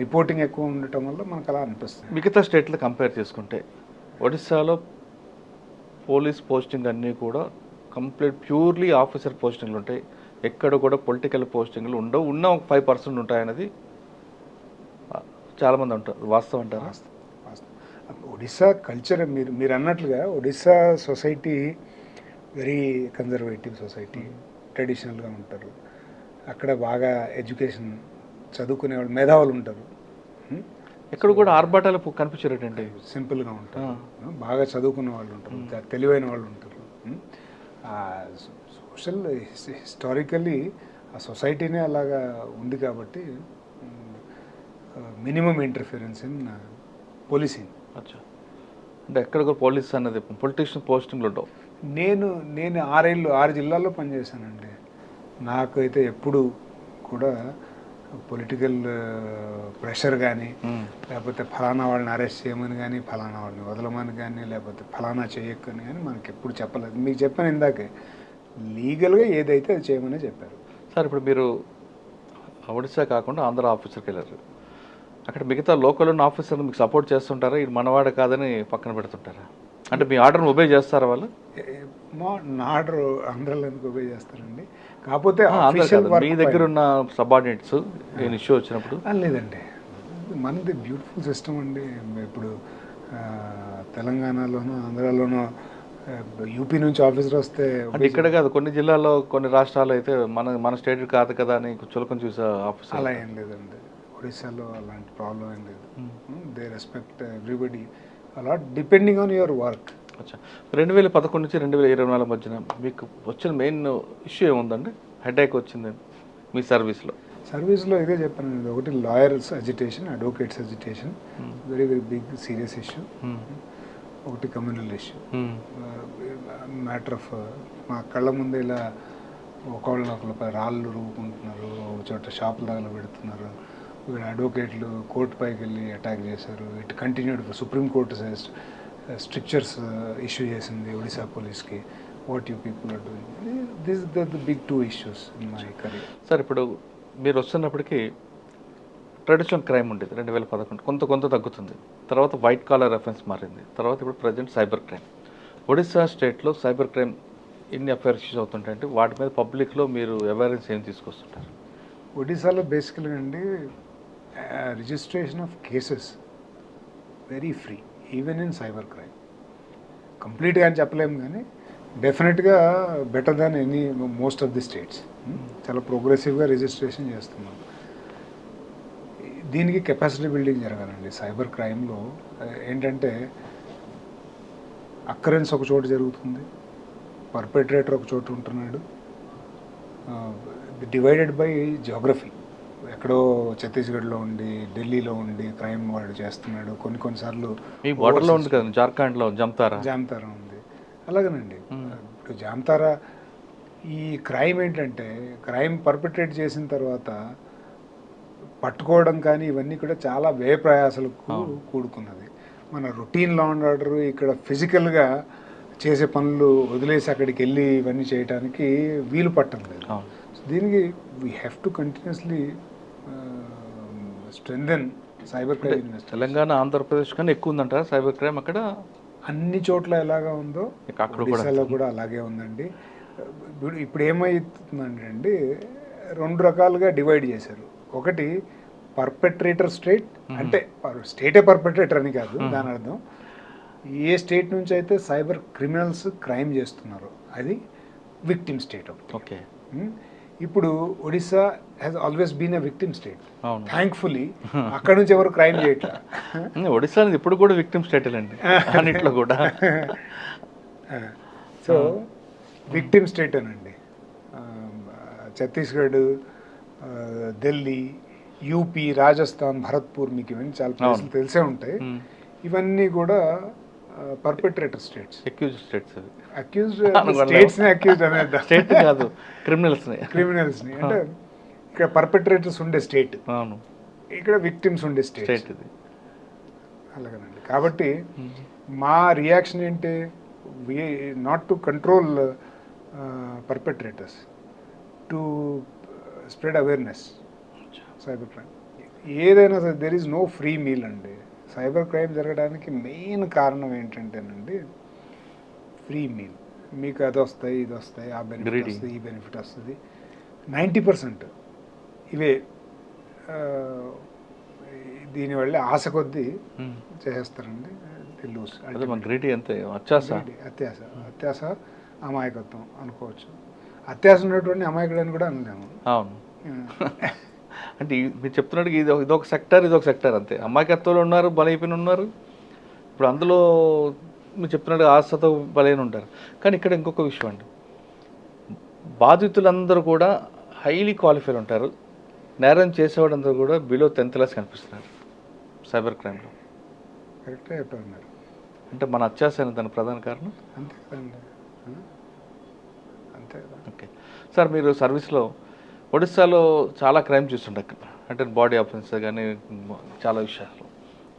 రిపోర్టింగ్ ఎక్కువ ఉండటం వల్ల మనకు అలా అనిపిస్తుంది. మిగతా స్టేట్లో కంపేర్ చేసుకుంటే ఒడిశాలో పోలీస్ పోస్టింగ్ అన్నీ కూడా కంప్లీట్ ప్యూర్లీ ఆఫీసర్ పోస్టింగ్లు ఉంటాయి. ఎక్కడ కూడా పొలిటికల్ పోస్టింగ్లు ఉండవు. ఉన్న 5% ఉంటాయన్నది చాలామంది అంటారు. వాస్తవం అంటారు. ఒడిశా కల్చర్ మీరు అన్నట్లుగా Odisha society very conservative society, ట్రెడిషనల్గా ఉంటారు. అక్కడ బాగా ఎడ్యుకేషన్ చదువుకునే వాళ్ళు, మేధావులు ఉంటారు. ఎక్కడ కూడా ఆర్భాటాలు కనిపించారండి. సింపుల్గా ఉంటారు, బాగా చదువుకున్న వాళ్ళు ఉంటారు, తెలివైన వాళ్ళు ఉంటారు. సోషల్ హిస్టారికల్లీ ఆ సొసైటీనే అలాగా ఉంది కాబట్టి మినిమం ఇంటర్ఫిరెన్స్ ఇన్ పోలీసింగ్. అచ్చా. అంటే ఎక్కడ కూడా పోలీస్ అన్నది పొలిటీషియన్ పోస్టింగ్లు ఉండవు. నేను 6 జిల్లాల్లో పనిచేశానండి. నాకైతే ఎప్పుడు కూడా పొలిటికల్ ప్రెషర్ కానీ, లేకపోతే ఫలానా వాళ్ళని అరెస్ట్ చేయమని కానీ, ఫలానా వాళ్ళని వదలమని కానీ, లేకపోతే ఫలానా చేయక్కని కానీ మనకి ఎప్పుడు చెప్పలేదు. మీకు చెప్పాను ఇందాకే, లీగల్గా ఏదైతే అది చేయమని చెప్పారు. సార్ ఇప్పుడు మీరు ఒడిశా కాకుండా ఆంధ్ర ఆఫీసర్కి వెళ్ళారు. అక్కడ మిగతా లోకల్ ఉన్న ఆఫీసర్లు మీకు సపోర్ట్ చేస్తుంటారా? ఇది మనవాడు కాదని పక్కన పెడుతుంటారా? అంటే మీ ఆర్డర్ని ఒబే చేస్తారా వాళ్ళు? నా ఆర్డర్ ఆంధ్రాలో ఎందుకు ఒబే చేస్తారండి? కాకపోతే మీ దగ్గర ఉన్న సబార్డినేట్స్ నేను ఇష్యూ వచ్చినప్పుడు లేదండి. మనది బ్యూటిఫుల్ సిస్టమ్ అండి. ఇప్పుడు తెలంగాణలోనూ ఆంధ్రాలోనూ యూపీ నుంచి ఆఫీసర్ వస్తే అంటే ఇక్కడ కాదు, కొన్ని జిల్లాల్లో కొన్ని రాష్ట్రాలు అయితే మన స్టేట్ కాదు కదా అని చులకం చూసే ఆఫీసర్. అలా ఏం లేదండి. ఒడిశాలో అలాంటి ప్రాబ్లం ఏం లేదు. They respect everybody a lot depending on your work. అచ్చా. 2011 నుంచి 2024 మధ్యన మీకు వచ్చిన మెయిన్ ఇష్యూ ఏముందండి? హెడేక్ వచ్చింది మీ సర్వీస్లో? ఇదే చెప్పాను. ఒకటి lawyers agitation, advocates agitation, very very big serious issue. ఒకటి కమ్యూనల్ ఇష్యూ. మ్యాటర్ ఆఫ్ మా కళ్ళ ముందే ఇలా ఒకళ్ళ రాళ్ళు రువ్వుకుంటున్నారు, ఒక చోట షాపుల దగ్గర పెడుతున్నారు. ఇక్కడ అడ్వకేట్లు కోర్టు పైకి వెళ్ళి అటాక్ చేశారు. It continued. Supreme Court strictures issue చేసింది ఒడిశా పోలీస్కి. What you people are doing. This the big 2 issues in my career. Sir ఇప్పుడు మీరు వస్తున్నప్పటికీ ట్రెడిషనల్ క్రైమ్ ఉండేది 2011 కొంత తగ్గుతుంది. తర్వాత వైట్ కాలర్ అఫెన్స్ మారింది. తర్వాత ఇప్పుడు ప్రజెంట్ సైబర్ క్రైమ్. ఒడిశా స్టేట్లో సైబర్ క్రైమ్ ఎన్ని అఫైర్స్ అవుతుంటాయంటే వాటి మీద పబ్లిక్లో మీరు అవేర్నెస్ ఏం తీసుకొస్తుంటారు? ఒడిశాలో బేసికల్గా అండి registration of cases very free even in cyber crime. కంప్లీట్గా అని చెప్పలేము కానీ డెఫినెట్గా better than any most of the states. చాలా ప్రోగ్రెసివ్గా రిజిస్ట్రేషన్ చేస్తున్నాం. దీనికి కెపాసిటీ బిల్డింగ్ జరగాలండి. సైబర్ క్రైమ్లో ఏంటంటే అక్కరెన్స్ ఒక చోట జరుగుతుంది, పర్పెట్రేటర్ ఒక చోట ఉంటున్నాడు, డివైడెడ్ బై జియోగ్రఫీ. ఎక్కడో ఛత్తీస్గఢ్లో ఉండి ఢిల్లీలో ఉండి క్రైమ్ వాడు చేస్తున్నాడు. కొన్నిసార్లు మీ బార్డర్లో ఉంది కదా, జార్ఖండ్లో జామ్తారా ఉంది. అలాగేనండి. ఇప్పుడు జామ్తారా ఈ క్రైమ్ ఏంటంటే క్రైమ్ పర్పెట్రేట్ చేసిన తర్వాత పట్టుకోవడం కానీ ఇవన్నీ కూడా చాలా వ్యయ ప్రయాసాలకు కూడుకున్నది. మన రొటీన్ లా అండ్ ఆర్డర్ ఇక్కడ ఫిజికల్గా చేసే పనులు వదిలేసి అక్కడికి వెళ్ళి ఇవన్నీ చేయడానికి వీలు పట్టం లేదు. దీనికి we have to continuously strengthen cyber crime. Telangana Andhra Pradesh కానీ ఎక్కువ ఉందంటారా సైబర్ క్రైమ్? అక్కడ అన్ని చోట్ల ఎలాగా ఉందో ఒడిశాలో కూడా అలాగే ఉందండి. ఇప్పుడు ఏమవుతుందంటే అండి 2 రకాలుగా డివైడ్ చేశారు. ఒకటి పర్పెట్రేటర్ స్టేట్, అంటే స్టేటే పర్పెట్రేటర్ అని కాదు దాని అర్థం. ఏ స్టేట్ నుంచి అయితే సైబర్ క్రిమినల్స్ క్రైమ్ చేస్తున్నారో అది విక్టిమ్ స్టేట్ ఒకటి. ఓకే. ఇప్పుడు Odisha has always been a victim state. Thankfully అక్కడ నుంచి ఎవరు క్రైమ్ చేయట్లా. ఒడిశా ఇప్పుడు కూడా విక్టిమ్ స్టేట్ అండి అన్నిట్లో కూడా. సో విక్టిమ్ స్టేట్ అనండి. ఛత్తీస్గఢ్, ఢిల్లీ, యూపీ, రాజస్థాన్, భరత్పూర్, మీకు ఇవన్నీ చాలా ప్లేసులు తెలిసే ఉంటాయి. ఇవన్నీ కూడా పర్పెట్రేటర్ స్టేట్స్. అక్యూజ్డ్ స్టేట్స్ అవి. అక్యూజ్డ్ స్టేట్స్ని అక్యూజ్డ్ అనేది స్టేట్ కాదు, క్రిమినల్స్ని. అంటే ఇక్కడ పర్పెట్రేటర్స్ ఉండే స్టేట్, అవును, ఇక్కడ విక్టిమ్స్ ఉండే స్టేట్ ఇది. అలాగేనండి. కాబట్టి మా రియాక్షన్ ఏంటి, not to control perpetrators, to spread awareness cyber crime. ఏదైనా సరే there is no free meal అండి. సైబర్ క్రైమ్ జరగడానికి మెయిన్ కారణం ఏంటంటేనండి ఫ్రీ మీల్. మీకు అది వస్తాయి, ఇది వస్తాయి, ఆ బెనిఫిట్ వస్తుంది, ఈ బెనిఫిట్ వస్తుంది. 90% ఇవే. దీనివల్ల ఆశ కొద్దీ చేసేస్తారండి. అత్యాశ అమాయకత్వం అనుకోవచ్చు. అత్యాశ ఉన్నటువంటి అమాయకుడని కూడా అనలేము. అవును. అంటే మీరు చెప్తున్నట్టు ఇదొక సెక్టర్ అంతే. అమాయకత్వంలో ఉన్నారు, బలైపోయిన ఉన్నారు. ఇప్పుడు అందులో మీరు చెప్తున్నట్టు ఆశతో బలైన ఉంటారు. కానీ ఇక్కడ ఇంకొక విషయం అండి, బాధితులందరూ కూడా హైలీ క్వాలిఫైడ్ ఉంటారు. నేరం చేసేవాడందరూ కూడా బిలో 10th క్లాస్ కనిపిస్తున్నారు సైబర్ క్రైమ్లో. కరెక్ట్గా చెప్పారు. అంటే మన అత్యాశ దాని ప్రధాన కారణం. అంతే కదండి, అంతే. ఓకే సార్, మీరు సర్వీస్లో ఒడిస్సాలో చాలా క్రైమ్ చూస్తుండే, అంటే బాడీ ఆఫెన్స్ కానీ చాలా విషయాలు.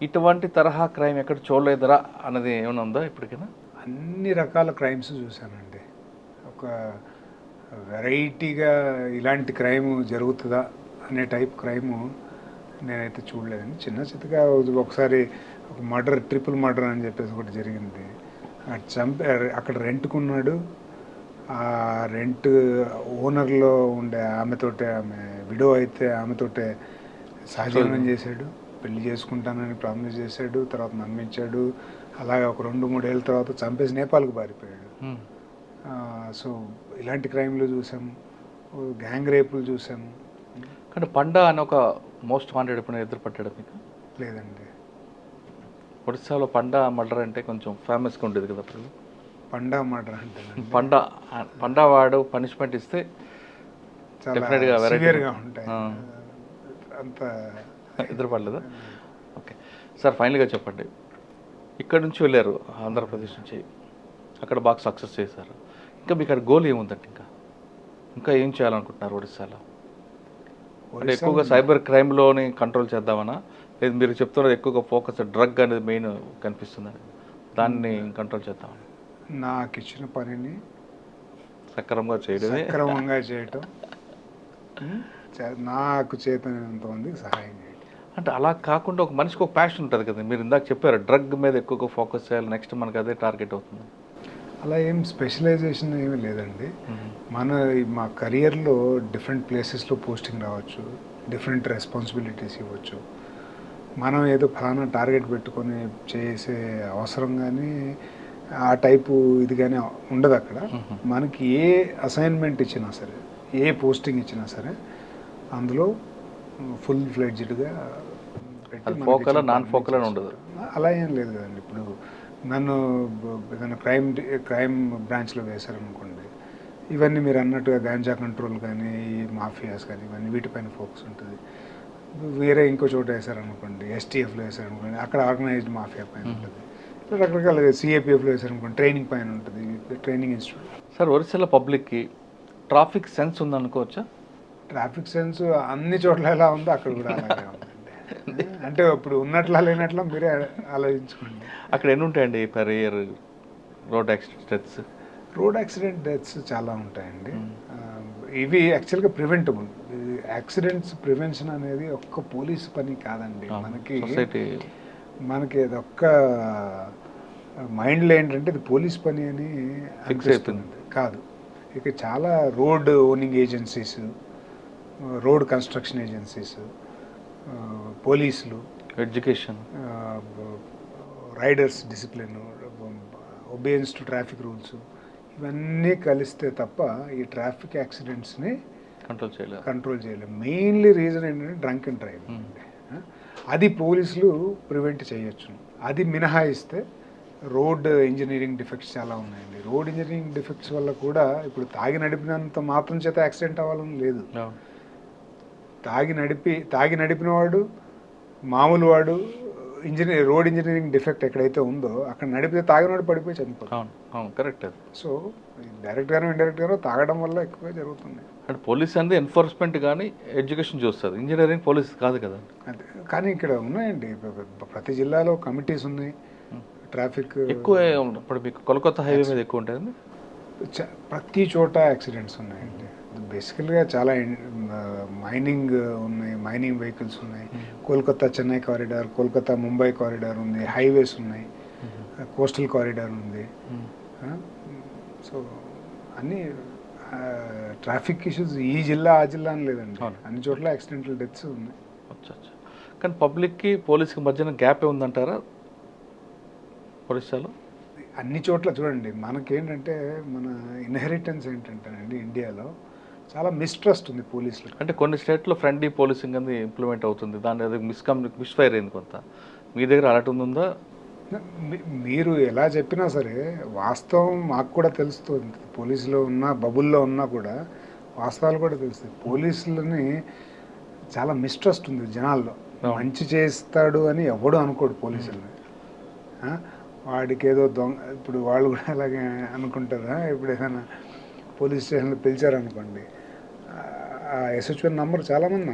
ఇటువంటి తరహా క్రైమ్ ఎక్కడ చూడలేదరా అన్నది ఏమైనా ఉందా ఇప్పటికైనా? అన్ని రకాల క్రైమ్స్ చూశానండి. ఒక వెరైటీగా ఇలాంటి క్రైమ్ జరుగుతుందా అనే టైప్ క్రైము నేనైతే చూడలేదండి. చిన్నగా ఒకసారి ఒక మర్డర్, ట్రిపుల్ మర్డర్ అని చెప్పేసి ఒకటి జరిగింది. అక్కడ రెంట్కున్నాడు. ఆ రెంట్ ఓనర్లో ఉండే ఆమెతోటే, ఆమె విడో అయితే ఆమెతోటే సహజీవనం చేశాడు. పెళ్లి చేసుకుంటానని ప్రామిస్ చేశాడు, తర్వాత నమ్మించాడు. అలాగే ఒక 2-3 ఏళ్ళ తర్వాత చంపేసి నేపాల్కి పారిపోయాడు. సో ఇలాంటి క్రైమ్లు చూసాము, గ్యాంగ్ రేపులు చూసాము. కానీ పండా అని ఒక మోస్ట్ వాంటెడ్ ఎప్పుడు ఎదురుపట్టాడు మీకు? లేదండి. ఒడిస్సాలో పండా మర్డర్ అంటే కొంచెం ఫేమస్గా ఉండేది కదా అప్పుడు. పండా మర్డర్ అంటే పండా వాడు పనిష్మెంట్ ఇస్తే డెఫినెట్గా సివియర్గా ఉంటాయి. అంత ఎదురుపడలేదా? ఓకే సార్, ఫైనల్గా చెప్పండి, ఇక్కడ నుంచి వెళ్ళారు ఆంధ్రప్రదేశ్ నుంచి, అక్కడ బాగా సక్సెస్ చేశారు. ఇంకా మీకు అక్కడ గోల్ ఏముందంటే ఇంకా ఏం చేయాలనుకుంటున్నారు ఒడిస్సాలో? అంటే ఎక్కువగా సైబర్ క్రైమ్లోని కంట్రోల్ చేద్దామన్నా, లేదు మీరు చెప్తున్నది ఎక్కువగా ఫోకస్ డ్రగ్ అనేది మెయిన్ కనిపిస్తుందని, దాన్ని కంట్రోల్ చేద్దామని? నాకు ఇచ్చిన పనిని సక్రమంగా చేయటం, నాకు చేతనంత మందికి సహాయం చేయటం. అంటే అలా కాకుండా ఒక మనిషికి ఒక ప్యాషన్ ఉంటుంది కదా, మీరు ఇందాక చెప్పారు డ్రగ్ మీద ఎక్కువగా ఫోకస్ చేయాలి, నెక్స్ట్ మనకి అదే టార్గెట్ అవుతుంది. అలా ఏం స్పెషలైజేషన్ ఏమీ లేదండి. మా కెరియర్లో డిఫరెంట్ ప్లేసెస్లో పోస్టింగ్ రావచ్చు, డిఫరెంట్ రెస్పాన్సిబిలిటీస్ ఇవ్వచ్చు. మనం ఏదో ఫలానా టార్గెట్ పెట్టుకొని చేసే అవసరం కానీ ఆ టైపు ఇది కానీ ఉండదు అక్కడ. మనకి ఏ అసైన్మెంట్ ఇచ్చినా సరే, ఏ పోస్టింగ్ ఇచ్చినా సరే అందులో ఫుల్ ఫ్లెడ్జ్డ్గా పెట్టి ఫోకల్ నాన్ ఫోకల్ అని ఉండదు. అలా ఏం లేదు కదండి. ఇప్పుడు నన్ను ఏదైనా క్రైమ్ బ్రాంచ్లో వేశారనుకోండి, ఇవన్నీ మీరు అన్నట్టుగా గాంజా కంట్రోల్ కానీ మాఫియాస్ కానీ ఇవన్నీ వీటిపైన ఫోకస్ ఉంటుంది. వేరే ఇంకో చోట వేశారనుకోండి, ఎస్టీఎఫ్లో వేశారనుకోండి, అక్కడ ఆర్గనైజ్డ్ మాఫియా పైన ఉంటుంది. రకరకాల సిఏపిఎఫ్లో వేశారనుకోండి, ట్రైనింగ్ పైన ఉంటుంది, ట్రైనింగ్ ఇన్స్టిట్యూట్. సార్, ఒరిస్సాలో పబ్లిక్కి ట్రాఫిక్ సెన్స్ ఉందనుకోవచ్చా? ట్రాఫిక్ సెన్స్ అన్ని చోట్ల ఎలా ఉందో అక్కడ కూడా అలాగే ఉందండి. అంటే ఇప్పుడు ఉన్నట్లా లేనట్లా మీరే ఆలోచించుకోండి. అక్కడ ఎన్ని ఉంటాయండి per year road accidents? Road accident deaths చాలా ఉంటాయండి. ఇవి యాక్చువల్గా ప్రివెంటబుల్. యాక్సిడెంట్స్ ప్రివెన్షన్ అనేది ఒక్క పోలీస్ పని కాదండి. మనకి అది ఒక్క మైండ్లో ఏంటంటే ఇది పోలీస్ పని అని అనిపిస్తుంది. కాదు, ఇక చాలా road owning agencies, road construction agencies, పోలీసులు, education, riders discipline, obedience to rules, ఇవన్నీ కలిస్తే తప్ప ఈ ట్రాఫిక్ యాక్సిడెంట్స్ని కంట్రోల్ చేయలేము. మెయిన్లీ రీజన్ ఏంటంటే డ్రంక్ అండ్ డ్రైవ్. అది పోలీసులు ప్రివెంట్ చేయొచ్చు. అది మినహాయిస్తే రోడ్ ఇంజనీరింగ్ డిఫెక్ట్స్ చాలా ఉన్నాయండి. రోడ్ ఇంజనీరింగ్ డిఫెక్ట్స్ వల్ల కూడా ఇప్పుడు తాగి నడిపినంత మాత్రం చేత యాక్సిడెంట్ అవ్వాలని లేదు. తాగి నడిపినవాడు, మామూలు వాడు, రోడ్ ఇంజనీరింగ్ డిఫెక్ట్ ఎక్కడైతే ఉందో అక్కడ నడిపితే తాగినవాడు పడిపోయి చనిపోతాడు. కరెక్ట్. సో డైరెక్ట్గానో ఇండైరెక్ట్గానో తాగడం వల్ల ఎక్కువగా జరుగుతుంది. అంటే పోలీస్ అనేది ఎన్ఫోర్స్మెంట్ కానీ ఎడ్యుకేషన్ చూస్తుంది, ఇంజనీరింగ్ పోలీస్ కాదు కదా. అదే, కానీ ఇక్కడ ఉన్నాయండి, ప్రతి జిల్లాలో కమిటీస్ ఉన్నాయి. ట్రాఫిక్ ఎక్కువ ఇప్పుడు మీకు కోల్కతా హైవే మీద ఎక్కువ ఉంటుంది. ప్రతి చోట యాక్సిడెంట్స్ ఉన్నాయండి. బేసికల్గా చాలా మైనింగ్ ఉన్నాయి, మైనింగ్ వెహికల్స్ ఉన్నాయి. కోల్కతా చెన్నై కారిడార్, కోల్కతా ముంబై కారిడార్ ఉంది, హైవేస్ ఉన్నాయి, కోస్టల్ కారిడార్ ఉంది. సో అన్నీ ట్రాఫిక్ ఇష్యూస్ ఈ జిల్లా ఆ జిల్లా అని లేదండి, అన్ని చోట్ల యాక్సిడెంటల్ డెత్స్ ఉన్నాయి. కానీ పబ్లిక్కి పోలీస్కి మధ్యన గ్యాప్ ఉందంటారా ఒరిస్సాలో? అన్ని చోట్ల చూడండి, మనకేంటంటే మన ఇన్హెరిటెన్స్ ఏంటంటేనండి, ఇండియాలో చాలా మిస్ట్రస్ట్ ఉంది పోలీసులు. అంటే కొన్ని స్టేట్లో ఫ్రెండ్లీ పోలీసింగ్ అనేది ఇంప్లిమెంట్ అవుతుంది, దాని అది మిస్ఫైర్ అయింది కొంత. మీ దగ్గర అలాంటి ఉందా? మీరు ఎలా చెప్పినా సరే వాస్తవం మాకు కూడా తెలుస్తుంది. పోలీసులో ఉన్న బబుల్లో ఉన్నా కూడా వాస్తవాలు కూడా తెలుస్తాయి. పోలీసులని చాలా మిస్ట్రస్ట్ ఉంది జనాల్లో. మంచి చేస్తాడు అని ఎవడు అనుకోడు పోలీసులని. వాడికి ఏదో దొంగ, ఇప్పుడు వాళ్ళు కూడా అలాగే అనుకుంటారా? ఇప్పుడు ఏదైనా పోలీస్ స్టేషన్లో పిలిచారనుకోండి, ఎస్హెచ్ఓ నంబర్ చాలామంది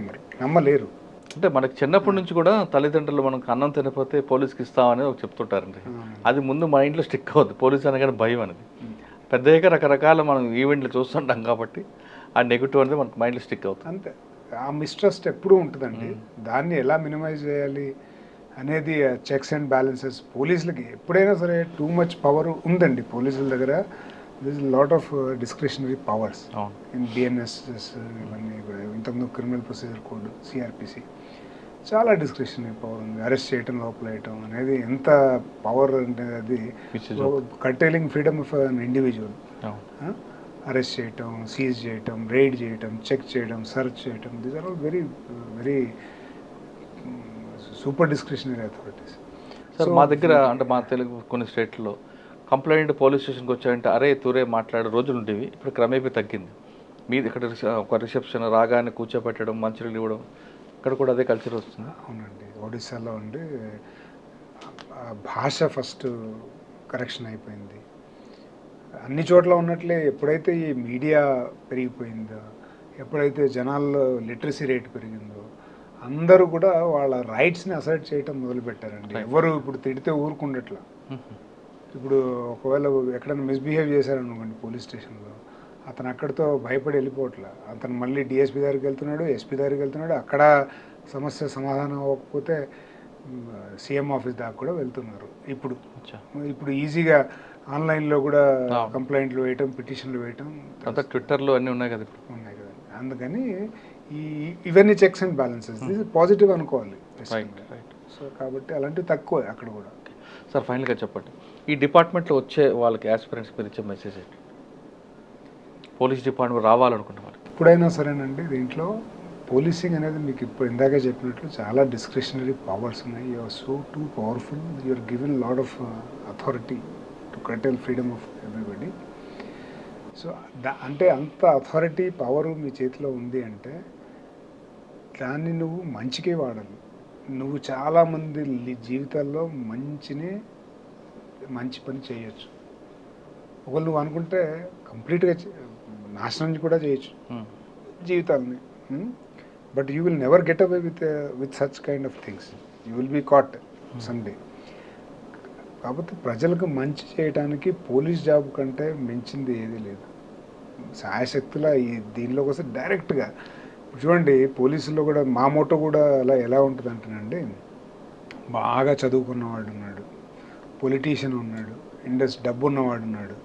నమ్మలేరు. అంటే మనకి చిన్నప్పటి నుంచి కూడా తల్లిదండ్రులు మనకు అన్నం తినకపోతే పోలీస్కి ఇస్తామని ఒక చెప్తుంటారండి. అది ముందు మా ఇంట్లో స్టిక్ అవుద్ది, పోలీస్ అనగానే భయం అనేది. పెద్దగా రకరకాల మనం ఈవెంట్లు చూస్తుంటాం కాబట్టి ఆ నెగిటివ్ అనేది మనకు మైండ్లో స్టిక్ అవుతుంది. అంతే, ఆ మిస్ట్రస్ట్ ఎప్పుడూ ఉంటుందండి. దాన్ని ఎలా మినిమైజ్ చేయాలి అనేది చెక్స్ అండ్ బ్యాలెన్సెస్ పోలీసులకి ఎప్పుడైనా సరే టూ మచ్ పవర్ ఉందండి పోలీసుల దగ్గర. This lot of discretionary powers in BNSS, ఇవన్నీ కూడా ఇంతకుముందు క్రిమినల్ ప్రొసీజర్ కోడ్, సిఆర్పిసి, చాలా డిస్క్రిషనరీ పవర్ ఉంది. అరెస్ట్ చేయటం, లోపలేయటం అనేది ఎంత పవర్ అంటే అది curtailing freedom of an individual. Arrest చేయటం, సీజ్ చేయటం, రైడ్ చేయటం, చెక్ చేయడం, సర్చ్ చేయటం, these are all very very super discretionary authorities. Sir, మా దగ్గర అంటే మా తెలుగు కొన్ని స్టేట్లో కంప్లైంట్ పోలీస్ స్టేషన్కి వచ్చారంటే అరే తూరే మాట్లాడే రోజులు ఉండేవి, ఇప్పుడు క్రమేపీ తగ్గింది. మీది ఇక్కడ ఒక రిసెప్షన్ రాగానే కూర్చోబెట్టడం, మంచినీళ్ళు ఇవ్వడం, ఇక్కడ కూడా అదే కల్చర్ వస్తుంది. అవునండి, ఒడిస్సాలో ఉండి భాష ఫస్ట్ కరెక్షన్ అయిపోయింది. అన్ని చోట్ల ఉన్నట్లే ఎప్పుడైతే ఈ మీడియా పెరిగిపోయిందో, ఎప్పుడైతే జనాల్లో లిటరసీ రేట్ పెరిగిందో, అందరూ కూడా వాళ్ళ రైట్స్ని అసర్ట్ చేయటం మొదలుపెట్టారండి. ఎవరు ఇప్పుడు తిడితే ఊరుకుండట్లా. ఇప్పుడు ఒకవేళ ఎక్కడైనా మిస్బిహేవ్ చేశారనుకోండి పోలీస్ స్టేషన్లో, అతను అక్కడితో భయపడి వెళ్ళిపోవట్లా. అతను మళ్ళీ డిఎస్పీ దగ్గరికి వెళ్తున్నాడు, ఎస్పీ దగ్గరికి వెళ్తున్నాడు, అక్కడ సమస్య సమాధానం అవ్వకపోతే సీఎం ఆఫీస్ దాకా కూడా వెళ్తున్నారు ఇప్పుడు ఈజీగా ఆన్లైన్లో కూడా కంప్లైంట్లు వేయటం, పిటిషన్లు వేయటం అంతా ట్విట్టర్లో అన్నీ ఉన్నాయి కదా ఇప్పుడు. ఉన్నాయి కదండి. అందుకని ఇవన్నీ చెక్స్ అండ్ బ్యాలెన్సెస్ పాజిటివ్ అనుకోవాలి. సో కాబట్టి అలాంటివి తక్కువ అక్కడ కూడా. సార్ ఫైనల్గా చెప్పండి, ఈ డిపార్ట్మెంట్లో వచ్చే వాళ్ళకి ఆస్పిరెంట్స్ మీరు ఇచ్చే మెసేజ్ ఏంటి? పోలీస్ డిపార్ట్మెంట్ రావాలనుకున్న వాళ్ళకి ఎప్పుడైనా సరేనండి, దీంట్లో పోలీసింగ్ అనేది మీకు ఇప్పుడు ఇందాకే చెప్పినట్లు చాలా డిస్క్రిషనరీ పవర్స్ ఉన్నాయి. You are so too powerful, you are given lot of authority to curtail freedom of everybody. So అంటే అంత అథారిటీ పవరు మీ చేతిలో ఉంది అంటే దాన్ని నువ్వు మంచికే వాడాలి. నువ్వు చాలామంది జీవితాల్లో మంచి పని చేయొచ్చు. ఒకవేళ నువ్వు అనుకుంటే కంప్లీట్గా నాశనం కూడా చేయొచ్చు జీవితాలని. But you will never get away with such kind of things. You will be caught someday. కాకపోతే ప్రజలకు మంచి చేయడానికి పోలీస్ జాబ్ కంటే మించింది ఏదీ లేదు. సాయశక్తుల దీనిలోకి వస్తే డైరెక్ట్గా చూడండి, పోలీసుల్లో కూడా మా మోటో కూడా ఎలా ఉంటుంది అంటేనండి, బాగా చదువుకున్నవాడు ఉన్నాడు, పొలిటీషియన్ ఉన్నాడు, డబ్బు ఉన్నవాడు ఉన్నాడు,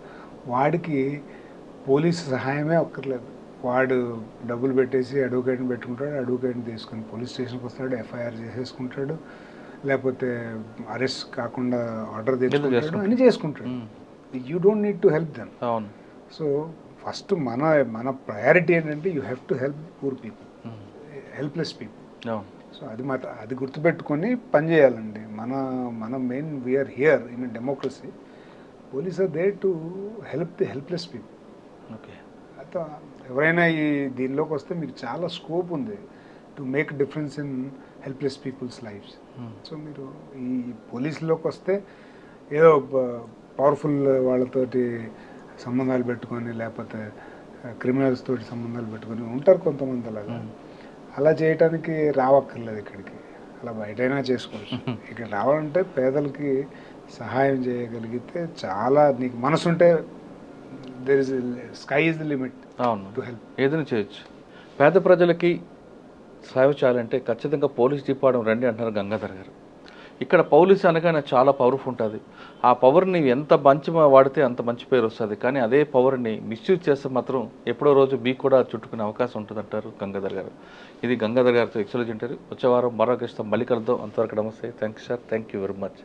వాడికి పోలీసు సహాయమే అక్కర్లేదు. వాడు డబ్బులు పెట్టేసి అడ్వకేట్ని పెట్టుకుంటాడు, అడ్వకేట్ని తీసుకొని పోలీస్ స్టేషన్కి వస్తాడు, ఎఫ్ఐఆర్ చేసేసుకుంటాడు, లేకపోతే అరెస్ట్ కాకుండా ఆర్డర్ తెచ్చుకుంటాడు, అన్నీ చేసుకుంటాడు. You don't need to help them. So first మన ప్రయారిటీ ఏంటంటే you have to help poor people, helpless people. So అది గుర్తుపెట్టుకొని పనిచేయాలండి. మన main we are here in democracy. Police are there to help the helpless people. Okay, అయితే ఎవరైనా ఈ దీనిలోకి వస్తే మీకు చాలా స్కోప్ ఉంది to make difference in helpless peoples lifes. So మీరు ఈ పోలీసులోకి వస్తే ఏదో పవర్ఫుల్ వాళ్ళతోటి సంబంధాలు పెట్టుకొని, లేకపోతే క్రిమినల్స్ తోటి సంబంధాలు పెట్టుకొని ఉంటారు కొంతమంది. అలా చేయటానికి రావక్కర్లేదు ఇక్కడికి, అలా బయటైనా చేసుకోవచ్చు. ఇక్కడ రావాలంటే పేదలకి సహాయం చేయగలిగితే చాలా, నీకు మనసుంటే there is sky is the limit to help. ఏదైనా చేయొచ్చు. పేద ప్రజలకి సేవ చేయాలంటే ఖచ్చితంగా పోలీస్ డిపార్ట్మెంట్ రండి అంటున్నారు గంగాధర్ గారు. ఇక్కడ పోలీసు అనగానే చాలా పవర్ఫుల్ ఉంటుంది. ఆ పవర్ని ఎంత మంచి వాడితే అంత మంచి పేరు వస్తుంది. కానీ అదే పవర్ని మిస్యూజ్ చేస్తే మాత్రం ఎప్పుడో రోజు మీకు కూడా చుట్టుకునే అవకాశం ఉంటుందంటారు గంగాధర్ గారు. ఇది గంగాధర్ గారితో ఎక్సలెంట్ ఇంటర్వ్యూ. వచ్చే వారం మరో గెస్ట్తో మళ్ళీ కలుద్దాం. అంతవరకు నమస్తే. Thank you sir. Thank you very much.